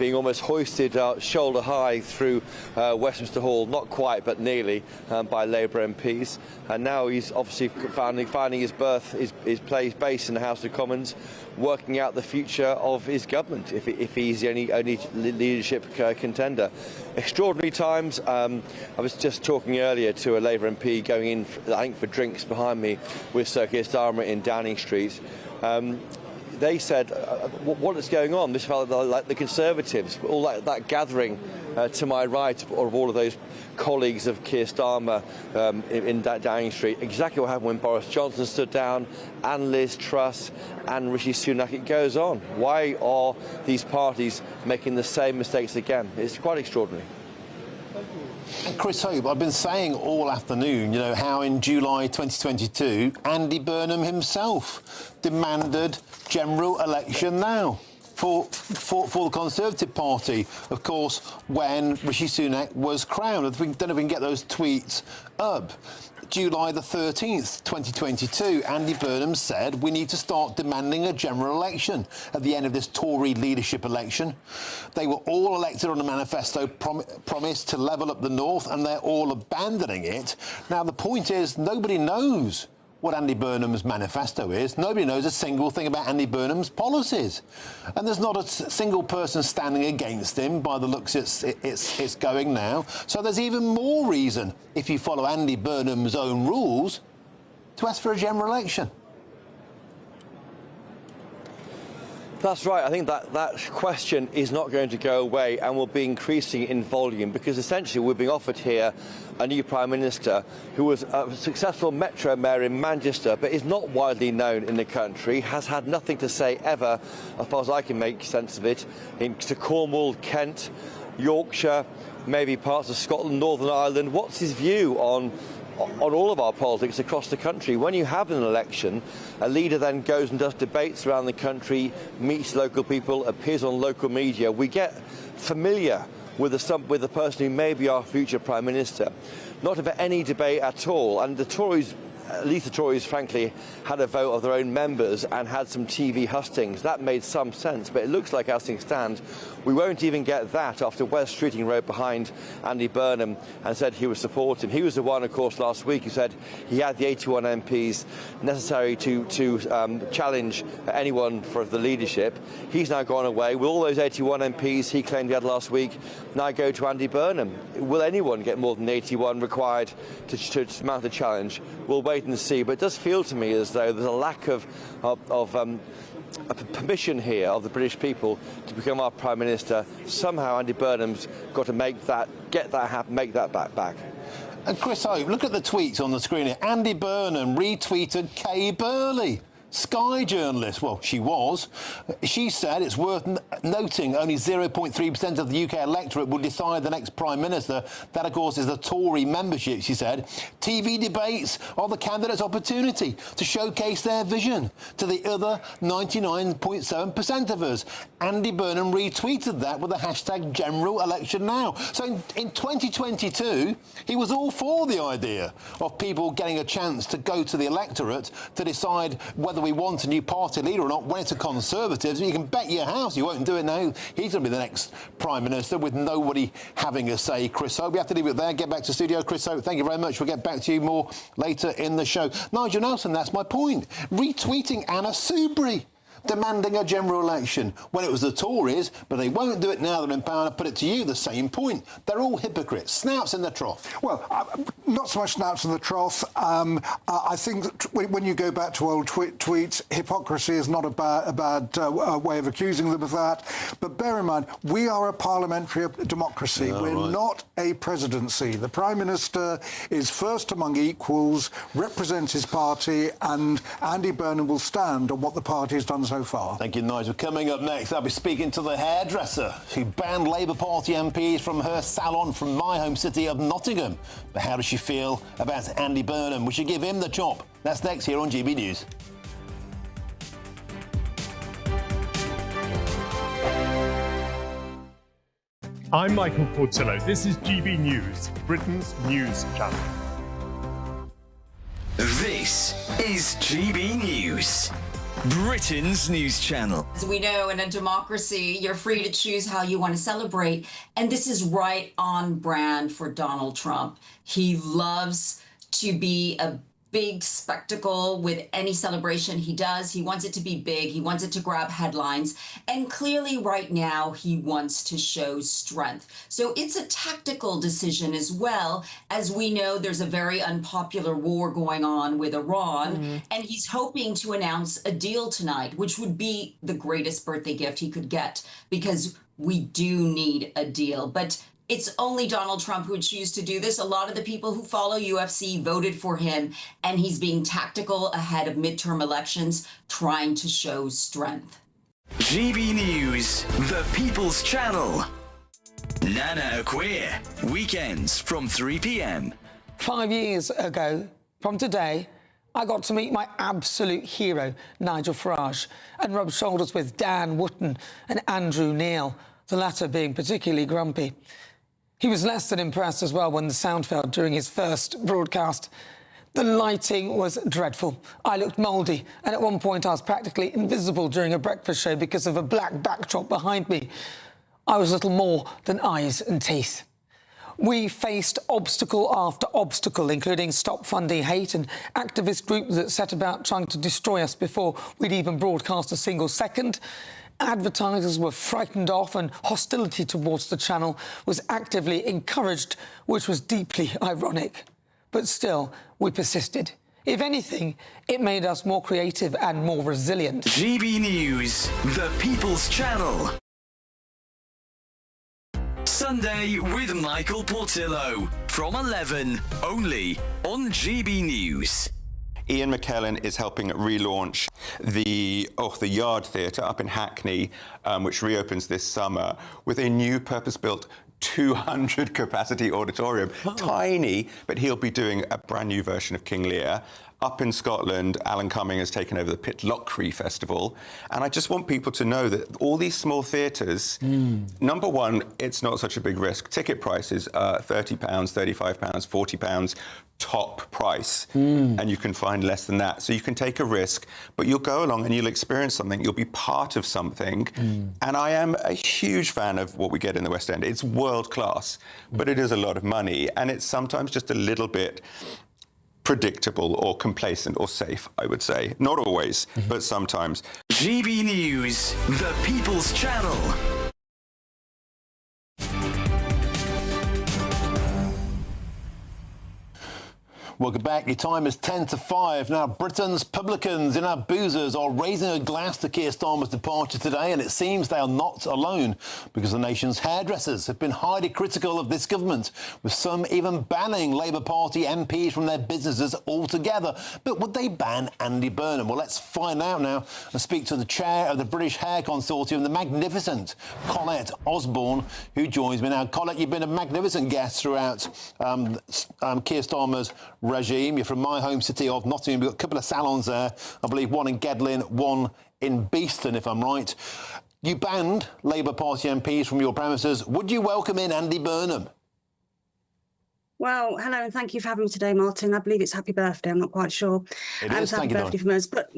being almost hoisted shoulder high through Westminster Hall, not quite, but nearly, by Labour MPs. And now he's obviously finding his base in the House of Commons, working out the future of his government, if he's the only leadership contender. Extraordinary times. I was just talking earlier to a Labour MP going in, I think, for drinks behind me with Sir Keir Starmer in Downing Street. They said, what is going on? This felt like the Conservatives, all that gathering to my right of all of those colleagues of Keir Starmer in Downing Street. Exactly what happened when Boris Johnson stood down, and Liz Truss and Rishi Sunak. It goes on. Why are these parties making the same mistakes again? It's quite extraordinary. And Chris Hope, I've been saying all afternoon, how in July 2022, Andy Burnham himself demanded general election now for the Conservative Party, of course, when Rishi Sunak was crowned. I don't know if we can get those tweets up. July the 13th, 2022, Andy Burnham said we need to start demanding a general election at the end of this Tory leadership election. They were all elected on a manifesto promise to level up the North, and they're all abandoning it. Now, the point is, nobody knows what Andy Burnham's manifesto is. Nobody knows a single thing about Andy Burnham's policies. And there's not a single person standing against him by the looks it's going now. So there's even more reason, if you follow Andy Burnham's own rules, to ask for a general election. That's right. I think that question is not going to go away and will be increasing in volume, because essentially we're being offered here a new Prime Minister who was a successful Metro Mayor in Manchester, but is not widely known in the country, has had nothing to say ever, as far as I can make sense of it, to Cornwall, Kent, Yorkshire, maybe parts of Scotland, Northern Ireland. What's his view on all of our politics across the country? When you have an election, a leader then goes and does debates around the country, meets local people, appears on local media. We get familiar with the person who may be our future Prime Minister. Not about any debate at all. And the Tories, at least the Tories, frankly, had a vote of their own members and had some TV hustings. That made some sense, but it looks like, as things stand, we won't even get that after Wes Streeting rode behind Andy Burnham and said he would support him. He was the one, of course, last week who said he had the 81 MPs necessary to challenge anyone for the leadership. He's now gone away. Will all those 81 MPs he claimed he had last week now go to Andy Burnham? Will anyone get more than 81 required to mount the challenge? We'll wait and see. But it does feel to me as though there's a lack of permission here of the British people to become our Prime Minister. Somehow Andy Burnham's got to make that happen, make that back. And Chris Hope, look at the tweets on the screen here. Andy Burnham retweeted Kay Burley, Sky journalist. Well, she was. She said it's worth noting only 0.3% of the UK electorate will decide the next Prime Minister. That, of course, is the Tory membership, she said. TV debates are the candidates' opportunity to showcase their vision to the other 99.7% of us. Andy Burnham retweeted that with the hashtag general election now. So in 2022, he was all for the idea of people getting a chance to go to the electorate to decide whether we want a new party leader or not, when it's a Conservatives. You can bet your house he won't do it now. He's going to be the next Prime Minister with nobody having a say. Chris Hope, we have to leave it there. Get back to studio. Chris Hope, thank you very much. We'll get back to you more later in the show. Nigel Nelson, that's my point. Retweeting Anna Soubry, demanding a general election when it was the Tories, but they won't do it now they're in power. To put it to you, the same point. They're all hypocrites. Snouts in the trough. Well, not so much snouts in the trough. I think that when you go back to old tweets, hypocrisy is not a bad way of accusing them of that. But bear in mind, we are a parliamentary democracy. We're not a presidency. The Prime Minister is first among equals, represents his party, and Andy Burnham will stand on what the party has done so far. Thank you, Nigel. Coming up next, I'll be speaking to the hairdresser who banned Labour Party MPs from her salon from my home city of Nottingham. But how does she feel about Andy Burnham? We should give him the chop. That's next here on GB News. I'm Michael Portillo. This is GB News, Britain's news channel. This is GB News. Britain's news channel. As we know, in a democracy, you're free to choose how you want to celebrate. And this is right on brand for Donald Trump. He loves to be a big spectacle with any celebration he does. He wants it to be big. He wants it to grab headlines. And clearly right now he wants to show strength. So it's a tactical decision as well. As we know, there's a very unpopular war going on with Iran, and he's hoping to announce a deal tonight, which would be the greatest birthday gift he could get, because we do need a deal. But it's only Donald Trump who would choose to do this. A lot of the people who follow UFC voted for him, and he's being tactical ahead of midterm elections, trying to show strength. GB News, the People's Channel. Nana Acquia, weekends from 3 p.m. 5 years ago from today, I got to meet my absolute hero, Nigel Farage, and rub shoulders with Dan Wootton and Andrew Neil, the latter being particularly grumpy. He was less than impressed as well when the sound failed during his first broadcast. The lighting was dreadful. I looked mouldy, and at one point I was practically invisible during a breakfast show because of a black backdrop behind me. I was little more than eyes and teeth. We faced obstacle after obstacle, including Stop Funding Hate, an activist group that set about trying to destroy us before we'd even broadcast a single second. Advertisers were frightened off, and hostility towards the channel was actively encouraged, which was deeply ironic. But still, we persisted. If anything, it made us more creative and more resilient. GB News, the People's Channel. Sunday with Michael Portillo from 11, only on GB News. Ian McKellen is helping relaunch the Yard Theatre up in Hackney, which reopens this summer, with a new purpose-built 200-capacity auditorium. Tiny, but he'll be doing a brand new version of King Lear. Up in Scotland, Alan Cumming has taken over the Pitlochry Festival. And I just want people to know that all these small theatres, number one, it's not such a big risk. Ticket prices are £30, £35, £40, top price. And you can find less than that. So you can take a risk, but you'll go along and you'll experience something. You'll be part of something. And I am a huge fan of what we get in the West End. It's world class, but it is a lot of money. And it's sometimes just a little bit predictable or complacent or safe, I would say. Not always, but sometimes. GB News, the People's Channel. Welcome back. Your time is 10 to 5. Now, Britain's publicans in our boozers are raising a glass to Keir Starmer's departure today, and it seems they are not alone, because the nation's hairdressers have been highly critical of this government, with some even banning Labour Party MPs from their businesses altogether. But would they ban Andy Burnham? Well, let's find out now and speak to the chair of the British Hair Consortium, the magnificent Colette Osborne, who joins me now. Colette, you've been a magnificent guest throughout Keir Starmer's regime. You're from my home city of Nottingham. You've got a couple of salons there. I believe one in Gedlin, one in Beeston, if I'm right. You banned Labour Party MPs from your premises. Would you welcome in Andy Burnham? Well, hello and thank you for having me today, Martin. I believe it's happy birthday. I'm not quite sure. It is. Happy Thank you, birthday from us. But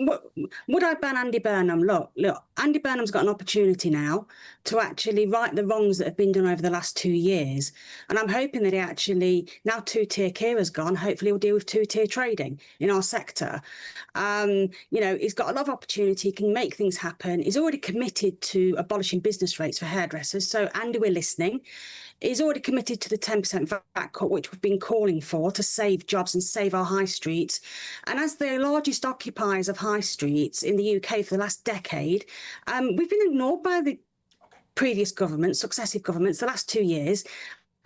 would I ban Andy Burnham? Look, Andy Burnham's got an opportunity now to actually right the wrongs that have been done over the last 2 years. And I'm hoping that he actually, now two-tier Keira's gone, hopefully he'll deal with two-tier trading in our sector. You know, he's got a lot of opportunity, he can make things happen. He's already committed to abolishing business rates for hairdressers. So, Andy, we're listening. He's already committed to the 10% VAT cut, which we've been calling for, to save jobs and save our high streets. And as the largest occupiers of high streets in the UK for the last decade, we've been ignored by the previous governments, successive governments, the last 2 years.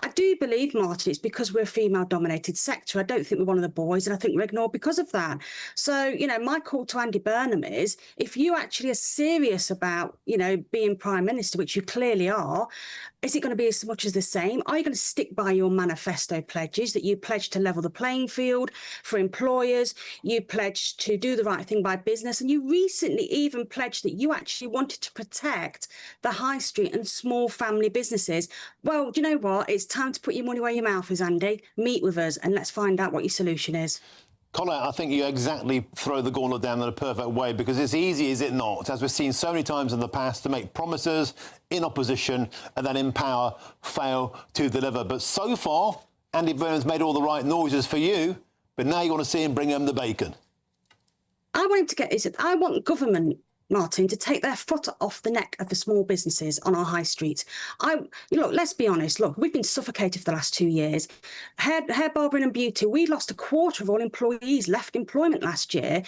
I do believe, Martin, it's because we're a female-dominated sector. I don't think we're one of the boys, and I think we're ignored because of that. So, you know, my call to Andy Burnham is, if you actually are serious about, you know, being Prime Minister, which you clearly are, is it going to be as much as the same? Are you going to stick by your manifesto pledges that you pledged to level the playing field for employers? You pledged to do the right thing by business. And you recently even pledged that you actually wanted to protect the high street and small family businesses. Well, do you know what? It's time to put your money where your mouth is, Andy. Meet with us and let's find out what your solution is. Colin, I think you exactly throw the gauntlet down in a perfect way, because it's easy, is it not, as we've seen so many times in the past, to make promises in opposition and then in power fail to deliver. But so far, Andy Burnham's made all the right noises for you, but now you want to see him bring home the bacon. I want him to get. I want government, Martin, to take their foot off the neck of the small businesses on our high streets. Look, let's be honest. Look, we've been suffocated for the last 2 years. Hair, barbering and beauty, we lost a quarter of all employees left employment last year.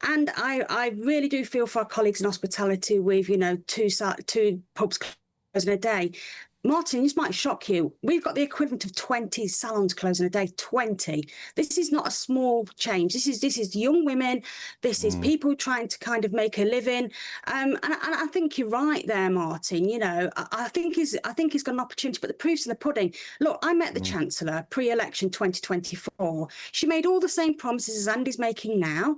And I really do feel for our colleagues in hospitality with, two pubs closing a day. Martin, this might shock you. We've got the equivalent of 20 salons closing a day, 20. This is not a small change. This is young women. This is people trying to kind of make a living. And I think you're right there, Martin. I think he's got an opportunity, but the proof's in the pudding. Look, I met the Chancellor pre-election 2024. She made all the same promises as Andy's making now.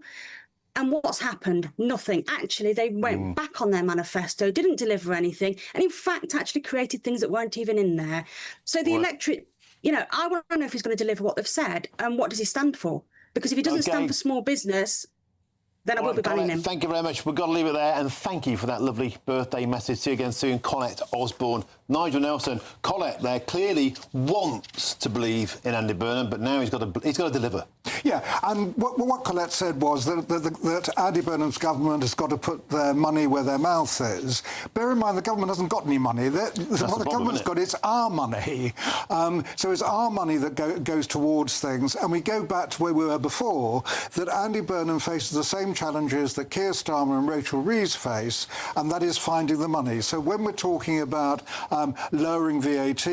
And what's happened? Nothing. Actually, they went back on their manifesto, didn't deliver anything, and in fact, actually created things that weren't even in there. So the electorate, I want to know if he's going to deliver what they've said and what does he stand for? Because if he doesn't stand for small business, then I will be banning him. Thank you very much. We've got to leave it there, and thank you for that lovely birthday message. See you again soon, Colette Osborne. Nigel Nelson, Colette there clearly wants to believe in Andy Burnham, but now he's got to deliver. Yeah, and what Colette said was that Andy Burnham's government has got to put their money where their mouth is. Bear in mind, the government hasn't got any money. What the government's got is our money. So it's our money that goes towards things. And we go back to where we were before, that Andy Burnham faces the same challenges that Keir Starmer and Rachel Reeves face, and that is finding the money. So when we're talking about lowering VAT,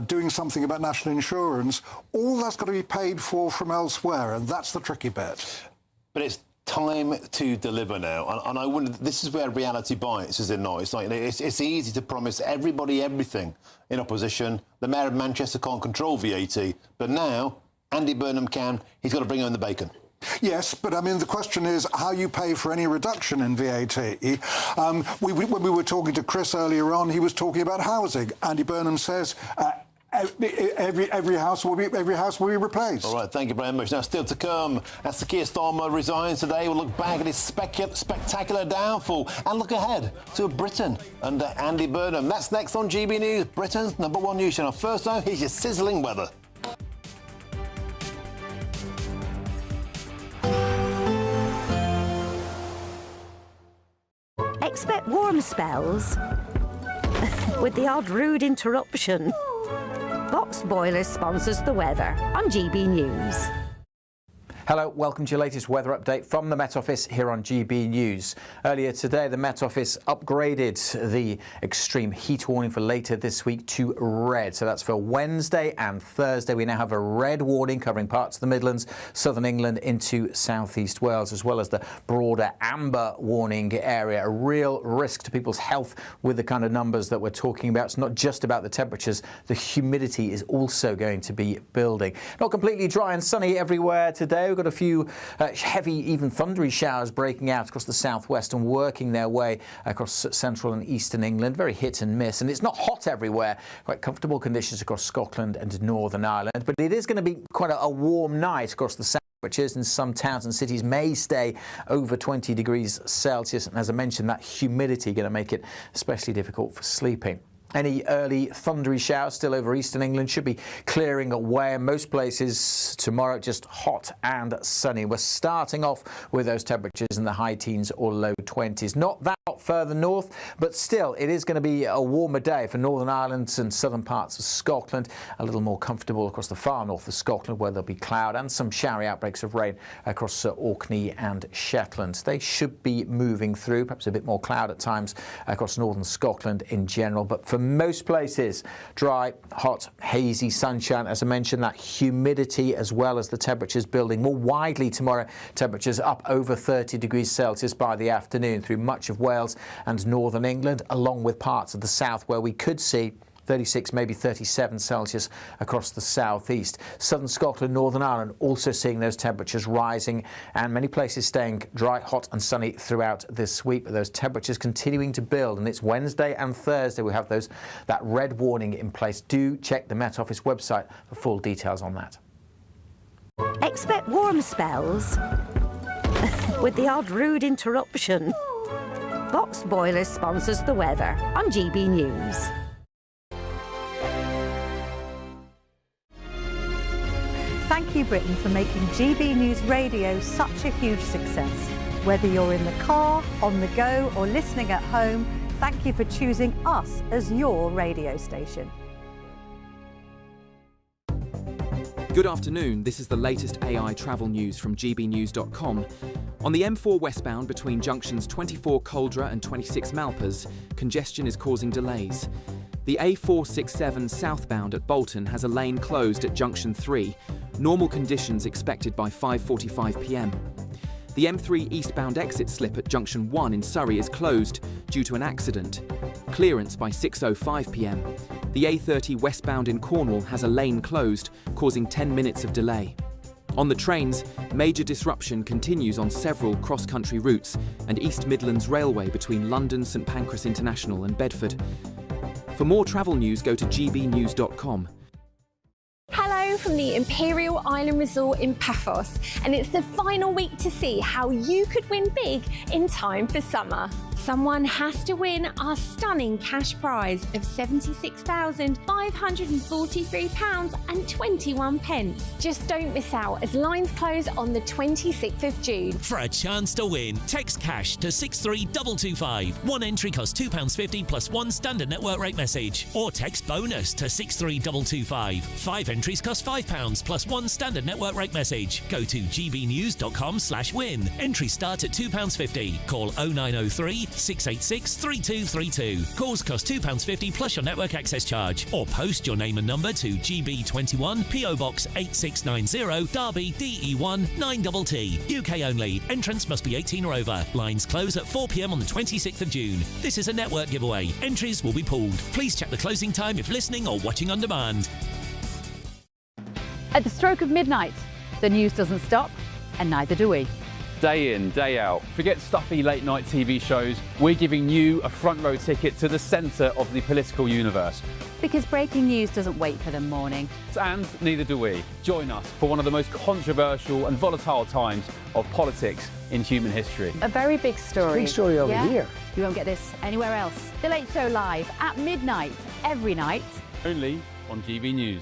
doing something about national insurance, all that's got to be paid for from elsewhere, and that's the tricky bit. But it's time to deliver now, and I wonder, this is where reality bites, is it not? It's like it's easy to promise everybody everything in opposition. The Mayor of Manchester can't control VAT, but now Andy Burnham can. He's got to bring home the bacon. Yes, but I mean, the question is how you pay for any reduction in VAT. When we were talking to Chris earlier on, he was talking about housing. Andy Burnham says every house will be replaced. All right, thank you very much. Now, still to come, as Sir Keir Starmer resigns today, we'll look back at his spectacular downfall and look ahead to Britain under Andy Burnham. That's next on GB News, Britain's #1 news channel. First, though, here's your sizzling weather. Expect warm spells with the odd rude interruption. Box Boiler sponsors the weather on GB News. Hello, welcome to your latest weather update from the Met Office here on GB News. Earlier today, the Met Office upgraded the extreme heat warning for later this week to red. So that's for Wednesday and Thursday. We now have a red warning covering parts of the Midlands, southern England into southeast Wales, as well as the broader amber warning area. A real risk to people's health with the kind of numbers that we're talking about. It's not just about the temperatures. The humidity is also going to be building. Not completely dry and sunny everywhere today. We've got a few heavy, even thundery showers breaking out across the southwest and working their way across central and eastern England. Very hit and miss. And it's not hot everywhere. Quite comfortable conditions across Scotland and Northern Ireland. But it is going to be quite a warm night across the south. Temperatures in some towns and cities may stay over 20 degrees Celsius. And as I mentioned, that humidity going to make it especially difficult for sleeping. Any early thundery showers still over eastern England should be clearing away. In most places tomorrow, just hot and sunny. We're starting off with those temperatures in the high teens or low 20s. Not that hot further north, but still it is going to be a warmer day for Northern Ireland and southern parts of Scotland. A little more comfortable across the far north of Scotland, where there'll be cloud and some showery outbreaks of rain across Orkney and Shetland. They should be moving through, perhaps a bit more cloud at times across northern Scotland in general, but for most places, dry, hot, hazy sunshine. As I mentioned, that humidity as well as the temperatures building more widely tomorrow. Temperatures up over 30 degrees Celsius by the afternoon through much of Wales and northern England, along with parts of the south where we could see 36, maybe 37 Celsius across the southeast. Southern Scotland, Northern Ireland also seeing those temperatures rising, and many places staying dry, hot and sunny throughout this week, but those temperatures continuing to build. And it's Wednesday and Thursday we have that red warning in place. Do check the Met Office website for full details on that. Expect warm spells with the odd rude interruption. Box Boilers sponsors the weather on GB News. Thank you, Britain, for making GB News Radio such a huge success. Whether you're in the car, on the go, or listening at home, thank you for choosing us as your radio station. Good afternoon, this is the latest AI travel news from GBNews.com. On the M4 westbound between junctions 24 Coldra and 26 Malpas, congestion is causing delays. The A467 southbound at Bolton has a lane closed at junction 3. Normal conditions expected by 5:45 p.m. The M3 eastbound exit slip at junction 1 in Surrey is closed due to an accident. Clearance by 6:05 p.m. The A30 westbound in Cornwall has a lane closed, causing 10 minutes of delay. On the trains, major disruption continues on several cross-country routes and East Midlands Railway between London, St Pancras International and Bedford. For more travel news, go to gbnews.com. Hello from the Imperial Island Resort in Paphos, and it's the final week to see how you could win big in time for summer. Someone has to win our stunning cash prize of £76,543.21. Just don't miss out as lines close on the 26th of June. For a chance to win, text cash to 63225. One entry costs £2.50 plus one standard network rate message. Or text bonus to 63225. 5 entries cost £5 plus one standard network rate message. Go to gbnews.com/win. Entries start at £2.50. Call 0903 686 3232. Calls cost £2.50 plus your network access charge. Or post your name and number to GB21 PO Box 8690 Derby DE1 9TT. UK only. Entrance must be 18 or over. Lines close at 4 p.m. on the 26th of June. This is a network giveaway. Entries will be pulled. Please check the closing time if listening or watching on demand. At the stroke of midnight, the news doesn't stop, and neither do we. Day in, day out. Forget stuffy late night TV shows. We're giving you a front row ticket to the centre of the political universe. Because breaking news doesn't wait for the morning. And neither do we. Join us for one of the most controversial and volatile times of politics in human history. A very big story. Big story over here. You won't get this anywhere else. The Late Show live at midnight, every night. Only on GB News.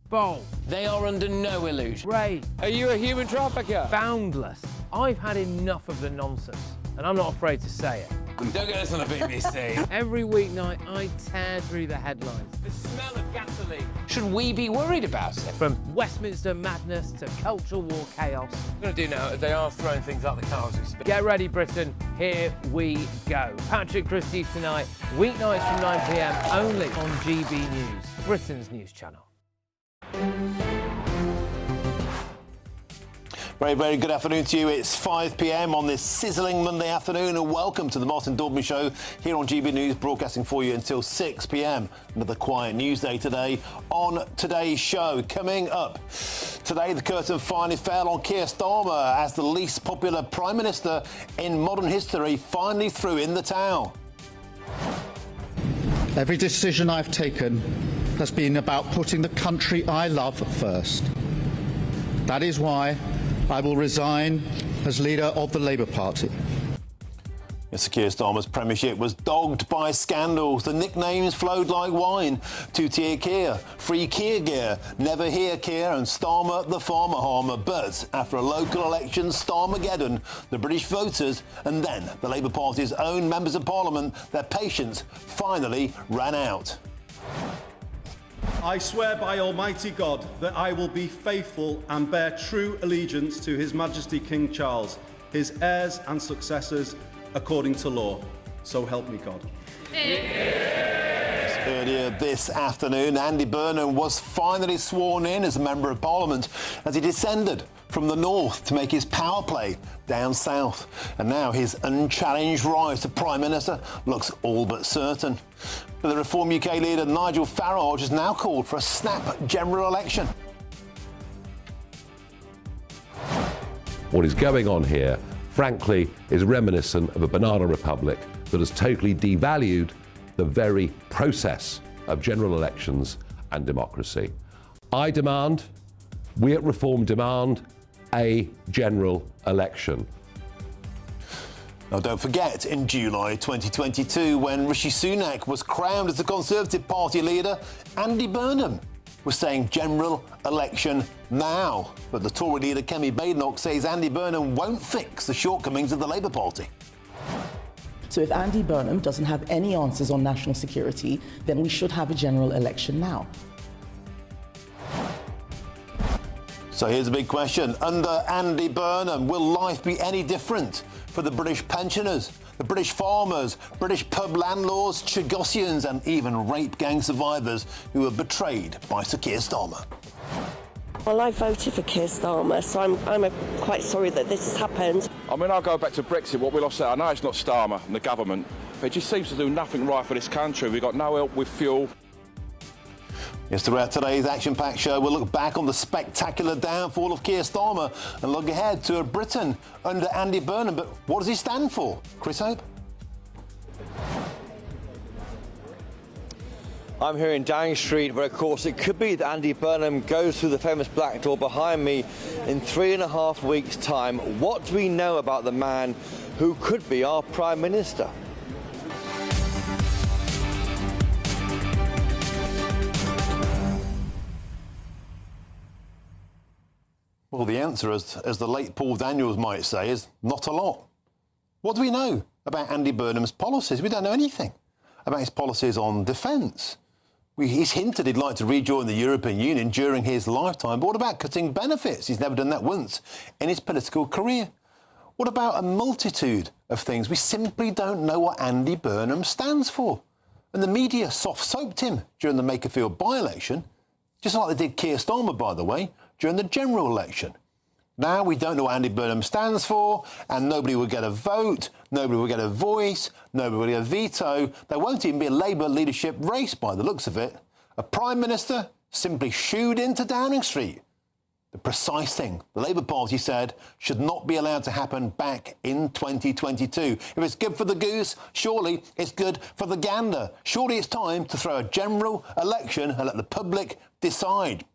Bold. They are under no illusion. Ray. Are you a human trafficker? Boundless. I've had enough of the nonsense, and I'm not afraid to say it. Don't get us on a BBC. Every weeknight, I tear through the headlines. The smell of gasoline. Should we be worried about it? From Westminster madness to cultural war chaos. What we're going to do now is they are throwing things out the car as we speak. Get ready, Britain. Here we go. Patrick Christie's tonight, weeknights from 9 p.m. only on GB News, Britain's news channel. Very, very good afternoon to you. It's 5 p.m. on this sizzling Monday afternoon, and welcome to the Martin Daubney Show here on GB News, broadcasting for you until 6 p.m. Another quiet news day today. On today's show, coming up today, the curtain finally fell on Keir Starmer as the least popular Prime Minister in modern history finally threw in the towel. Every decision I've taken has been about putting the country I love first. That is why I will resign as leader of the Labour Party. Mr. Keir Starmer's premiership was dogged by scandals. The nicknames flowed like wine. Two-tier Keir, free Keir gear, never hear Keir, and Starmer the farmer harmer. But after a local election, Starmageddon, the British voters, and then the Labour Party's own members of Parliament, their patience finally ran out. I swear by Almighty God that I will be faithful and bear true allegiance to His Majesty King Charles, his heirs and successors, according to law. So help me God. Earlier this afternoon, Andy Burnham was finally sworn in as a Member of Parliament as he descended from the north to make his power play down south. And now his unchallenged rise to Prime Minister looks all but certain. But the Reform UK leader Nigel Farage has now called for a snap general election. What is going on here, frankly, is reminiscent of a banana republic that has totally devalued the very process of general elections and democracy. I demand We at Reform demand a general election. Now, don't forget, in July 2022, when Rishi Sunak was crowned as the Conservative Party leader, Andy Burnham was saying general election now. But the Tory leader, Kemi Badenoch, says Andy Burnham won't fix the shortcomings of the Labour Party. So if Andy Burnham doesn't have any answers on national security, then we should have a general election now. So here's a big question. Under Andy Burnham, will life be any different for the British pensioners, the British farmers, British pub landlords, Chagossians and even rape gang survivors who were betrayed by Sir Keir Starmer? Well, I voted for Keir Starmer, so I'm quite sorry that this has happened. I mean, I'll go back to Brexit. What will I say? I know it's not Starmer and the government, but it just seems to do nothing right for this country. We've got no help with fuel. Yes, throughout today's action-packed show, we'll look back on the spectacular downfall of Keir Starmer and look ahead to a Britain under Andy Burnham. But what does he stand for? Chris Hope? I'm here in Downing Street, where, of course, it could be that Andy Burnham goes through the famous black door behind me in 3.5 weeks' time. What do we know about the man who could be our Prime Minister? Well, the answer, as the late Paul Daniels might say, is not a lot. What do we know about Andy Burnham's policies? We don't know anything about his policies on defence. He's hinted he'd like to rejoin the European Union during his lifetime, but what about cutting benefits? He's never done that once in his political career. What about a multitude of things? We simply don't know what Andy Burnham stands for. And the media soft-soaped him during the Makerfield by-election, just like they did Keir Starmer, by the way, during the general election. Now we don't know what Andy Burnham stands for, and nobody will get a vote, nobody will get a voice, nobody will get a veto. There won't even be a Labour leadership race by the looks of it. A Prime Minister simply shooed into Downing Street. The precise thing the Labour Party said should not be allowed to happen back in 2022. If it's good for the goose, surely it's good for the gander. Surely it's time to throw a general election and let the public decide.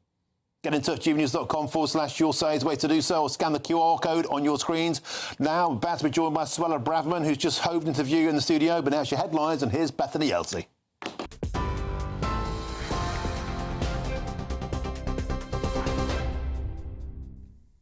Get in touch, GBNews.com/you'll say is the way to do so, or scan the QR code on your screens. Now, I'm about to be joined by Suella Braverman, who's just hove into view in the studio, but now it's your headlines, and here's Bethany Elsey.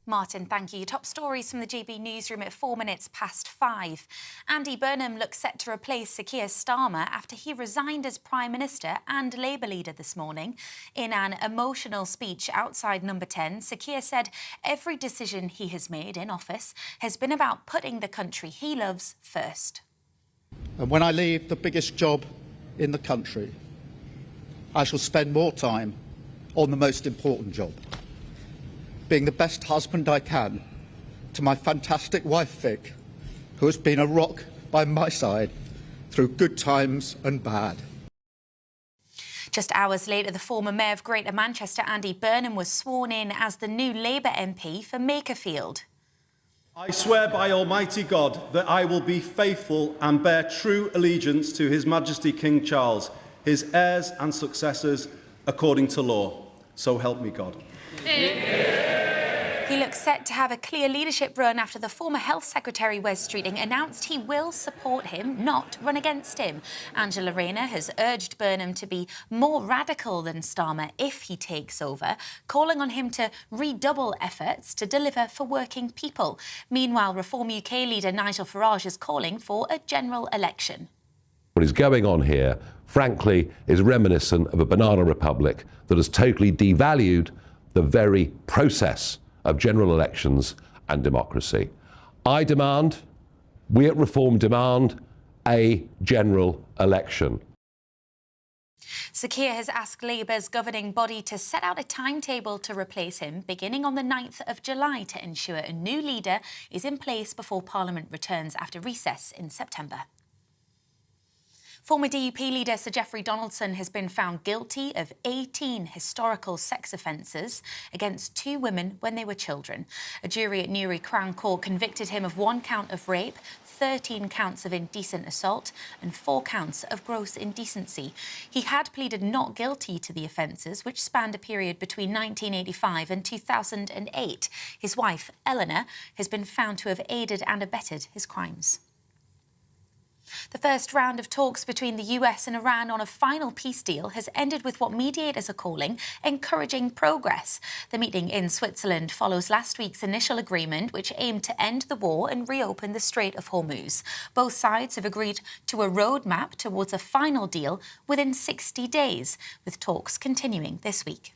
Martin, thank you. Top stories from the GB newsroom at 5:04. Andy Burnham looks set to replace Sir Keir Starmer after he resigned as Prime Minister and Labour leader this morning. In an emotional speech outside Number 10, Sir Keir said every decision he has made in office has been about putting the country he loves first. And when I leave the biggest job in the country, I shall spend more time on the most important job, being the best husband I can to my fantastic wife, Vic, who has been a rock by my side through good times and bad. Just hours later, the former Mayor of Greater Manchester, Andy Burnham, was sworn in as the new Labour MP for Makerfield. I swear by Almighty God that I will be faithful and bear true allegiance to His Majesty King Charles, his heirs and successors, according to law. So help me God. He looks set to have a clear leadership run after the former Health Secretary, Wes Streeting, announced he will support him, not run against him. Angela Rayner has urged Burnham to be more radical than Starmer if he takes over, calling on him to redouble efforts to deliver for working people. Meanwhile, Reform UK leader Nigel Farage is calling for a general election. What is going on here, frankly, is reminiscent of a banana republic that has totally devalued the very process of general elections and democracy. I demand, we at Reform demand, a general election. Sir Keir has asked Labour's governing body to set out a timetable to replace him, beginning on the 9th of July, to ensure a new leader is in place before Parliament returns after recess in September. Former DUP leader Sir Geoffrey Donaldson has been found guilty of 18 historical sex offences against 2 women when they were children. A jury at Newry Crown Court convicted him of 1 count of rape, 13 counts of indecent assault and 4 counts of gross indecency. He had pleaded not guilty to the offences, which spanned a period between 1985 and 2008. His wife, Eleanor, has been found to have aided and abetted his crimes. The first round of talks between the US and Iran on a final peace deal has ended with what mediators are calling encouraging progress. The meeting in Switzerland follows last week's initial agreement, which aimed to end the war and reopen the Strait of Hormuz. Both sides have agreed to a roadmap towards a final deal within 60 days, with talks continuing this week.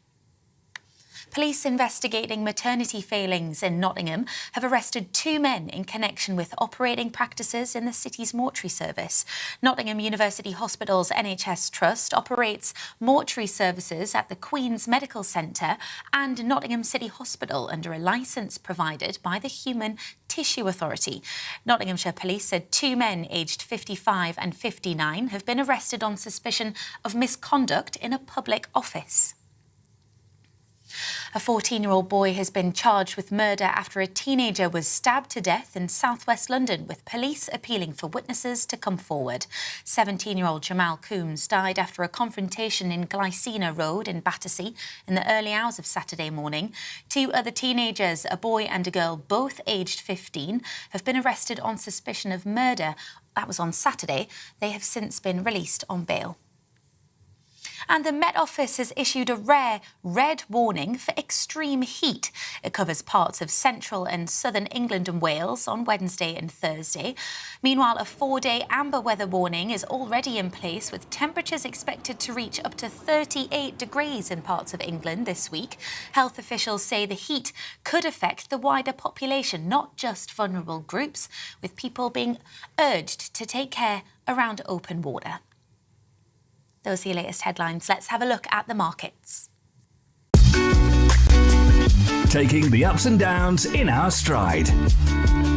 Police investigating maternity failings in Nottingham have arrested 2 men in connection with operating practices in the city's mortuary service. Nottingham University Hospital's NHS Trust operates mortuary services at the Queen's Medical Centre and Nottingham City Hospital under a licence provided by the Human Tissue Authority. Nottinghamshire Police said 2 men aged 55 and 59 have been arrested on suspicion of misconduct in a public office. A 14-year-old boy has been charged with murder after a teenager was stabbed to death in southwest London, with police appealing for witnesses to come forward. 17-year-old Jamal Coombs died after a confrontation in Glycina Road in Battersea in the early hours of Saturday morning. 2 other teenagers, a boy and a girl, both aged 15, have been arrested on suspicion of murder. That was on Saturday. They have since been released on bail. And the Met Office has issued a rare red warning for extreme heat. It covers parts of central and southern England and Wales on Wednesday and Thursday. Meanwhile, a 4-day amber weather warning is already in place, with temperatures expected to reach up to 38 degrees in parts of England this week. Health officials say the heat could affect the wider population, not just vulnerable groups, with people being urged to take care around open water. Those are your latest headlines. Let's have a look at the markets. Taking the ups and downs in our stride.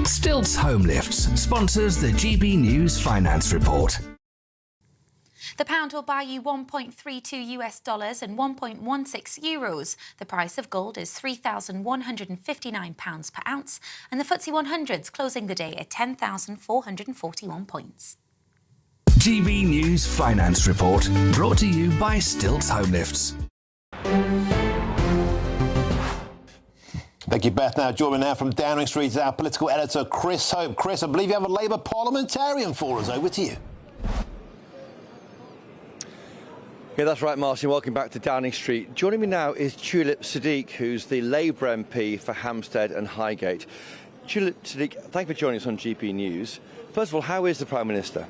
Stilts Home Lifts sponsors the GB News Finance Report. The pound will buy you $1.32 and 1.16 euros. The price of gold is £3,159 per ounce, and the FTSE 100's closing the day at 10,441 points. GB News Finance Report, brought to you by Stilts Home Lifts. Thank you, Beth. Now, joining me now from Downing Street is our political editor, Chris Hope. Chris, I believe you have a Labour parliamentarian for us. Over to you. Yeah, that's right, Martin. Welcome back to Downing Street. Joining me now is Tulip Siddiq, who's the Labour MP for Hampstead and Highgate. Tulip Siddiq, thank you for joining us on GB News. First of all, how is the Prime Minister?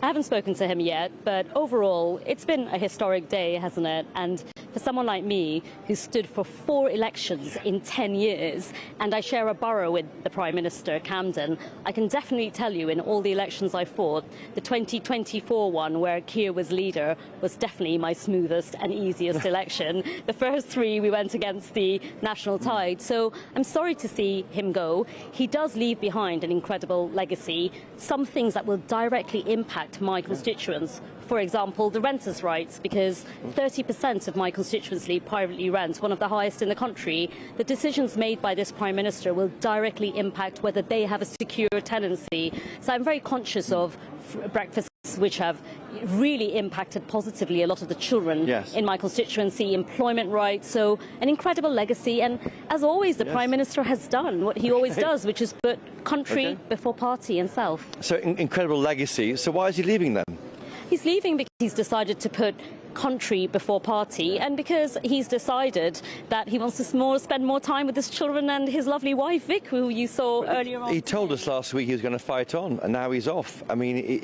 I haven't spoken to him yet, but overall, it's been a historic day, hasn't it? And for someone like me, who stood for 4 elections in 10 years, and I share a borough with the Prime Minister, Camden, I can definitely tell you in all the elections I fought, the 2024 one, where Keir was leader, was definitely my smoothest and easiest election. The first 3, we went against the National Tide. So I'm sorry to see him go. He does leave behind an incredible legacy, some things that will directly impact my constituents. For example, the renters' rights, because 30% of my constituency privately rent, one of the highest in the country. The decisions made by this Prime Minister will directly impact whether they have a secure tenancy. So I'm very conscious of breakfasts which have really impacted positively a lot of the children in my constituency, employment rights, so an incredible legacy. And as always, the Prime Minister has done what he always does, which is put country before party and self. So incredible legacy. So why is he leaving then? He's leaving because he's decided to put country before party, and because he's decided that he wants to spend more time with his children and his lovely wife Vic, who you saw earlier on. He told us last week he was going to fight on, and now he's off. I mean,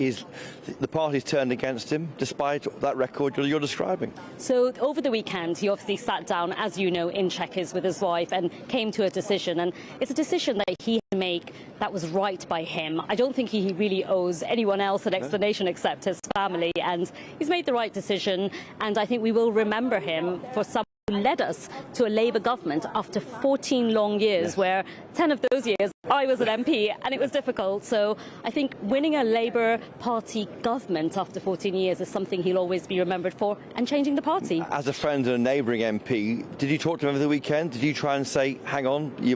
the party's turned against him, despite that record you're describing. So over the weekend, he obviously sat down, as you know, in Chequers with his wife and came to a decision, and it's a decision that he can make that was right by him. I don't think he really owes anyone else an explanation except his family, and he's made the right decision. And I think we will remember him for some led us to a Labour government after 14 long years, where 10 of those years I was an MP, and it was difficult. So I think winning a Labour Party government after 14 years is something he'll always be remembered for, and changing the party. As a friend and a neighbouring MP, did you talk to him over the weekend? Did you try and say, hang on, you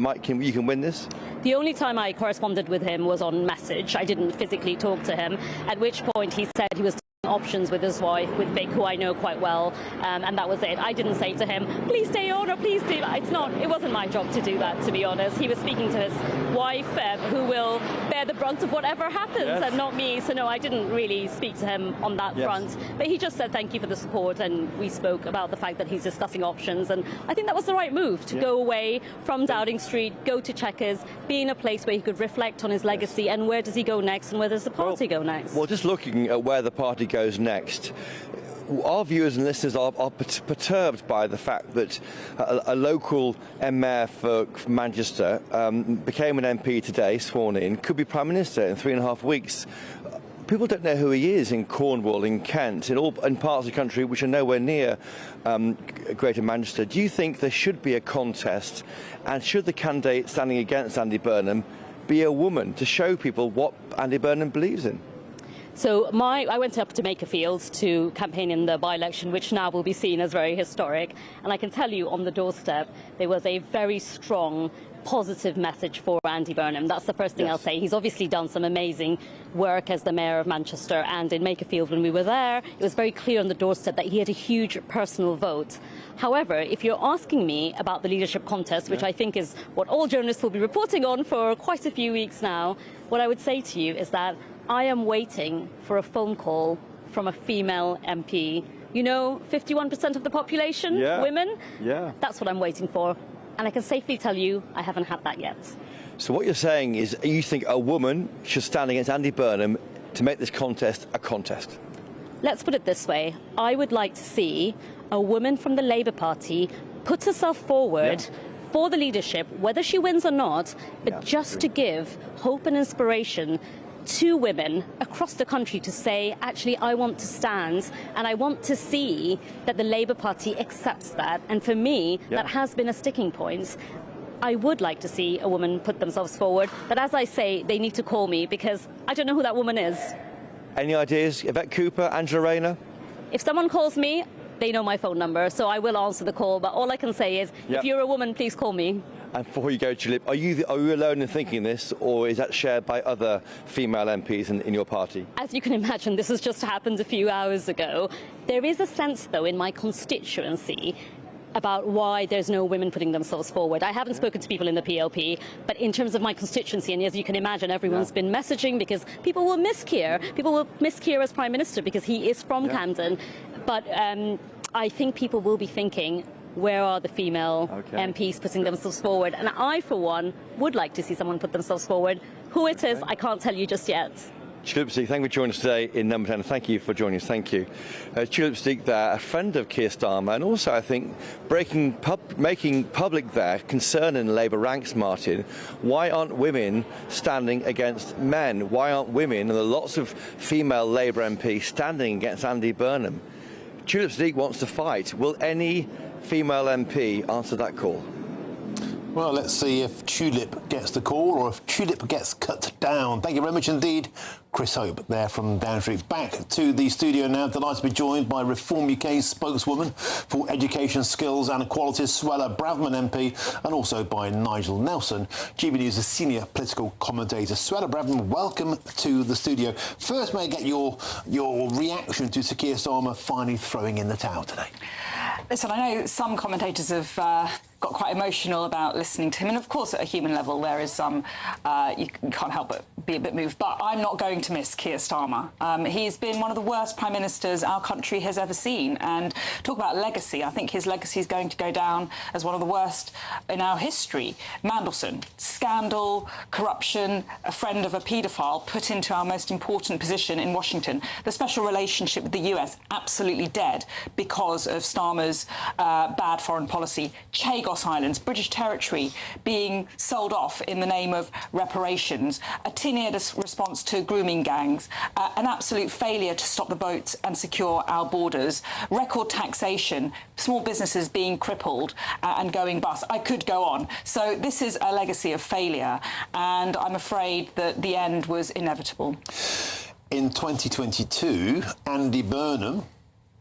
can win this? The only time I corresponded with him was on message. I didn't physically talk to him, at which point he said he was options with his wife, with Vic, who I know quite well, and that was it. I didn't say to him, please stay on or please do. It wasn't my job to do that, to be honest. He was speaking to his wife, who will bear the brunt of whatever happens, and not me. So no, I didn't really speak to him on that front. But he just said thank you for the support, and we spoke about the fact that he's discussing options, and I think that was the right move, to go away from Dowding Street, go to Chequers, be in a place where he could reflect on his legacy, and where does he go next, and where does the party go next? Well, just looking at where the party goes next, our viewers and listeners are perturbed by the fact that a local mayor for Manchester became an MP today, sworn in, could be Prime Minister in 3.5 weeks. People don't know who he is in Cornwall, in Kent, in parts of the country which are nowhere near Greater Manchester. Do you think there should be a contest, and should the candidate standing against Andy Burnham be a woman, to show people what Andy Burnham believes in? So I went up to Makerfield to campaign in the by-election, which now will be seen as very historic. And I can tell you, on the doorstep, there was a very strong, positive message for Andy Burnham. That's the first thing I'll say. He's obviously done some amazing work as the Mayor of Manchester, and in Makerfield, when we were there, it was very clear on the doorstep that he had a huge personal vote. However, if you're asking me about the leadership contest, which I think is what all journalists will be reporting on for quite a few weeks now, what I would say to you is that I am waiting for a phone call from a female MP. You know, 51% of the population, women? Yeah. That's what I'm waiting for. And I can safely tell you, I haven't had that yet. So what you're saying is you think a woman should stand against Andy Burnham to make this contest a contest? Let's put it this way. I would like to see a woman from the Labour Party put herself forward for the leadership, whether she wins or not, but just to give hope and inspiration to women across the country to say, actually, I want to stand, and I want to see that the Labour Party accepts that. And for me, that has been a sticking point. I would like to see a woman put themselves forward, but as I say, they need to call me, because I don't know who that woman is. Any ideas? Yvette Cooper, Angela Rayner? If someone calls me, they know my phone number, so I will answer the call. But all I can say is, if you're a woman, please call me. And before you go, Tulip, are you alone in thinking this, or is that shared by other female MPs in your party? As you can imagine, this has just happened a few hours ago. There is a sense, though, in my constituency about why there's no women putting themselves forward. I haven't spoken to people in the PLP, but in terms of my constituency, and as you can imagine, everyone's been messaging, because people will miss Keir. People will miss Keir as Prime Minister because he is from Camden. But I think people will be thinking, where are the female MPs putting themselves forward? And I, for one, would like to see someone put themselves forward. Who it is, I can't tell you just yet. Tulip Steek, thank you for joining us today in Number 10. Thank you for joining us. Thank you. Tulip Steek there, a friend of Keir Starmer, and also, I think, making public their concern in Labour ranks, Martin. Why aren't women standing against men? Why aren't women, and there are lots of female Labour MPs, standing against Andy Burnham? Tulip Steek wants to fight. Will any female MP answer that call? Well, let's see if Tulip gets the call or if Tulip gets cut down. Thank you very much indeed, Chris Hope, there from Downing Street. Back to the studio now. Delighted to be joined by Reform UK's spokeswoman for Education, Skills and Equality, Suella Braverman MP, and also by Nigel Nelson, GB News' senior political commentator. Suella Braverman, welcome to the studio. First, may I get your reaction to Sir Keir Starmer finally throwing in the towel today? Listen, I know some commentators have got quite emotional about listening to him, and of course at a human level there is some, you can't help but be a bit moved, but I'm not going to miss Keir Starmer. He's been one of the worst Prime Ministers our country has ever seen, and talk about legacy, I think his legacy is going to go down as one of the worst in our history. Mandelson, scandal, corruption, a friend of a paedophile put into our most important position in Washington. The special relationship with the US, absolutely dead because of Starmer's bad foreign policy. Che Lagos Islands, British territory being sold off in the name of reparations, a tin-eared response to grooming gangs, an absolute failure to stop the boats and secure our borders, record taxation, small businesses being crippled and going bust. I could go on. So this is a legacy of failure, and I'm afraid that the end was inevitable. In 2022, Andy Burnham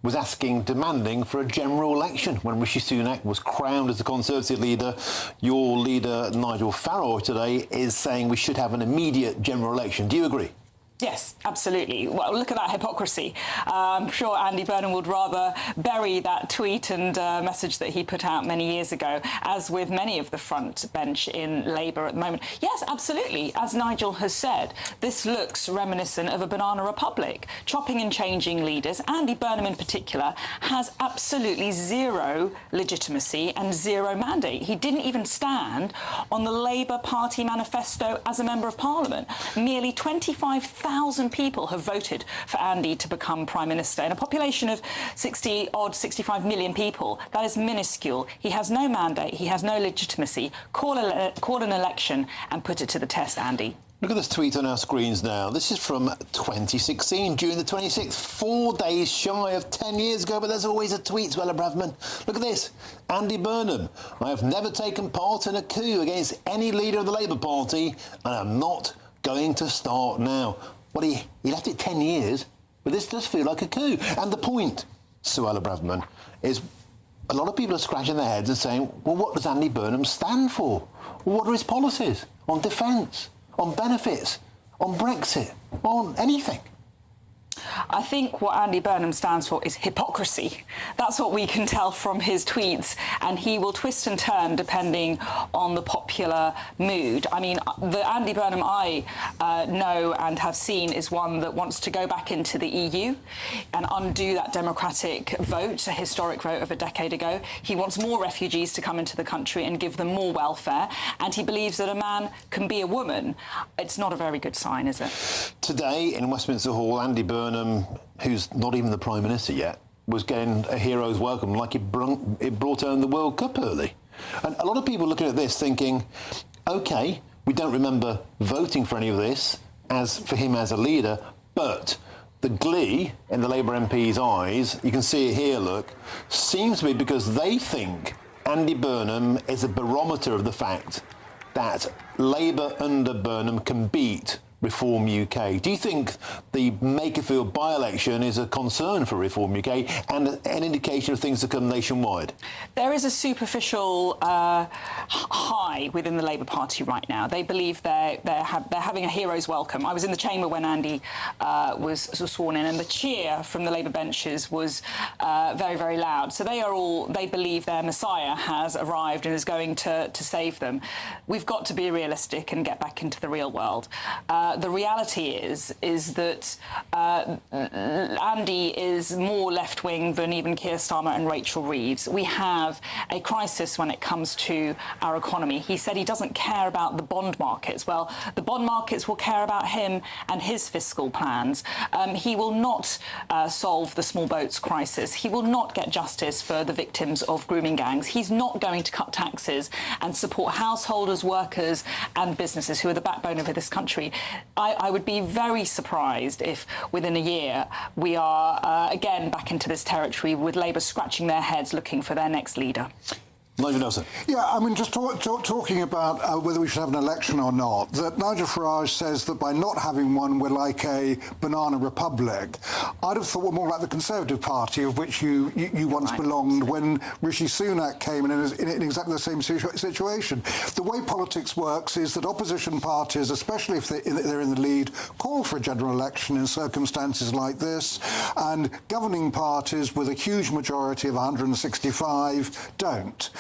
was demanding for a general election when Rishi Sunak was crowned as the Conservative leader. Your leader, Nigel Farage, today is saying we should have an immediate general election. Do you agree? Yes, absolutely. Well, look at that hypocrisy. I'm sure Andy Burnham would rather bury that tweet and message that he put out many years ago, as with many of the front bench in Labour at the moment. Yes, absolutely. As Nigel has said, this looks reminiscent of a banana republic, chopping and changing leaders. Andy Burnham in particular has absolutely zero legitimacy and zero mandate. He didn't even stand on the Labour Party manifesto as a Member of Parliament. Nearly 25,000 people have voted for Andy to become Prime Minister. In a population of 65 million people, that is minuscule. He has no mandate, he has no legitimacy. Call an election and put it to the test, Andy. Look at this tweet on our screens now. This is from 2016, June the 26th, 4 days shy of 10 years ago, but there's always a tweet, Suella Braverman. Look at this. Andy Burnham, I have never taken part in a coup against any leader of the Labour Party, and I'm not going to start now. Well, he left it 10 years, but this does feel like a coup. And the point, Suella Braverman, is a lot of people are scratching their heads and saying, well, what does Andy Burnham stand for? Well, what are his policies on defence, on benefits, on Brexit, on anything? I think what Andy Burnham stands for is hypocrisy. That's what we can tell from his tweets, and he will twist and turn depending on the popular mood. I mean, the Andy Burnham I know and have seen is one that wants to go back into the EU and undo that democratic vote, a historic vote of a decade ago. He wants more refugees to come into the country and give them more welfare, and he believes that a man can be a woman. It's not a very good sign, is it? Today in Westminster Hall, Andy Burnham, who's not even the Prime Minister yet, was getting a hero's welcome like it brought home the World Cup early. And a lot of people looking at this thinking, OK, we don't remember voting for any of this for him as a leader, but the glee in the Labour MP's eyes, you can see it here, look, seems to be because they think Andy Burnham is a barometer of the fact that Labour under Burnham can beat Reform UK. Do you think the Makerfield by-election is a concern for Reform UK and an indication of things to come nationwide? There is a superficial high within the Labour Party right now. They believe they're having a hero's welcome. I was in the chamber when Andy was sworn in, and the cheer from the Labour benches was very, very loud. So they believe their Messiah has arrived and is going to save them. We've got to be realistic and get back into the real world. The reality is that Andy is more left-wing than even Keir Starmer and Rachel Reeves. We have a crisis when it comes to our economy. He said he doesn't care about the bond markets. Well, the bond markets will care about him and his fiscal plans. He will not solve the small boats crisis. He will not get justice for the victims of grooming gangs. He's not going to cut taxes and support householders, workers and businesses who are the backbone of this country. I would be very surprised if within a year we are again back into this territory with Labour scratching their heads looking for their next leader. Nigel Nelson. Yeah, I mean, just talking about whether we should have an election or not, that Nigel Farage says that by not having one, we're like a banana republic. I'd have thought we're more like the Conservative Party, of which you once belonged, when Rishi Sunak came in exactly the same situation. The way politics works is that opposition parties, especially if they're in the lead, call for a general election in circumstances like this, and governing parties with a huge majority of 165 don't.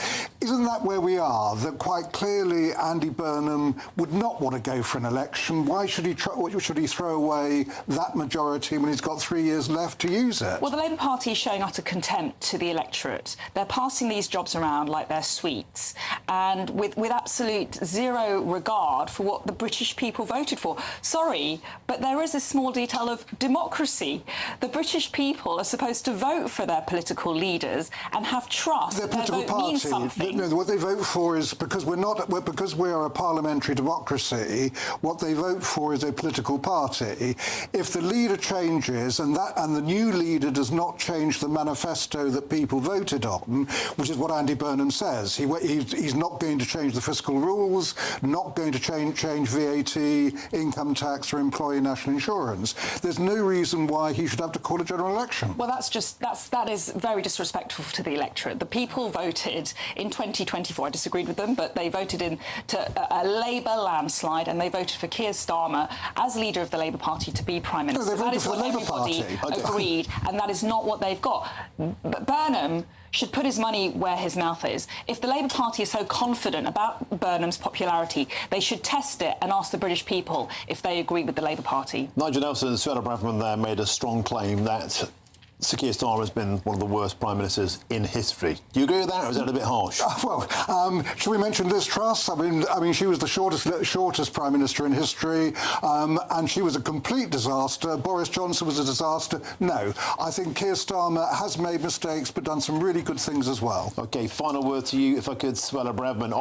Isn't that where we are? That quite clearly Andy Burnham would not want to go for an election. Why should he throw away that majority when he's got 3 years left to use it? Well, the Labour Party is showing utter contempt to the electorate. They're passing these jobs around like they're sweets, and with absolute zero regard for what the British people voted for. Sorry, but there is a small detail of democracy. The British people are supposed to vote for their political leaders and have trust. Their political party, something. voting. No, what they vote for is, because we are a parliamentary democracy, what they vote for is a political party. If the leader changes and the new leader does not change the manifesto that people voted on, which is what Andy Burnham says, he's not going to change the fiscal rules, not going to change VAT, income tax or employee national insurance, there's no reason why he should have to call a general election. Well, that is very disrespectful to the electorate. The people voted in 2024. I disagreed with them, but they voted to a Labour landslide, and they voted for Keir Starmer as leader of the Labour Party to be Prime Minister. No, they voted that is for what the Labour everybody Party. agreed, and that is not what they've got. Burnham should put his money where his mouth is. If the Labour Party is so confident about Burnham's popularity, they should test it and ask the British people if they agree with the Labour Party. Nigel Nelson and Suella Braverman there made a strong claim that Sir Keir Starmer has been one of the worst Prime Ministers in history. Do you agree with that, or is that a bit harsh? Should we mention Liz Truss? I mean, she was the shortest Prime Minister in history, and she was a complete disaster. Boris Johnson was a disaster. No, I think Keir Starmer has made mistakes, but done some really good things as well. OK, final word to you, if I could, Suella Braverman.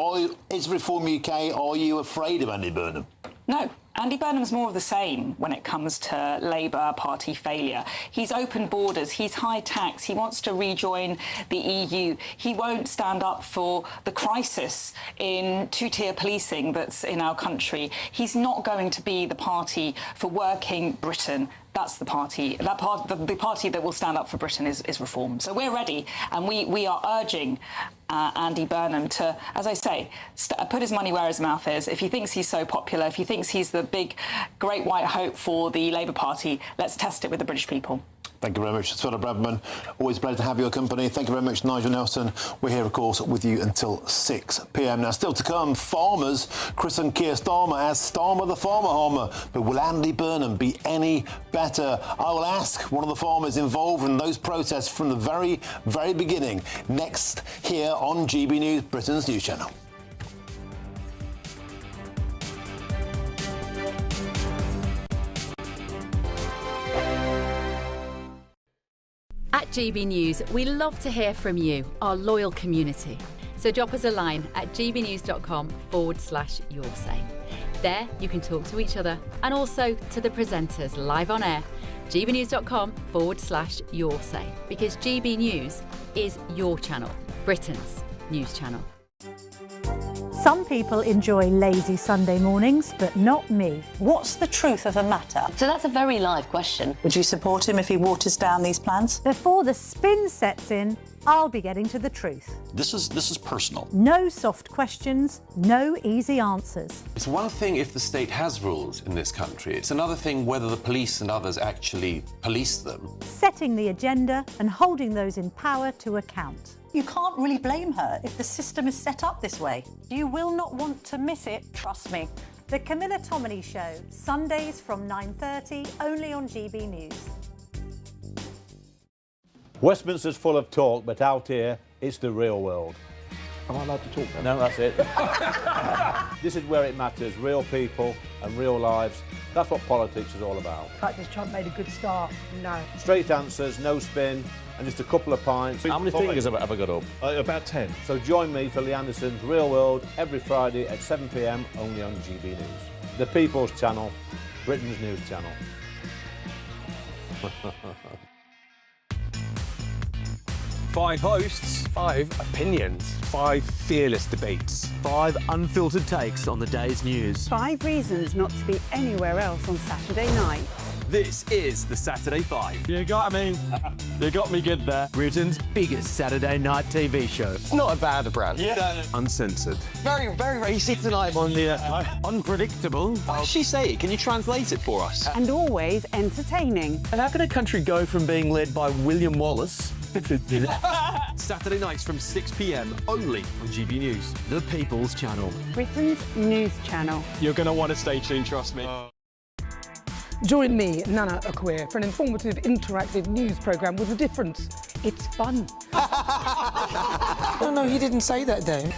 Is Reform UK, are you afraid of Andy Burnham? No. Andy Burnham's more of the same when it comes to Labour Party failure. He's open borders, he's high tax, he wants to rejoin the EU. He won't stand up for the crisis in two-tier policing that's in our country. He's not going to be the party for working Britain. That's the party. The party that will stand up for Britain is Reform. So we're ready, and we are urging Andy Burnham to, as I say, put his money where his mouth is. If he thinks he's so popular, if he thinks he's the big, great white hope for the Labour Party, let's test it with the British people. Thank you very much, Suella Braverman. Always a pleasure to have your company. Thank you very much, Nigel Nelson. We're here, of course, with you until 6 p.m. Now, still to come, farmers christen Keir Starmer as Starmer the Farmer Homer. But will Andy Burnham be any better? I will ask one of the farmers involved in those protests from the very, very beginning. Next, here on GB News, Britain's news channel. At GB News, we love to hear from you, our loyal community. So drop us a line at gbnews.com/yoursay. There you can talk to each other and also to the presenters live on air. gbnews.com/yoursay, because GB News is your channel, Britain's news channel. Some people enjoy lazy Sunday mornings, but not me. What's the truth of the matter? So that's a very live question. Would you support him if he waters down these plans? Before the spin sets in, I'll be getting to the truth. This is personal. No soft questions, no easy answers. It's one thing if the state has rules in this country. It's another thing whether the police and others actually police them. Setting the agenda and holding those in power to account. You can't really blame her if the system is set up this way. You will not want to miss it, trust me. The Camilla Tominey Show, Sundays from 9:30, only on GB News. Westminster's full of talk, but out here, it's the real world. Am I allowed to talk then? No, that's it. This is where it matters, real people and real lives. That's what politics is all about. Practice Trump made a good start. No. Straight answers, no spin, and just a couple of pints. How many fingers have I got up? About 10. So join me for Lee Anderson's Real World every Friday at 7 p.m, only on GB News. The People's Channel, Britain's news channel. 5 hosts, 5 opinions, 5 fearless debates, 5 unfiltered takes on the day's news. 5 reasons not to be anywhere else on Saturday night. This is the Saturday 5. You got me good there. Britain's biggest Saturday night TV show. It's not a bad brand. Yeah. Uncensored. Very, very, very easy tonight. On the unpredictable. What does she say? Can you translate it for us? And always entertaining. And how can a country go from being led by William Wallace Saturday nights from 6 p.m, only on GB News, the People's Channel. Britain's news channel. You're going to want to stay tuned, trust me. Join me, Nana Akwe, for an informative, interactive news programme with a difference. It's fun. No, he didn't say that, though.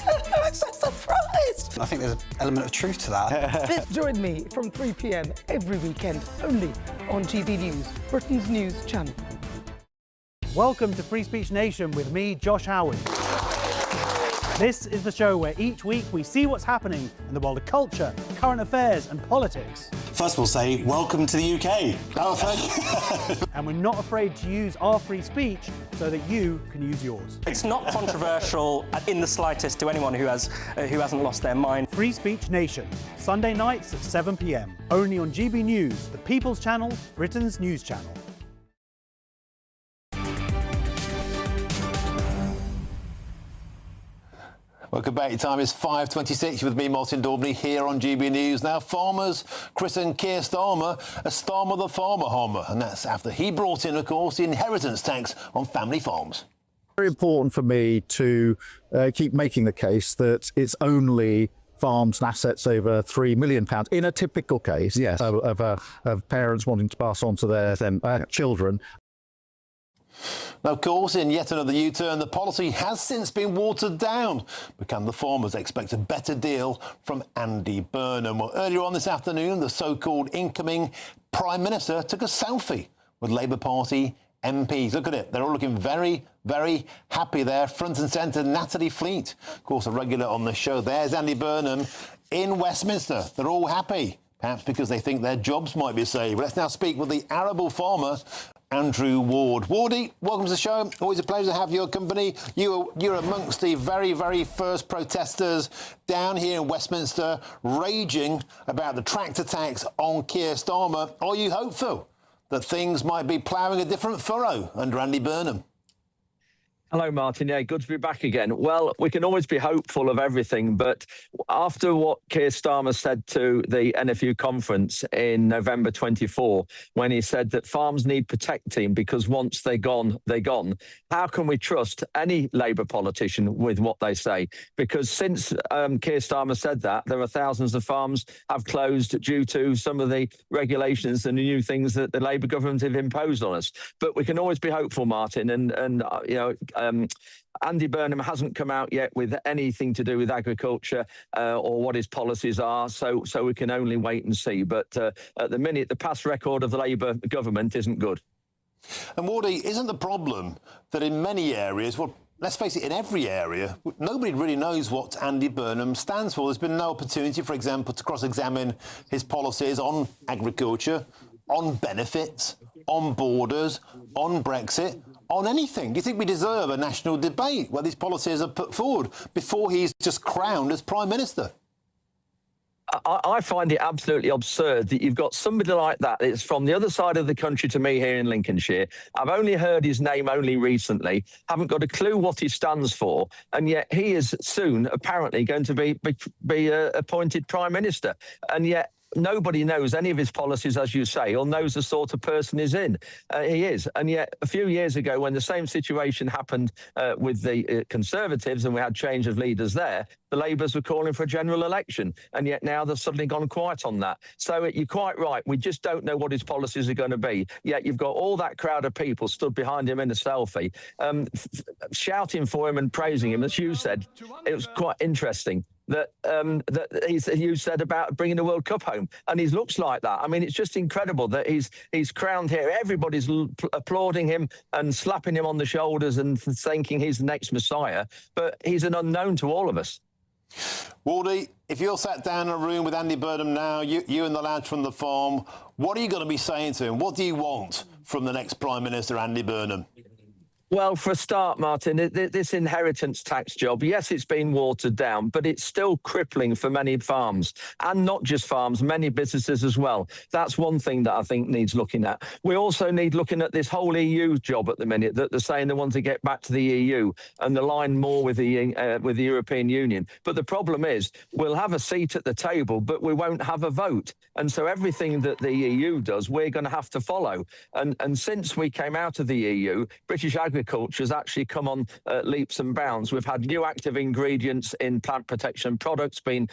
I'm so surprised. I think there's an element of truth to that. Join me from 3 p.m. every weekend, only on GB News, Britain's news channel. Welcome to Free Speech Nation with me, Josh Howard. This is the show where each week we see what's happening in the world of culture, current affairs and politics. First we'll say, welcome to the UK. Oh, thank you. And we're not afraid to use our free speech so that you can use yours. It's not controversial in the slightest to anyone who hasn't lost their mind. Free Speech Nation, Sunday nights at 7 p.m. Only on GB News, the People's Channel, Britain's news channel. Welcome back. Your time is 5:26 with me, Martin Daubney, here on GB News. Now, farmers christen Keir Starmer as Starmer the Farmer Homer, and that's after he brought in, of course, the inheritance tax on family farms. Very important for me to keep making the case that it's only farms and assets over £3 million in a typical case, yes, of parents wanting to pass on to their children. Now, of course, in yet another U-turn, the policy has since been watered down. But can the farmers expect a better deal from Andy Burnham? Well, earlier on this afternoon, the so-called incoming Prime Minister took a selfie with Labour Party MPs. Look at it. They're all looking very, very happy there. Front and centre, Natalie Fleet, of course, a regular on the show. There's Andy Burnham in Westminster. They're all happy, perhaps because they think their jobs might be saved. Let's now speak with the arable farmer, Andrew Ward. Wardy, welcome to the show. Always a pleasure to have your company. You're amongst the very, very first protesters down here in Westminster, raging about the tractor tax on Keir Starmer. Are you hopeful that things might be ploughing a different furrow under Andy Burnham? Hello, Martin. Yeah, good to be back again. Well, we can always be hopeful of everything, but after what Keir Starmer said to the NFU conference in November 24, when he said that farms need protecting because once they're gone, how can we trust any Labour politician with what they say? Because since Keir Starmer said that, there are thousands of farms have closed due to some of the regulations and the new things that the Labour government have imposed on us. But we can always be hopeful, Martin, and you know, Andy Burnham hasn't come out yet with anything to do with agriculture or what his policies are, so we can only wait and see. But at the minute, the past record of the Labour government isn't good. And Wardy, isn't the problem that in many areas, well, let's face it, in every area, nobody really knows what Andy Burnham stands for? There's been no opportunity, for example, to cross-examine his policies on agriculture, on benefits, on borders, on Brexit, on anything. Do you think we deserve a national debate where these policies are put forward before he's just crowned as Prime Minister? I find it absolutely absurd that you've got somebody like that. It's from the other side of the country to me here in Lincolnshire. I've only heard his name only recently, haven't got a clue what he stands for, and yet he is soon apparently going to be appointed Prime Minister. And yet nobody knows any of his policies, as you say, or knows the sort of person he is. And yet a few years ago, when the same situation happened with the Conservatives and we had change of leaders there, the Labours were calling for a general election. And yet now they've suddenly gone quiet on that. So you're quite right. We just don't know what his policies are going to be. Yet you've got all that crowd of people stood behind him in a selfie, shouting for him and praising him. As you said, it was quite interesting. That you said about bringing the World Cup home, and he looks like that. I mean, it's just incredible that he's crowned here. Everybody's applauding him and slapping him on the shoulders and thinking he's the next Messiah, but he's an unknown to all of us. Wardy, if you're sat down in a room with Andy Burnham now, you and the lads from the farm, what are you going to be saying to him? What do you want from the next Prime Minister, Andy Burnham? Well, for a start, Martin, this inheritance tax job, yes, it's been watered down, but it's still crippling for many farms, and not just farms, many businesses as well. That's one thing that I think needs looking at. We also need looking at this whole EU job at the minute, that they're saying they want to get back to the EU and align more with the European Union. But the problem is we'll have a seat at the table, but we won't have a vote. And so everything that the EU does, we're going to have to follow. And since we came out of the EU, British agriculture has actually come on leaps and bounds. We've had new active ingredients in plant protection products been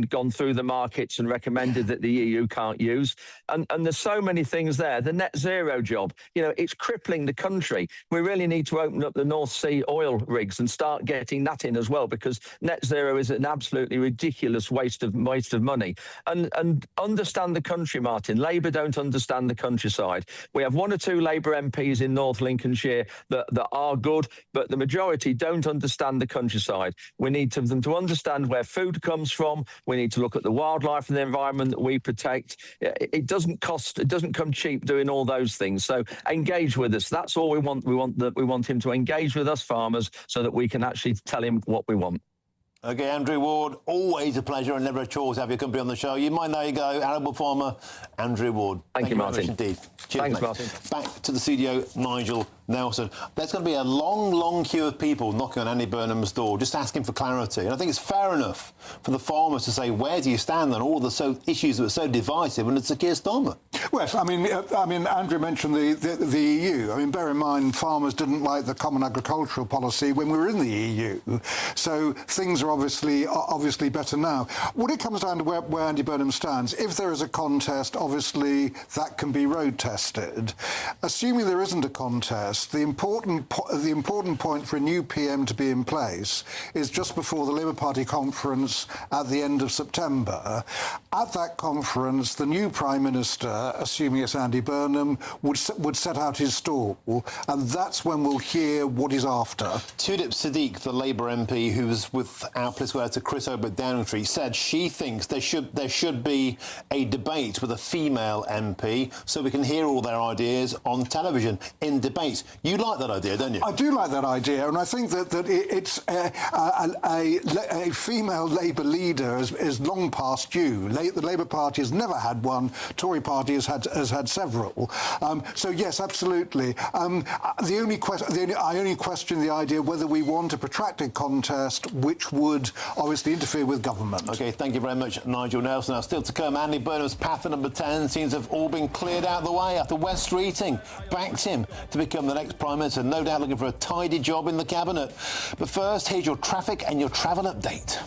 gone through the markets and recommended that the EU can't use. And there's so many things there. The net zero job, you know, it's crippling the country. We really need to open up the North Sea oil rigs and start getting that in as well, because net zero is an absolutely ridiculous waste of money. And understand the country, Martin. Labour don't understand the countryside. We have one or two Labour MPs in North Lincolnshire that that are good, but the majority don't understand the countryside. We need them to understand where food comes from. We need to look at the wildlife and the environment that we protect. It doesn't come cheap doing all those things. So engage with us. That's all we want. We want him to engage with us farmers so that we can actually tell him what we want. OK, Andrew Ward, always a pleasure and never a chore to have your company on the show. You mind, there you go, arable farmer Andrew Ward. Thank you, Martin. Very much indeed. Cheers, Thanks, mate. Martin. Back to the studio, Nigel Nelson. There's going to be a long, long queue of people knocking on Andy Burnham's door, just asking for clarity. And I think it's fair enough for the farmers to say, where do you stand on all the issues that were so divisive when it's a Keir Starmer? Well, I mean, Andrew mentioned the EU. I mean, bear in mind, farmers didn't like the Common Agricultural Policy when we were in the EU. So things are obviously better now. When it comes down to where Andy Burnham stands, if there is a contest, obviously that can be road tested. Assuming there isn't a contest, the important point for a new PM to be in place is just before the Labour Party conference at the end of September. At that conference, the new Prime Minister, assuming it's Andy Burnham, would set out his stall, and that's when we'll hear what he's after. Tudip Siddiq, the Labour MP, who was with our political editor Chris Ober at Downing Street, said she thinks there should be a debate with a female MP so we can hear all their ideas on television in debates. You like that idea, don't you? I do like that idea, and I think that it's a female Labour leader is long past due. The Labour Party has never had one. Tory Party has had several. So yes, absolutely. I only question the idea whether we want a protracted contest, which would obviously interfere with government. OK, thank you very much, Nigel Nelson. Now, still to come, Andy Burnham's path at number 10 seems to have all been cleared out of the way after West Streeting backed him to become the next Prime Minister, no doubt looking for a tidy job in the Cabinet. But first, here's your traffic and your travel update.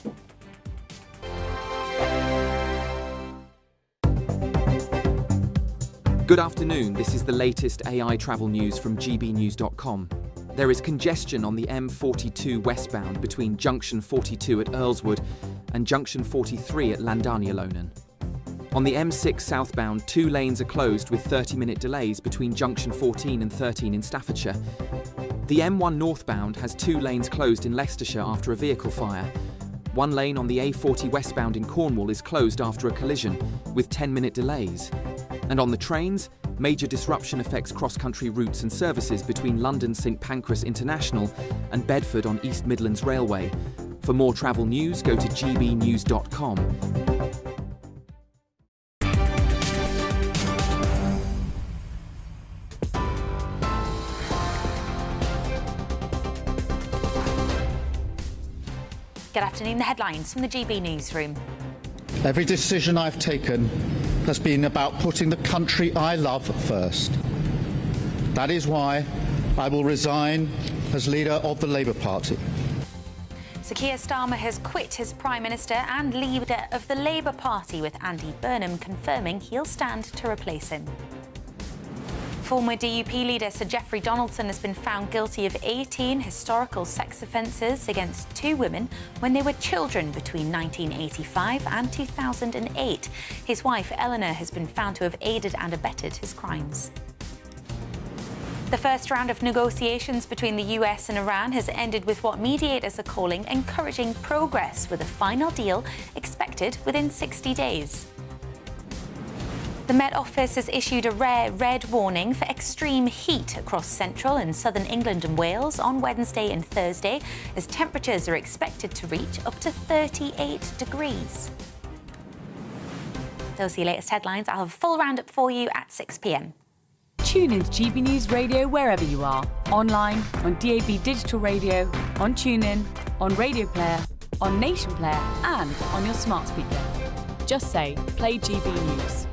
Good afternoon, this is the latest AI travel news from GBNews.com. There is congestion on the M42 westbound between Junction 42 at Earlswood and Junction 43 at Llandanialonen. On the M6 southbound, 2 lanes are closed with 30-minute delays between Junction 14 and 13 in Staffordshire. The M1 northbound has 2 lanes closed in Leicestershire after a vehicle fire. 1 lane on the A40 westbound in Cornwall is closed after a collision, with 10-minute delays. And on the trains, major disruption affects cross-country routes and services between London St Pancras International and Bedford on East Midlands Railway. For more travel news, go to gbnews.com. Good afternoon, the headlines from the GB Newsroom. Every decision I've taken has been about putting the country I love first. That is why I will resign as leader of the Labour Party. Sir Keir Starmer has quit as Prime Minister and leader of the Labour Party, with Andy Burnham confirming he'll stand to replace him. Former DUP leader Sir Geoffrey Donaldson has been found guilty of 18 historical sex offences against 2 women when they were children between 1985 and 2008. His wife, Eleanor, has been found to have aided and abetted his crimes. The first round of negotiations between the US and Iran has ended with what mediators are calling encouraging progress, with a final deal expected within 60 days. The Met Office has issued a rare red warning for extreme heat across central and southern England and Wales on Wednesday and Thursday, as temperatures are expected to reach up to 38 degrees. Those are your latest headlines. I'll have a full roundup for you at 6 p.m. Tune in to GB News Radio wherever you are. Online, on DAB digital radio, on TuneIn, on Radio Player, on Nation Player and on your smart speaker. Just say, play GB News.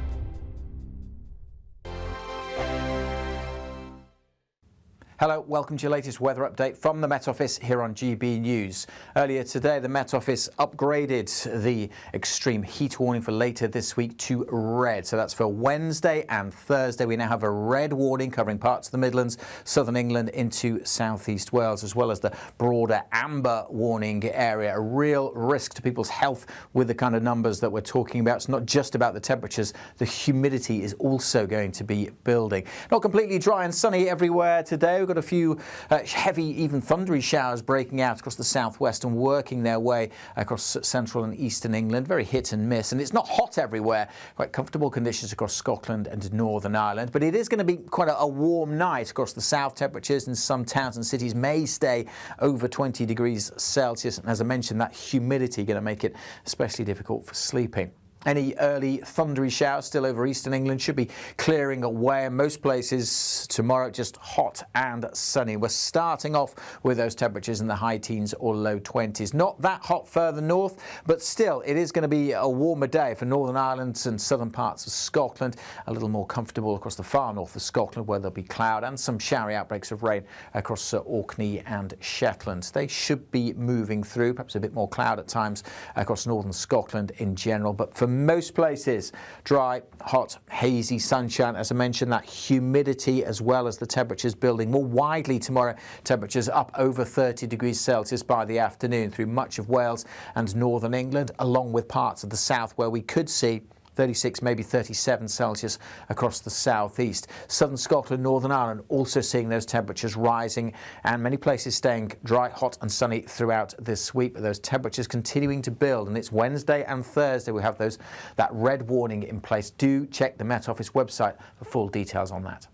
Hello, welcome to your latest weather update from the Met Office here on GB News. Earlier today, the Met Office upgraded the extreme heat warning for later this week to red. So that's for Wednesday and Thursday. We now have a red warning covering parts of the Midlands, southern England into southeast Wales, as well as the broader amber warning area. A real risk to people's health with the kind of numbers that we're talking about. It's not just about the temperatures. The humidity is also going to be building. Not completely dry and sunny everywhere today. We've got a few heavy, even thundery showers breaking out across the southwest and working their way across central and eastern England. Very hit and miss. And it's not hot everywhere. Quite comfortable conditions across Scotland and Northern Ireland. But it is going to be quite a warm night across the south. Temperatures in some towns and cities may stay over 20 degrees Celsius. And as I mentioned, that humidity going to make it especially difficult for sleeping. Any early thundery showers still over eastern England should be clearing away. In most places tomorrow, just hot and sunny. We're starting off with those temperatures in the high teens or low 20s. Not that hot further north, but still it is going to be a warmer day for Northern Ireland and southern parts of Scotland. A little more comfortable across the far north of Scotland, where there'll be cloud and some showery outbreaks of rain across Orkney and Shetland. They should be moving through, perhaps a bit more cloud at times across northern Scotland in general. But for most places, dry, hot, hazy sunshine. As I mentioned, that humidity as well as the temperatures building more widely tomorrow. Temperatures up over 30 degrees Celsius by the afternoon through much of Wales and northern England, along with parts of the south where we could see 36, maybe 37 Celsius across the southeast. Southern Scotland, Northern Ireland also seeing those temperatures rising, and many places staying dry, hot and sunny throughout this week, but those temperatures continuing to build. And it's Wednesday and Thursday we have that red warning in place. Do check the Met Office website for full details on that.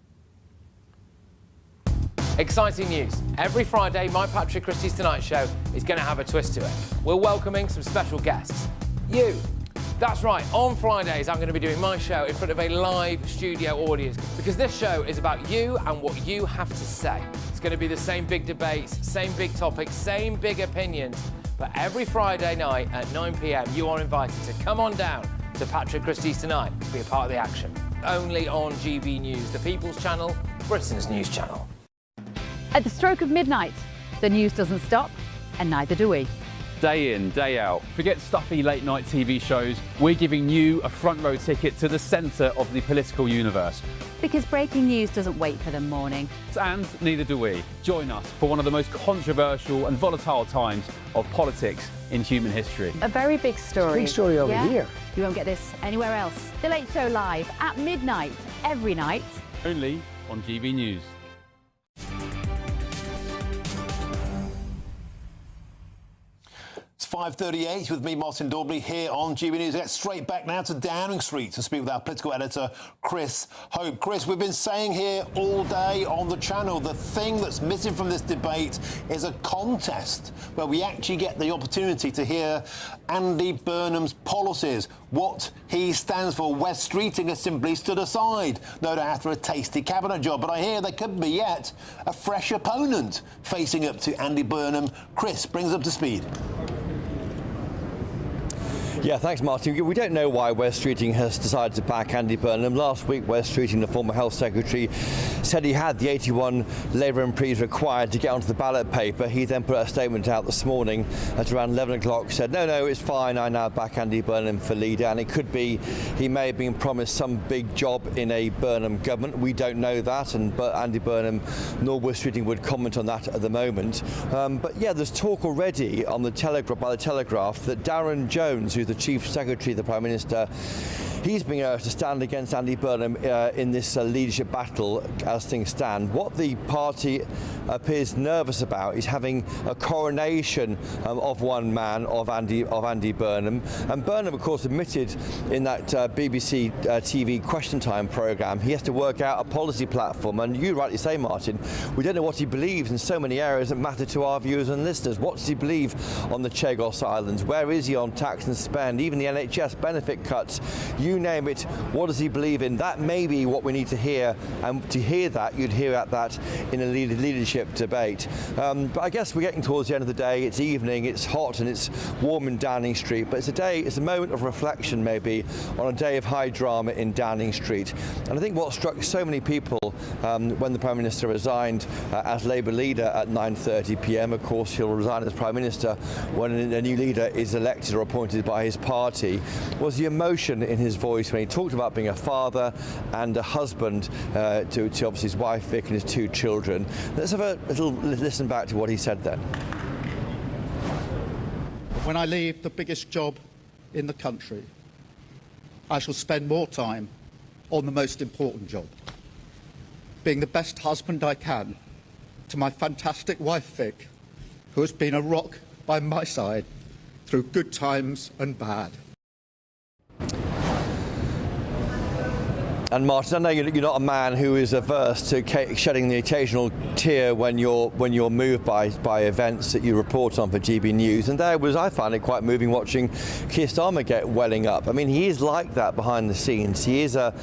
Exciting news. Every Friday, my Patrick Christie's Tonight Show is going to have a twist to it. We're welcoming some special guests. You. That's right, on Fridays I'm going to be doing my show in front of a live studio audience, because this show is about you and what you have to say. It's going to be the same big debates, same big topics, same big opinions, but every Friday night at 9 p.m. you are invited to come on down to Patrick Christie's Tonight to be a part of the action. Only on GB News, the People's Channel, Britain's news channel. At the stroke of midnight, the news doesn't stop, and neither do we. Day in, day out. Forget stuffy late-night TV shows. We're giving you a front-row ticket to the centre of the political universe. Because breaking news doesn't wait for the morning. And neither do we. Join us for one of the most controversial and volatile times of politics in human history. A very big story. Big story over here. You won't get this anywhere else. The Late Show live at midnight, every night. Only on GB News. It's 5:38 with me, Martin Daubney, here on GB News. Let's straight back now to Downing Street to speak with our political editor, Chris Hope. Chris, we've been saying here all day on the channel, the thing that's missing from this debate is a contest where we actually get the opportunity to hear Andy Burnham's policies, what he stands for. West Streeting has simply stood aside, no doubt after a tasty cabinet job. But I hear there could be yet a fresh opponent facing up to Andy Burnham. Chris brings up to speed. Yeah, thanks, Martin. We don't know why West Streeting has decided to back Andy Burnham. Last week, West Streeting, the former Health Secretary, said he had the 81 Labour MPs required to get onto the ballot paper. He then put a statement out this morning at around 11 o'clock, said, no, it's fine, I now back Andy Burnham for leader. And it could be he may have been promised some big job in a Burnham government. We don't know that, but Andy Burnham nor West Streeting would comment on that at the moment. But yeah, there's talk already on the by the Telegraph that Darren Jones, who's the Chief Secretary of the Prime Minister, he's being urged to stand against Andy Burnham in this leadership battle as things stand. What the party appears nervous about is having a coronation of one man, of Andy Burnham. And Burnham, of course, admitted in that BBC TV Question Time programme he has to work out a policy platform. And you rightly say, Martin, we don't know what he believes in so many areas that matter to our viewers and listeners. What does he believe on the Chagos Islands? Where is he on tax and spend? Even the NHS benefit cuts? You name it, what does he believe in? That may be what we need to hear, and to hear that, you'd hear at that in a leadership debate. But I guess we're getting towards the end of the day. It's evening, it's hot and it's warm in Downing Street, but it's a moment of reflection maybe on a day of high drama in Downing Street. And I think what struck so many people when the Prime Minister resigned as Labour leader at 9:30 p.m, of course he'll resign as Prime Minister when a new leader is elected or appointed by his party, was the emotion in his voice when he talked about being a father and a husband to obviously his wife Vic and his two children. Let's have a little listen back to what he said then. When I leave the biggest job in the country, I shall spend more time on the most important job, being the best husband I can to my fantastic wife, Vic, who has been a rock by my side through good times and bad. And Martin, I know you're not a man who is averse to shedding the occasional tear when you're moved by events that you report on for GB News. And I found it quite moving watching Keir Starmer get welling up. I mean, he is like that behind the scenes. He is a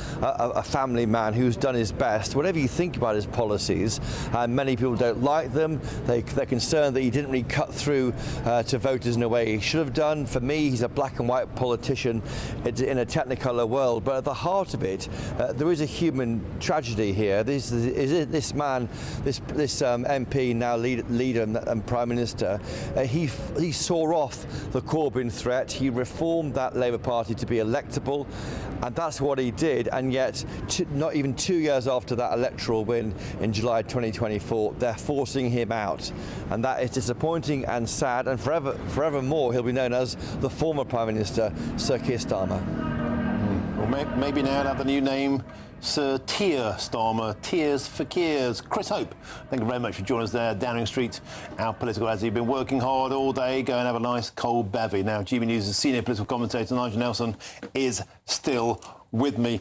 family man who's done his best. Whatever you think about his policies, and many people don't like them. They're concerned that he didn't really cut through to voters in a way he should have done. For me, he's a black and white politician in a technicolor world. But at the heart of it, there is a human tragedy here. This man, this MP, now leader and Prime Minister, he saw off the Corbyn threat. He reformed that Labour Party to be electable, and that's what he did. And yet, not even 2 years after that electoral win in July 2024, they're forcing him out, and that is disappointing and sad. And forevermore, he'll be known as the former Prime Minister, Sir Keir Starmer. Well, maybe now he'll have the new name, Sir Keir Starmer, Tears for Kears. Chris Hope, thank you very much for joining us there. Downing Street, our political editor. You've been working hard all day. Go and have a nice cold bevy. Now, GB News' senior political commentator, Nigel Nelson, is still with me.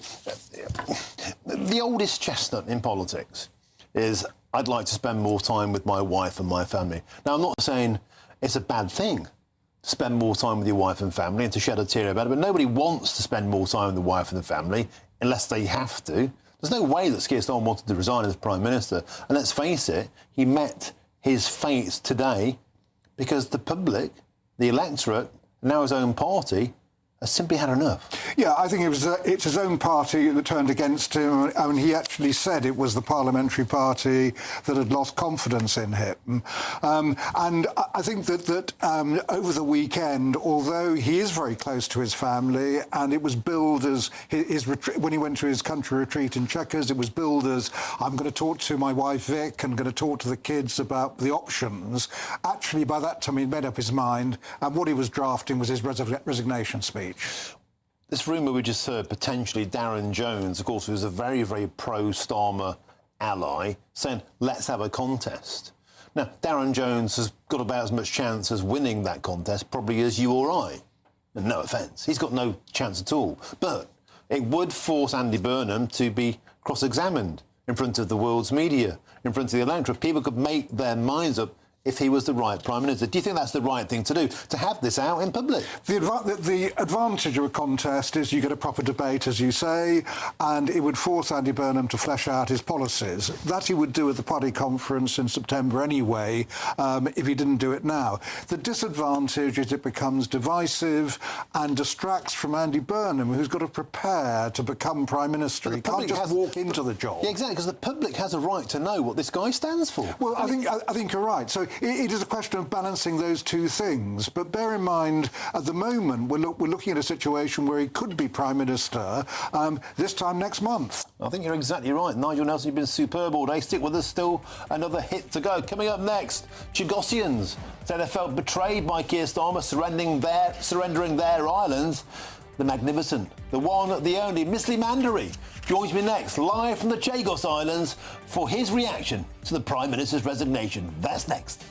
The oldest chestnut in politics is, I'd like to spend more time with my wife and my family. Now, I'm not saying it's a bad thing to spend more time with your wife and family and to shed a tear about it, but nobody wants to spend more time with the wife and the family unless they have to. There's no way that Keir Starmer wanted to resign as Prime Minister. And let's face it, he met his fate today because the public, the electorate, now his own party, has simply had enough. Yeah, I think it's his own party that turned against him. I mean, he actually said it was the parliamentary party that had lost confidence in him. And I think that over the weekend, although he is very close to his family, and it was billed as his when he went to his country retreat in Chequers, it was billed as, I'm going to talk to my wife Vic and going to talk to the kids about the options. Actually, by that time, he'd made up his mind, and what he was drafting was his resignation speech. This rumour we just heard, potentially Darren Jones, of course, who's a very, very pro-Starmer ally, saying, let's have a contest. Now, Darren Jones has got about as much chance as winning that contest probably as you or I. And no offence, he's got no chance at all. But it would force Andy Burnham to be cross-examined in front of the world's media, in front of the electorate. People could make their minds up if he was the right Prime Minister. Do you think that's the right thing to do, to have this out in public? The advantage of a contest is you get a proper debate, as you say, and it would force Andy Burnham to flesh out his policies. That he would do at the party conference in September anyway, if he didn't do it now. The disadvantage is it becomes divisive and distracts from Andy Burnham, who's got to prepare to become Prime Minister. He can't just walk into the job. Yeah, exactly, because the public has a right to know what this guy stands for. Well, I think you're right. So it is a question of balancing those two things. But bear in mind, at the moment, we're looking at a situation where he could be Prime Minister this time next month. I think you're exactly right. Nigel Nelson, you've been superb all day. Stick with us, still another hit to go. Coming up next, Chagossians said they felt betrayed by Keir Starmer surrendering their islands. The magnificent, the one, the only, Miss Lee Mandery joins me next, live from the Chagos Islands, for his reaction to the Prime Minister's resignation. That's next.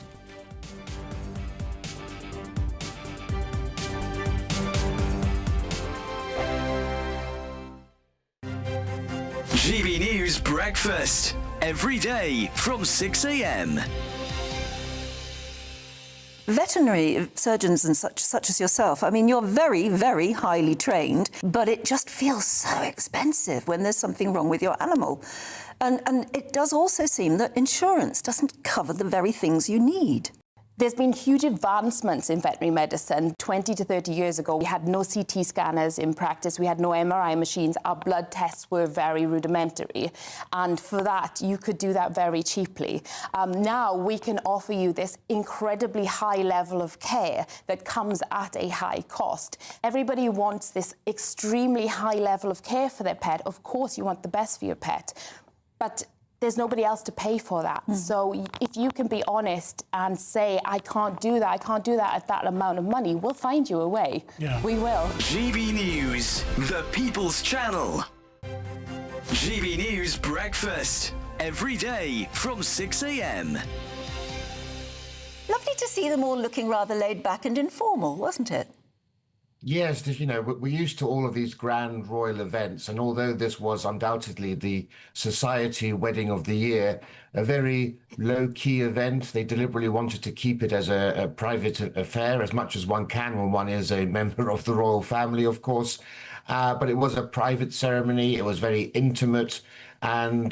GB News Breakfast, every day from 6 a.m. Veterinary surgeons and such as yourself, I mean, you're very, very highly trained, but it just feels so expensive when there's something wrong with your animal. And it does also seem that insurance doesn't cover the very things you need. There's been huge advancements in veterinary medicine. 20 to 30 years ago, we had no CT scanners in practice. We had no MRI machines. Our blood tests were very rudimentary. And for that, you could do that very cheaply. Now we can offer you this incredibly high level of care that comes at a high cost. Everybody wants this extremely high level of care for their pet. Of course, you want the best for your pet. But there's nobody else to pay for that. So if you can be honest and say, I can't do that at that amount of money, we'll find you a way. Yeah. We will. GB News, the People's Channel. GB News Breakfast, every day from 6 a.m. Lovely to see them all looking rather laid back and informal, wasn't it? Yes, you know, we're used to all of these grand royal events, and although this was undoubtedly the society wedding of the year, a very low-key event, they deliberately wanted to keep it as a private affair as much as one can when one is a member of the royal family, of course. But it was a private ceremony, it was very intimate, and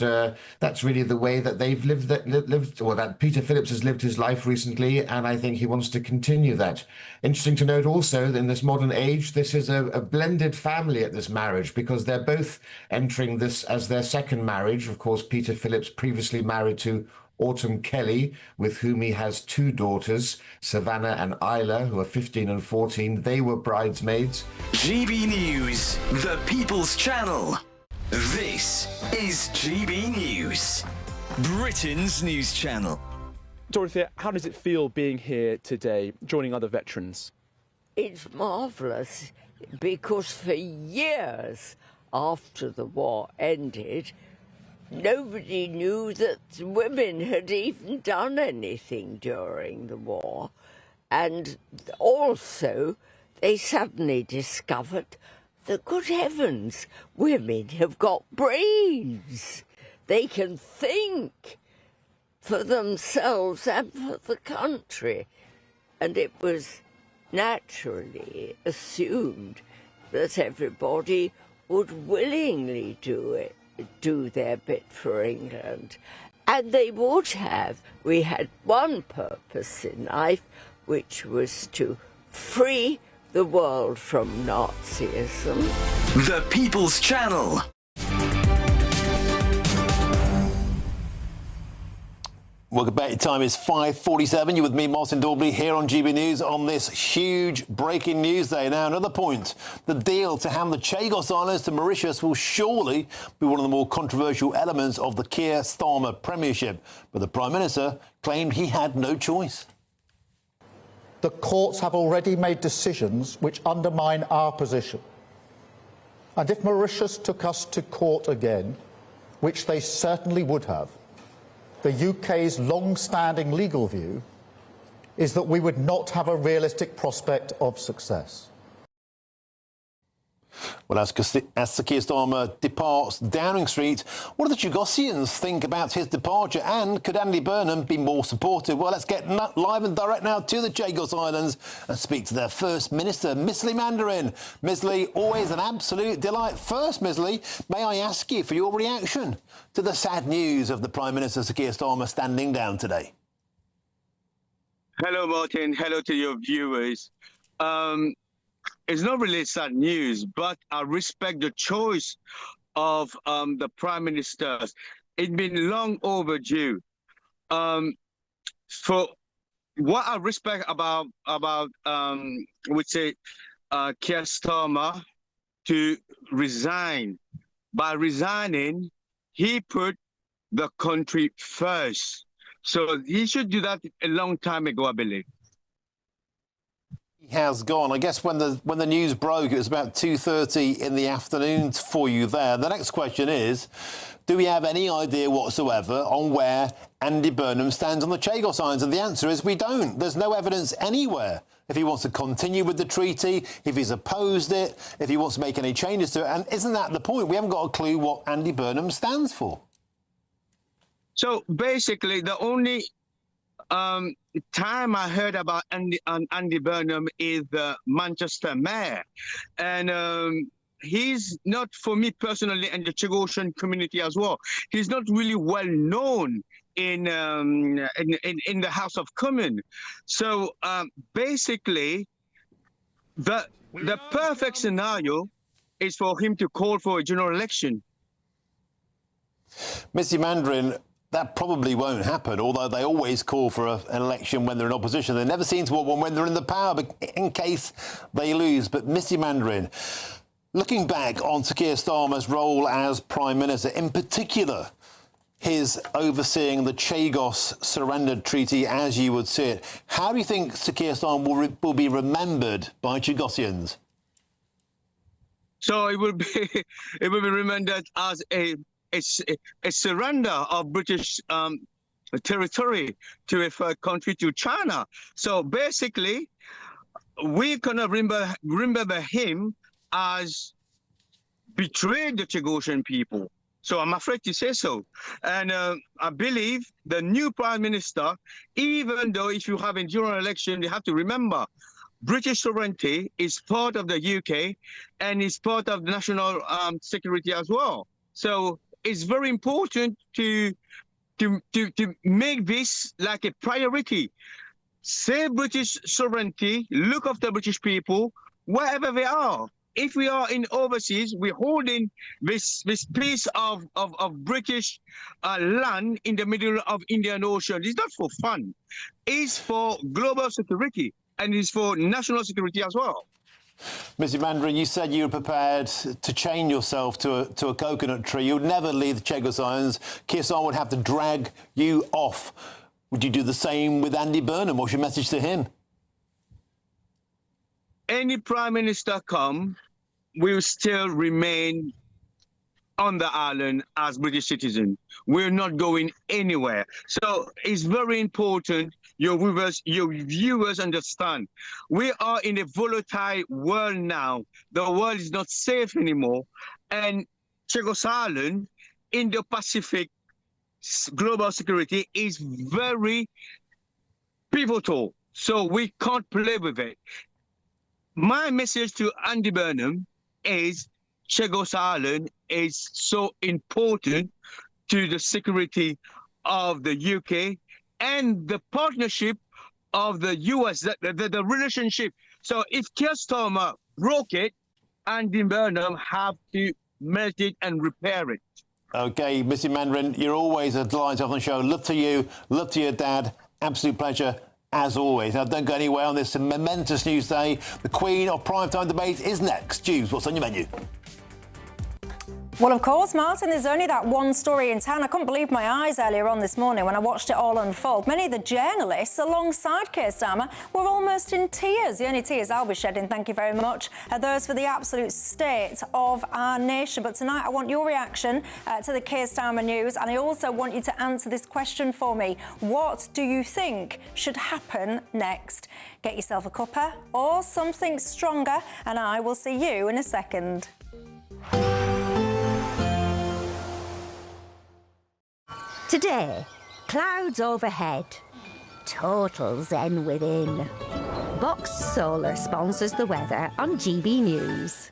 that's really the way that they've lived, that Peter Phillips has lived his life recently, and I think he wants to continue that. Interesting to note also that in this modern age, this is a blended family at this marriage, because they're both entering this as their second marriage. Of course, Peter Phillips previously married to Autumn Kelly, with whom he has two daughters, Savannah and Isla, who are 15 and 14. They were bridesmaids. GB News, the People's Channel. This is GB News, Britain's news channel. Dorothea, how does it feel being here today, joining other veterans? It's marvellous, because for years after the war ended, nobody knew that women had even done anything during the war. And also, they suddenly discovered that, good heavens, women have got brains. They can think for themselves and for the country. And it was naturally assumed that everybody would willingly do their bit for England. And they would have. We had one purpose in life, which was to free the world from Nazism. The People's Channel. Welcome back. Time is 5:47. You're with me, Martin Daubney, here on GB News on this huge breaking news day. Now, another point. The deal to hand the Chagos Islands to Mauritius will surely be one of the more controversial elements of the Keir Starmer premiership. But the Prime Minister claimed he had no choice. The courts have already made decisions which undermine our position. And if Mauritius took us to court again, which they certainly would have, the UK's long-standing legal view is that we would not have a realistic prospect of success. Well, as Sir Keir Starmer departs Downing Street, what do the Chagosians think about his departure, and could Andy Burnham be more supportive? Well, let's get live and direct now to the Chagos Islands and speak to their First Minister, Miss Lee Mandarin. Miss Lee, always an absolute delight. First, Miss Lee, may I ask you for your reaction to the sad news of the Prime Minister, Sir Keir Starmer, standing down today? Hello, Martin. Hello to your viewers. It's not really sad news, but I respect the choice of the Prime Minister. It's been long overdue. For what I respect about would say Keir Starmer to resign. By resigning, he put the country first. So he should do that a long time ago, I believe. Has gone. I guess when the news broke, it was about 2:30 in the afternoon for you there. The next question is, do we have any idea whatsoever on where Andy Burnham stands on the Chagos Islands? And the answer is we don't. There's no evidence anywhere if he wants to continue with the treaty, if he's opposed it, if he wants to make any changes to it. And isn't that the point? We haven't got a clue what Andy Burnham stands for. So basically, the only time I heard about Andy Burnham is the Manchester mayor, and he's not, for me personally, and the Chagosian community as well. He's not really well known in the House of Commons. So basically, the perfect scenario is for him to call for a general election. Mr. Mandarin, that probably won't happen, although they always call for an election when they're in opposition. They never seem to want one when they're in the power, but in case they lose. But Mr. Mandarin, looking back on Sir Keir Starmer's role as Prime Minister, in particular, his overseeing the Chagos Surrender Treaty, as you would see it, how do you think Sir Keir Starmer will be remembered by Chagosians? So it will be remembered as a a surrender of British territory to a third country, to China. So basically, we're gonna remember him as betrayed the Chagosian people. So I'm afraid to say so. And I believe the new Prime Minister, even though if you have a general election, you have to remember British sovereignty is part of the UK and is part of the national security as well. So it's very important to make this like a priority. Save British sovereignty, look after British people, wherever they are. If we are in overseas, we're holding this piece of British land in the middle of Indian Ocean. It's not for fun. It's for global security and it's for national security as well. Mr. Mandarin, you said you were prepared to chain yourself to a coconut tree. You would never leave the Chagos Islands. Keir Starmer would have to drag you off. Would you do the same with Andy Burnham? What's your message to him? Any Prime Minister come will still remain on the island as British citizen. We're not going anywhere. So it's very important your viewers understand. We are in a volatile world now. The world is not safe anymore. And Chagos Island in the Pacific global security is very pivotal. So we can't play with it. My message to Andy Burnham is Chagos Island is so important to the security of the UK and the partnership of the US, the relationship. So if Keir Starmer broke it, Andy Burnham have to melt it and repair it. OK, Mr. Mandarin, you're always a delight on the show. Love to you, love to your dad. Absolute pleasure. As always. Now, don't go anywhere on this momentous news day. The Queen of Primetime Debate is next. Jules, what's on your menu? Well, of course, Martin, there's only that one story in town. I couldn't believe my eyes earlier on this morning when I watched it all unfold. Many of the journalists alongside Keir Starmer were almost in tears. The only tears I'll be shedding, thank you very much, are those for the absolute state of our nation. But tonight I want your reaction to the Keir Starmer news, and I also want you to answer this question for me. What do you think should happen next? Get yourself a cuppa or something stronger, and I will see you in a second. Today, clouds overhead, total zen within. Boxed Solar sponsors the weather on GB News.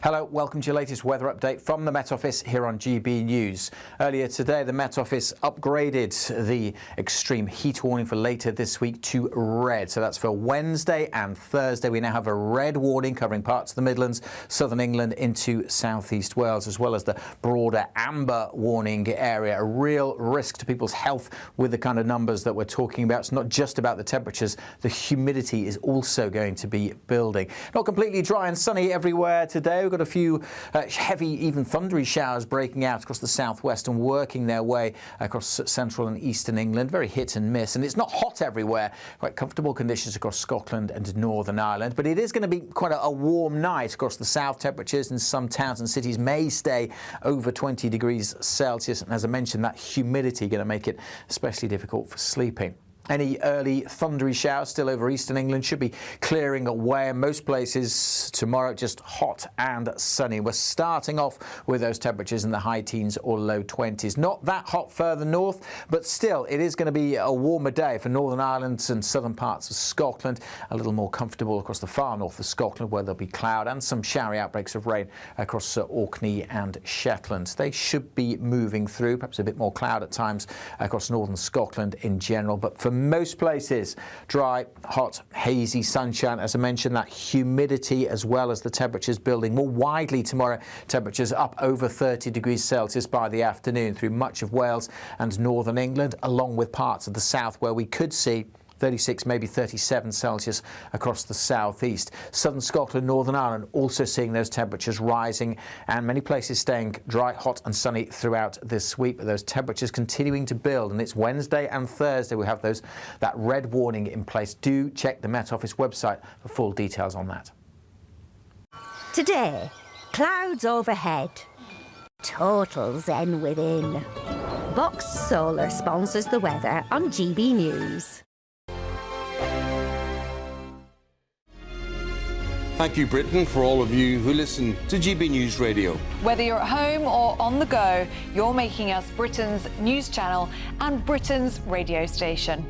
Hello, welcome to your latest weather update from the Met Office here on GB News. Earlier today, the Met Office upgraded the extreme heat warning for later this week to red. So that's for Wednesday and Thursday. We now have a red warning covering parts of the Midlands, southern England into southeast Wales, as well as the broader amber warning area. A real risk to people's health with the kind of numbers that we're talking about. It's not just about the temperatures. The humidity is also going to be building. Not completely dry and sunny everywhere today. We've got a few heavy, even thundery showers breaking out across the southwest and working their way across central and eastern England. Very hit and miss. And it's not hot everywhere. Quite comfortable conditions across Scotland and Northern Ireland. But it is going to be quite a warm night across the south. Temperatures in some towns and cities may stay over 20 degrees Celsius. And as I mentioned, that humidity going to make it especially difficult for sleeping. Any early thundery showers still over eastern England should be clearing away. In most places tomorrow, just hot and sunny. We're starting off with those temperatures in the high teens or low 20s. Not that hot further north, but still it is going to be a warmer day for Northern Ireland and southern parts of Scotland. A little more comfortable across the far north of Scotland, where there'll be cloud and some showery outbreaks of rain across Orkney and Shetland. They should be moving through, perhaps a bit more cloud at times across northern Scotland in general. But for most places, dry, hot, hazy sunshine. As I mentioned, that humidity as well as the temperatures building more widely tomorrow. Temperatures up over 30 degrees Celsius by the afternoon through much of Wales and northern England, along with parts of the south where we could see 36, maybe 37 Celsius across the southeast. Southern Scotland, Northern Ireland also seeing those temperatures rising, and many places staying dry, hot and sunny throughout this week, but those temperatures continuing to build. And it's Wednesday and Thursday we have that red warning in place. Do check the Met Office website for full details on that. Today, clouds overhead, Total zen within. Box Solar sponsors the weather on GB News. Thank you, Britain, for all of you who listen to GB News Radio. Whether you're at home or on the go, you're making us Britain's news channel and Britain's radio station.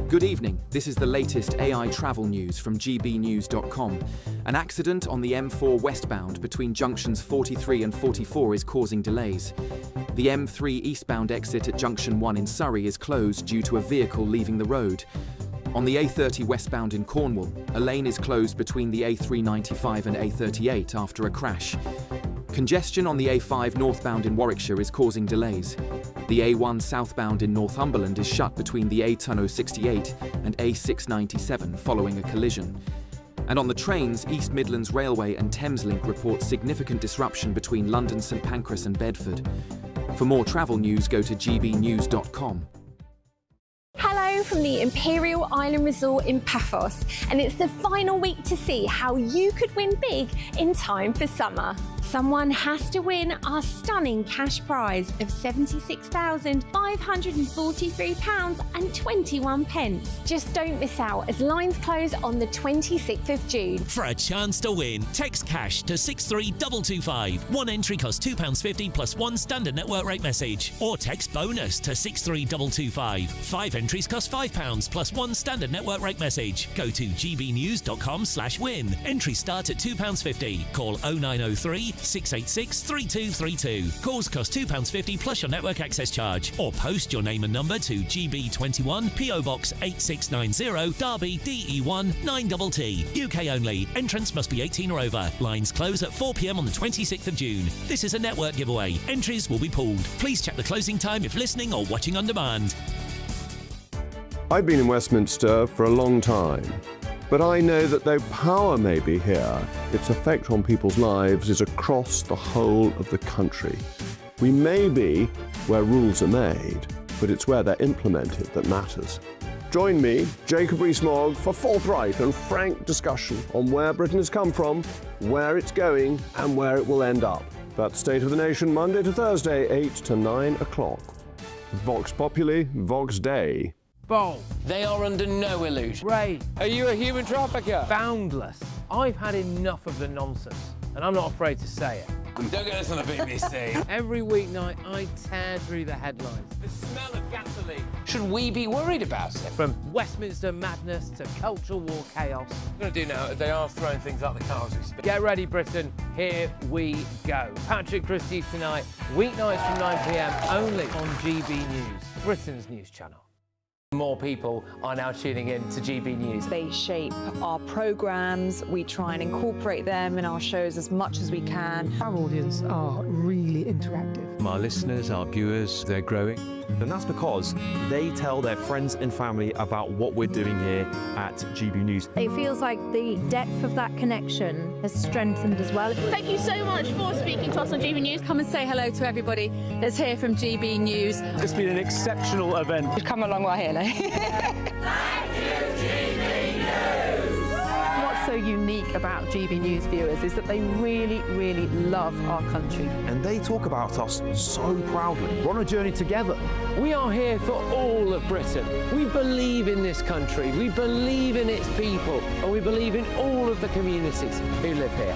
Good evening. This is the latest AI travel news from GBNews.com. An accident on the M4 westbound between junctions 43 and 44 is causing delays. The M3 eastbound exit at junction 1 in Surrey is closed due to a vehicle leaving the road. On the A30 westbound in Cornwall, a lane is closed between the A395 and A38 after a crash. Congestion on the A5 northbound in Warwickshire is causing delays. The A1 southbound in Northumberland is shut between the A10 68 and A697 following a collision. And on the trains, East Midlands Railway and Thameslink report significant disruption between London St Pancras and Bedford. For more travel news, go to gbnews.com. Hello from the Imperial Island Resort in Paphos, and it's the final week to see how you could win big in time for summer. Someone has to win our stunning cash prize of £76,543.21. Just don't miss out as lines close on the 26th of June. For a chance to win, text cash to 63225. One entry costs £2.50 plus one standard network rate message. Or text bonus to 63225. 5 entries cost £5 plus one standard network rate message. Go to gbnews.com/win. Entries start at £2.50. Call 0903 686 3232. Calls cost £2.50 plus your network access charge. Or post your name and number to GB21 PO Box 8690 Derby DE1 9TT. UK only. Entrance must be 18 or over. Lines close at 4 p.m. on the 26th of June. This is a network giveaway. Entries will be pooled. Please check the closing time if listening or watching on demand. I've been in Westminster for a long time, but I know that though power may be here, its effect on people's lives is across the whole of the country. We may be where rules are made, but it's where they're implemented that matters. Join me, Jacob Rees-Mogg, for forthright and frank discussion on where Britain has come from, where it's going, and where it will end up. That's State of the Nation, Monday to Thursday, 8 to 9 o'clock. Vox Populi, Vox Dei. Bold. They are under no illusion. Ray, are you a human trafficker? Boundless. I've had enough of the nonsense, and I'm not afraid to say it. Don't get us on the BBC. Every weeknight, I tear through the headlines. The smell of gasoline. Should we be worried about it? From Westminster madness to cultural war chaos. I'm going to do now, they are throwing things out the car as we speak. Get ready, Britain. Here we go. Patrick Christie's tonight, weeknights from 9 p.m, only on GB News, Britain's news channel. More people are now tuning in to GB News. They shape our programmes, we try and incorporate them in our shows as much as we can. Our audience are really interactive. Our listeners, our viewers, they're growing. And that's because they tell their friends and family about what we're doing here at GB News. It feels like the depth of that connection has strengthened as well. Thank you so much for speaking to us on GB News. Come and say hello to everybody that's here from GB News. It's been an exceptional event. We've come a long way here now. Thank you, GB News! What's so unique about GB News viewers is that they really, really love our country. And they talk about us so proudly. We're on a journey together. We are here for all of Britain. We believe in this country, we believe in its people, and we believe in all of the communities who live here.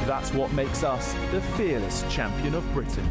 That's what makes us the fearless champion of Britain.